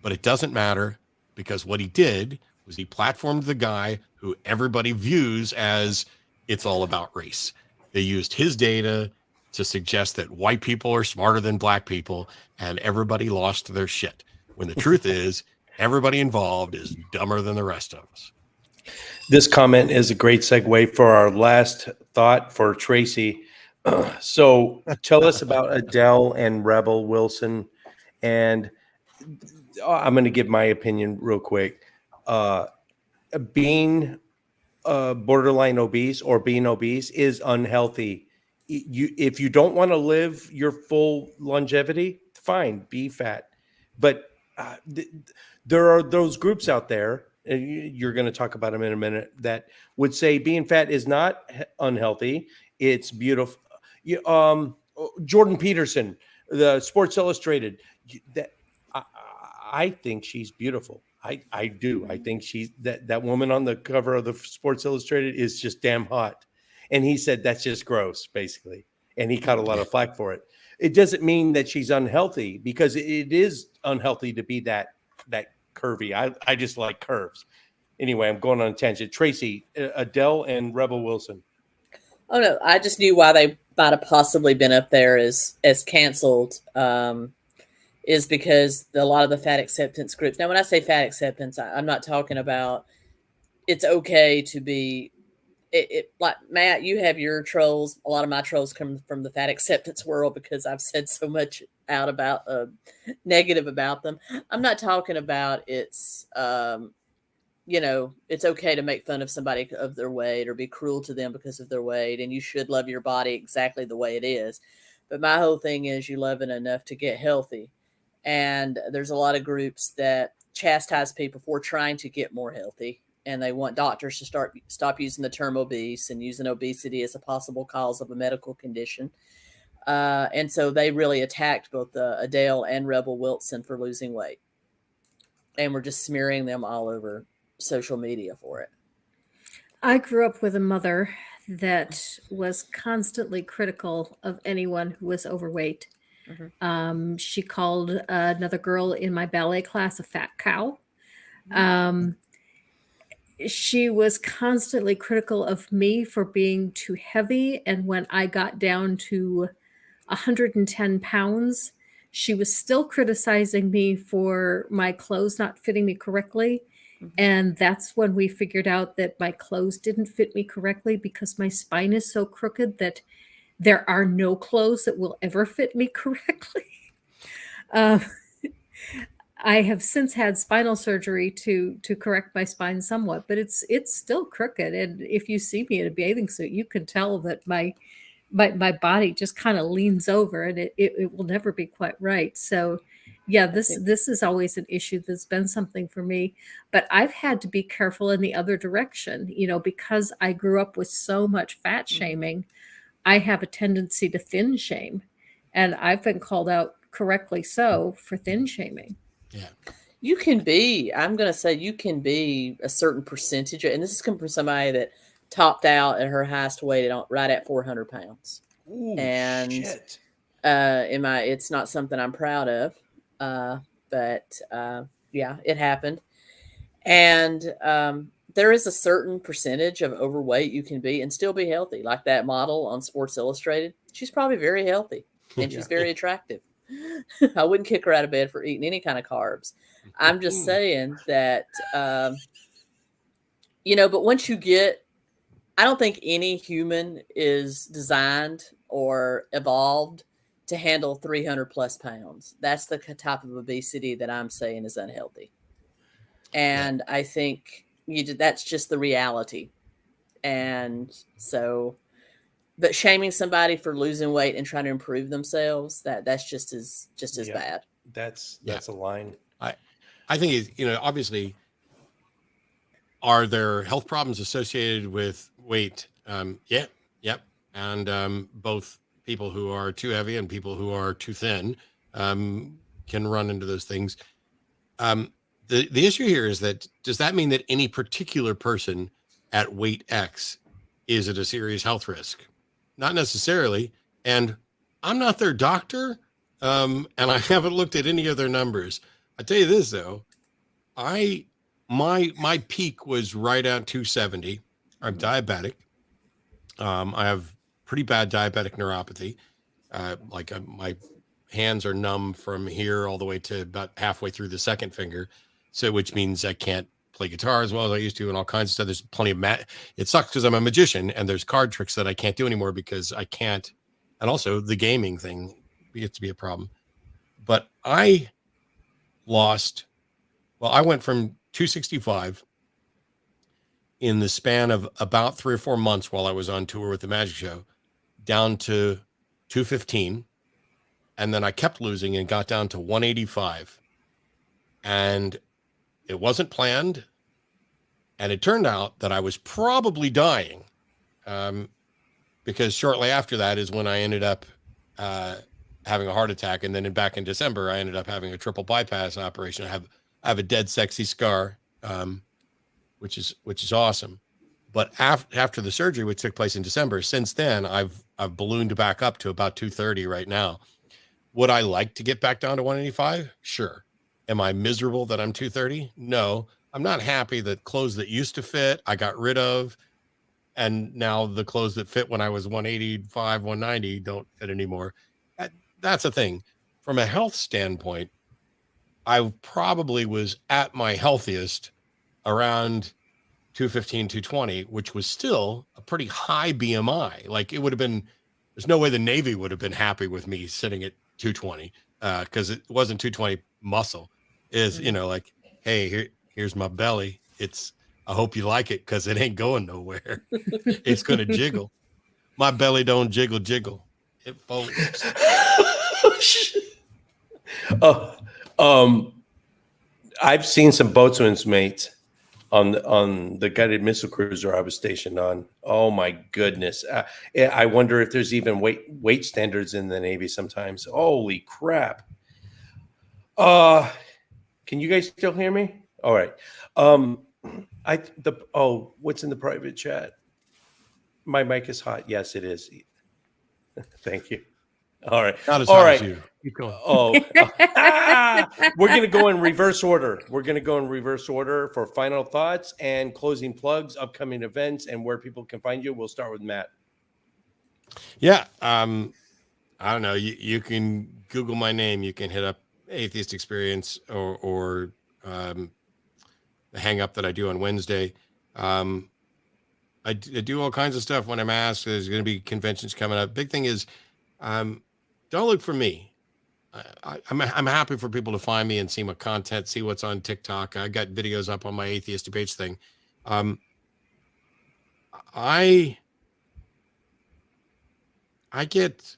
Speaker 4: But it doesn't matter because what he did was he platformed the guy who everybody views as it's all about race. They used his data to suggest that white people are smarter than black people, and everybody lost their shit. When the truth is, everybody involved is dumber than the rest of us.
Speaker 1: This comment is a great segue for our last thought for Tracy. So tell us about Adele and Rebel Wilson. And I'm going to give my opinion real quick. Being borderline obese or being obese is unhealthy. If you don't want to live your full longevity, fine, be fat. But there are those groups out there, and you're going to talk about them in a minute, that would say being fat is not unhealthy. It's beautiful. Jordan Peterson, the Sports Illustrated, I think she's beautiful. I do. I think she's that woman on the cover of the Sports Illustrated is just damn hot. And he said that's just gross, basically. And he caught a lot of flack for it. it doesn't mean that she's unhealthy, because it is unhealthy to be that curvy. I just like curves. Anyway, I'm going on a tangent. Tracy, Adele and Rebel Wilson.
Speaker 2: Oh no, I just knew why they might have possibly been up there as canceled. Is because a lot of the fat acceptance groups. Now, when I say fat acceptance, I'm not talking about it's okay to be. Like Matt, you have your trolls. A lot of my trolls come from the fat acceptance world because I've said so much out about negative about them. I'm not talking about it's it's okay to make fun of somebody of their weight or be cruel to them because of their weight, and you should love your body exactly the way it is. But my whole thing is you love it enough to get healthy. And there's a lot of groups that chastise people for trying to get more healthy. And they want doctors to stop using the term obese and using obesity as a possible cause of a medical condition. And so they really attacked both Adele and Rebel Wilson for losing weight. And we're just smearing them all over social media for it.
Speaker 3: I grew up with a mother that was constantly critical of anyone who was overweight.
Speaker 2: Mm-hmm.
Speaker 3: She called another girl in my ballet class a fat cow. She was constantly critical of me for being too heavy. And when I got down to 110 pounds, she was still criticizing me for my clothes not fitting me correctly.
Speaker 2: Mm-hmm.
Speaker 3: And that's when we figured out that my clothes didn't fit me correctly because my spine is so crooked that there are no clothes that will ever fit me correctly. I have since had spinal surgery to correct my spine somewhat, but it's still crooked. And if you see me in a bathing suit, you can tell that my body just kind of leans over, and it will never be quite right. So yeah, this is always an issue that's been something for me, but I've had to be careful in the other direction, because I grew up with so much fat shaming. I have a tendency to thin shame, and I've been called out correctly so for thin shaming.
Speaker 4: Yeah.
Speaker 2: You can be, I'm going to say you can be a certain percentage, and this is coming from somebody that topped out at her highest weight right at 400 pounds.
Speaker 1: Ooh,
Speaker 2: and
Speaker 1: shit.
Speaker 2: It's not something I'm proud of, but yeah, it happened. And there is a certain percentage of overweight you can be and still be healthy. Like that model on Sports Illustrated, she's probably very healthy and she's very attractive. I wouldn't kick her out of bed for eating any kind of carbs. I'm just saying that, but once you get, I don't think any human is designed or evolved to handle 300 plus pounds. That's the type of obesity that I'm saying is unhealthy. And I think that's just the reality. And so, but shaming somebody for losing weight and trying to improve themselves, that's just as bad.
Speaker 1: That's a line.
Speaker 4: I think obviously, are there health problems associated with weight? Yep. And both people who are too heavy and people who are too thin can run into those things. The issue here is that, does that mean that any particular person at weight X is at a serious health risk? Not necessarily. And I'm not their doctor. And I haven't looked at any of their numbers. I tell you this though, my peak was right at 270. I'm diabetic. I have pretty bad diabetic neuropathy. My hands are numb from here all the way to about halfway through the second finger. So, which means I can't play guitar as well as I used to and all kinds of stuff. There's plenty of it sucks because I'm a magician and there's card tricks that I can't do anymore because I can't. And also the gaming thing gets to be a problem. But I went from 265 in the span of about 3 or 4 months while I was on tour with the Magic Show down to 215. And then I kept losing and got down to 185. And it wasn't planned. And it turned out that I was probably dying because shortly after that is when I ended up having a heart attack. And then back in December, I ended up having a triple bypass operation. I have a dead sexy scar, which is awesome. But after the surgery, which took place in December, since then, I've ballooned back up to about 230 right now. Would I like to get back down to 185? Sure. Am I miserable that I'm 230? No. I'm not happy that clothes that used to fit, I got rid of. And now the clothes that fit when I was 185, 190 don't fit anymore. That's a thing. From a health standpoint, I probably was at my healthiest around 215, 220, which was still a pretty high BMI. Like it would have been, there's no way the Navy would have been happy with me sitting at 220 because it wasn't 220 muscle. Is, you know, like, hey, here's my belly. I hope you like it because it ain't going nowhere. It's going to jiggle. My belly don't jiggle. It folds.
Speaker 1: I've seen some boatswain's mates on the guided missile cruiser I was stationed on. Oh my goodness! I wonder if there's even weight standards in the Navy sometimes. Holy crap! Can you guys still hear me? All right. What's in the private chat? My mic is hot. Yes, it is. Thank you. All right.
Speaker 4: Not as
Speaker 1: All
Speaker 4: hot
Speaker 1: right.
Speaker 4: as you. Keep going.
Speaker 1: We're going to go in reverse order. We're going to go in reverse order for final thoughts and closing plugs, upcoming events, and where people can find you. We'll start with Matt.
Speaker 4: Yeah. I don't know. You can Google my name. You can hit up Atheist Experience or the hang up that I do on Wednesday. I do all kinds of stuff when I'm asked. There's going to be conventions coming up. Big thing is, don't look for me. I'm happy for people to find me and see my content, see what's on TikTok. I got videos up on my Atheist Debates thing. I get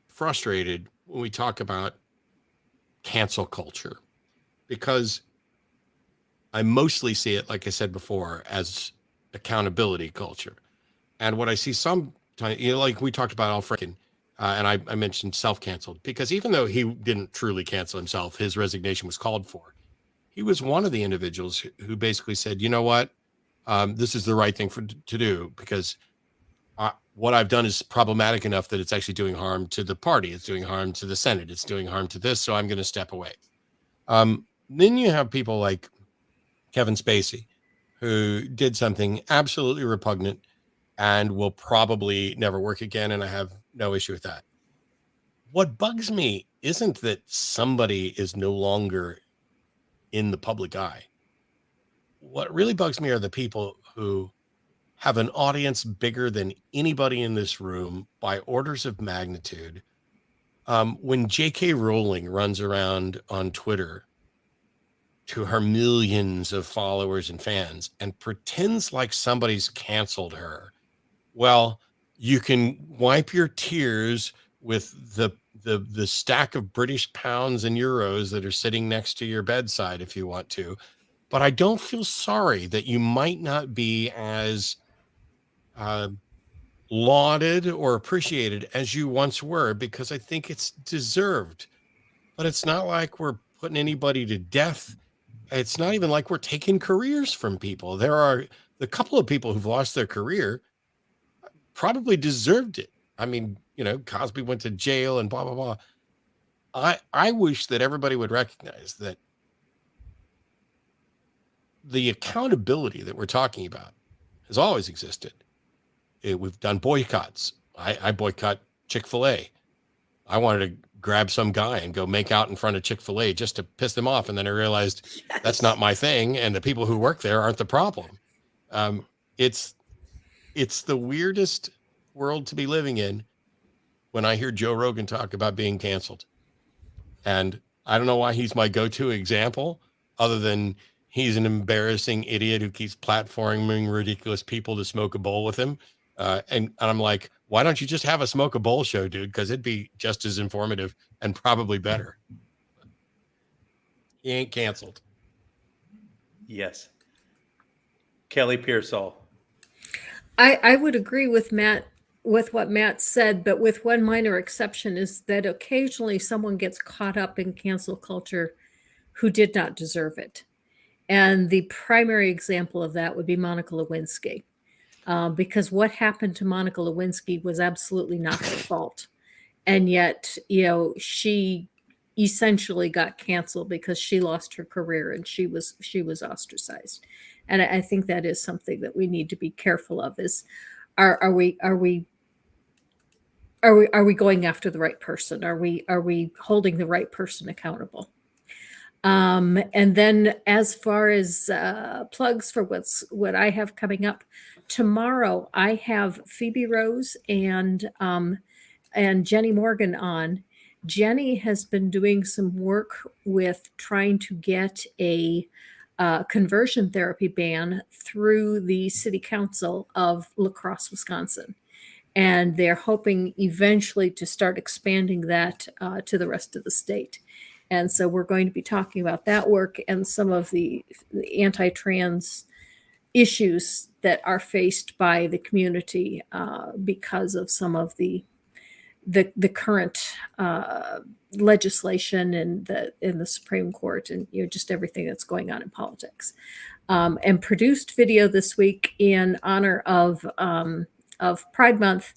Speaker 4: frustrated when we talk about cancel culture because I mostly see it, like I said before, as accountability culture. And what I see sometimes, like we talked about Al Franken, and I mentioned self-canceled, because even though he didn't truly cancel himself, his resignation was called for. He was one of the individuals who basically said, you know what, this is the right thing to do, because what I've done is problematic enough that it's actually doing harm to the party. It's doing harm to the Senate. It's doing harm to this. So I'm going to step away. Then you have people like Kevin Spacey, who did something absolutely repugnant and will probably never work again. And I have no issue with that. What bugs me isn't that somebody is no longer in the public eye. What really bugs me are the people who have an audience bigger than anybody in this room by orders of magnitude. When J.K. Rowling runs around on Twitter to her millions of followers and fans and pretends like somebody's canceled her, well, you can wipe your tears with the stack of British pounds and euros that are sitting next to your bedside if you want to. But I don't feel sorry that you might not be as lauded or appreciated as you once were, because I think it's deserved. But it's not like we're putting anybody to death. It's not even like we're taking careers from people. There are the couple of people who've lost their career probably deserved it. I mean, Cosby went to jail and blah, blah, blah. I wish that everybody would recognize that the accountability that we're talking about has always existed. We've done boycotts. I boycott ChickfilA. I wanted to grab some guy and go make out in front of ChickfilA just to piss them off. And then I realized that's not my thing. And the people who work there aren't the problem. It's the weirdest world to be living in when I hear Joe Rogan talk about being canceled. And I don't know why he's my go-to example, other than he's an embarrassing idiot who keeps platforming ridiculous people to smoke a bowl with him. And I'm like, why don't you just have a smoke a bowl show, dude? Because it'd be just as informative and probably better. He ain't canceled.
Speaker 1: Yes. Kelly Pearsall.
Speaker 3: I would agree with Matt, with what Matt said, but with one minor exception, is that occasionally someone gets caught up in cancel culture who did not deserve it. And the primary example of that would be Monica Lewinsky, because what happened to Monica Lewinsky was absolutely not her fault. and yet, she essentially got canceled because she lost her career and she was ostracized. And I think that is something that we need to be careful of. Is are we going after the right person? Are we holding the right person accountable? And then as far as plugs for what I have coming up tomorrow, I have Phoebe Rose and Jenny Morgan on. Jenny has been doing some work with trying to get a conversion therapy ban through the city council of La Crosse, Wisconsin. And they're hoping eventually to start expanding that to the rest of the state. And so we're going to be talking about that work and some of the anti-trans issues that are faced by the community because of some of the current legislation in the Supreme Court, and just everything that's going on in politics. And produced video this week in honor of Pride Month.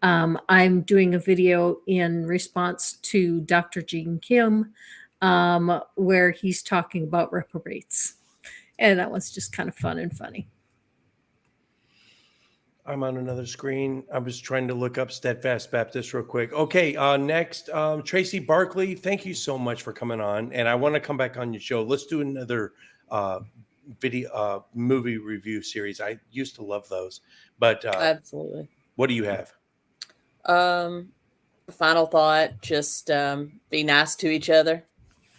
Speaker 3: I'm doing a video in response to Dr. Gene Kim, where he's talking about reprobates. And that one's just kind of fun and funny.
Speaker 1: I'm on another screen. I was trying to look up Steadfast Baptist real quick. Okay, next, Tracy Barkley, thank you so much for coming on. And I want to come back on your show. Let's do another video movie review series. I used to love those. But
Speaker 2: absolutely.
Speaker 1: What do you have?
Speaker 2: Final thought, just be nice to each other.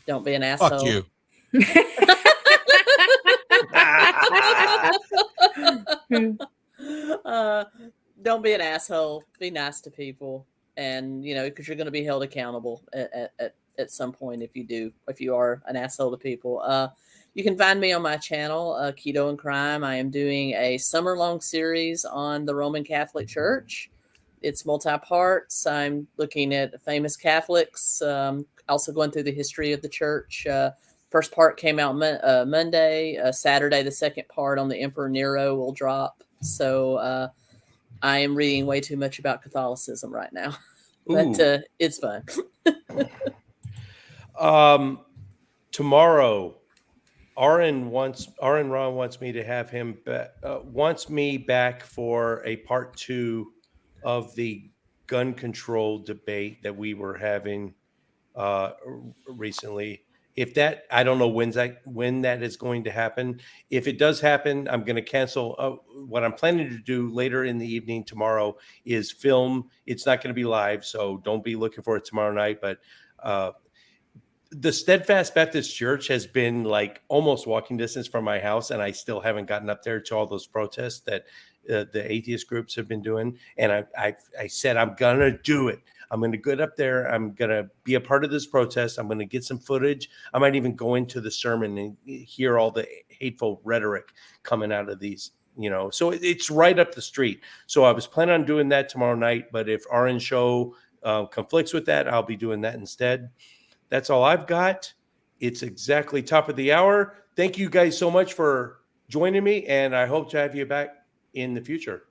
Speaker 2: Don't be an asshole.
Speaker 4: Fuck you.
Speaker 2: Don't be an asshole. Be nice to people, and because you're going to be held accountable at some point if you are an asshole to people. You can find me on my channel, Keto and Crime. I am doing a summer-long series on the Roman Catholic Church. It's multi-parts. I'm looking at famous Catholics, also going through the history of the church. First part came out Monday. Saturday, the second part on the Emperor Nero will drop. So I am reading way too much about Catholicism right now, but it's fun.
Speaker 1: Tomorrow, Ron wants me to have him wants me back for a part 2 of the gun control debate that we were having recently. I don't know when that is going to happen. If it does happen, I'm going to cancel. What I'm planning to do later in the evening tomorrow is film. It's not going to be live, so don't be looking for it tomorrow night. But the Steadfast Baptist Church has been like almost walking distance from my house, and I still haven't gotten up there to all those protests that the atheist groups have been doing. And I said, I'm going to do it. I'm going to get up there. I'm going to be a part of this protest. I'm going to get some footage. I might even go into the sermon and hear all the hateful rhetoric coming out of these, so it's right up the street. So I was planning on doing that tomorrow night, but if Orange Show conflicts with that, I'll be doing that instead. That's all I've got. It's exactly top of the hour. Thank you guys so much for joining me, and I hope to have you back in the future.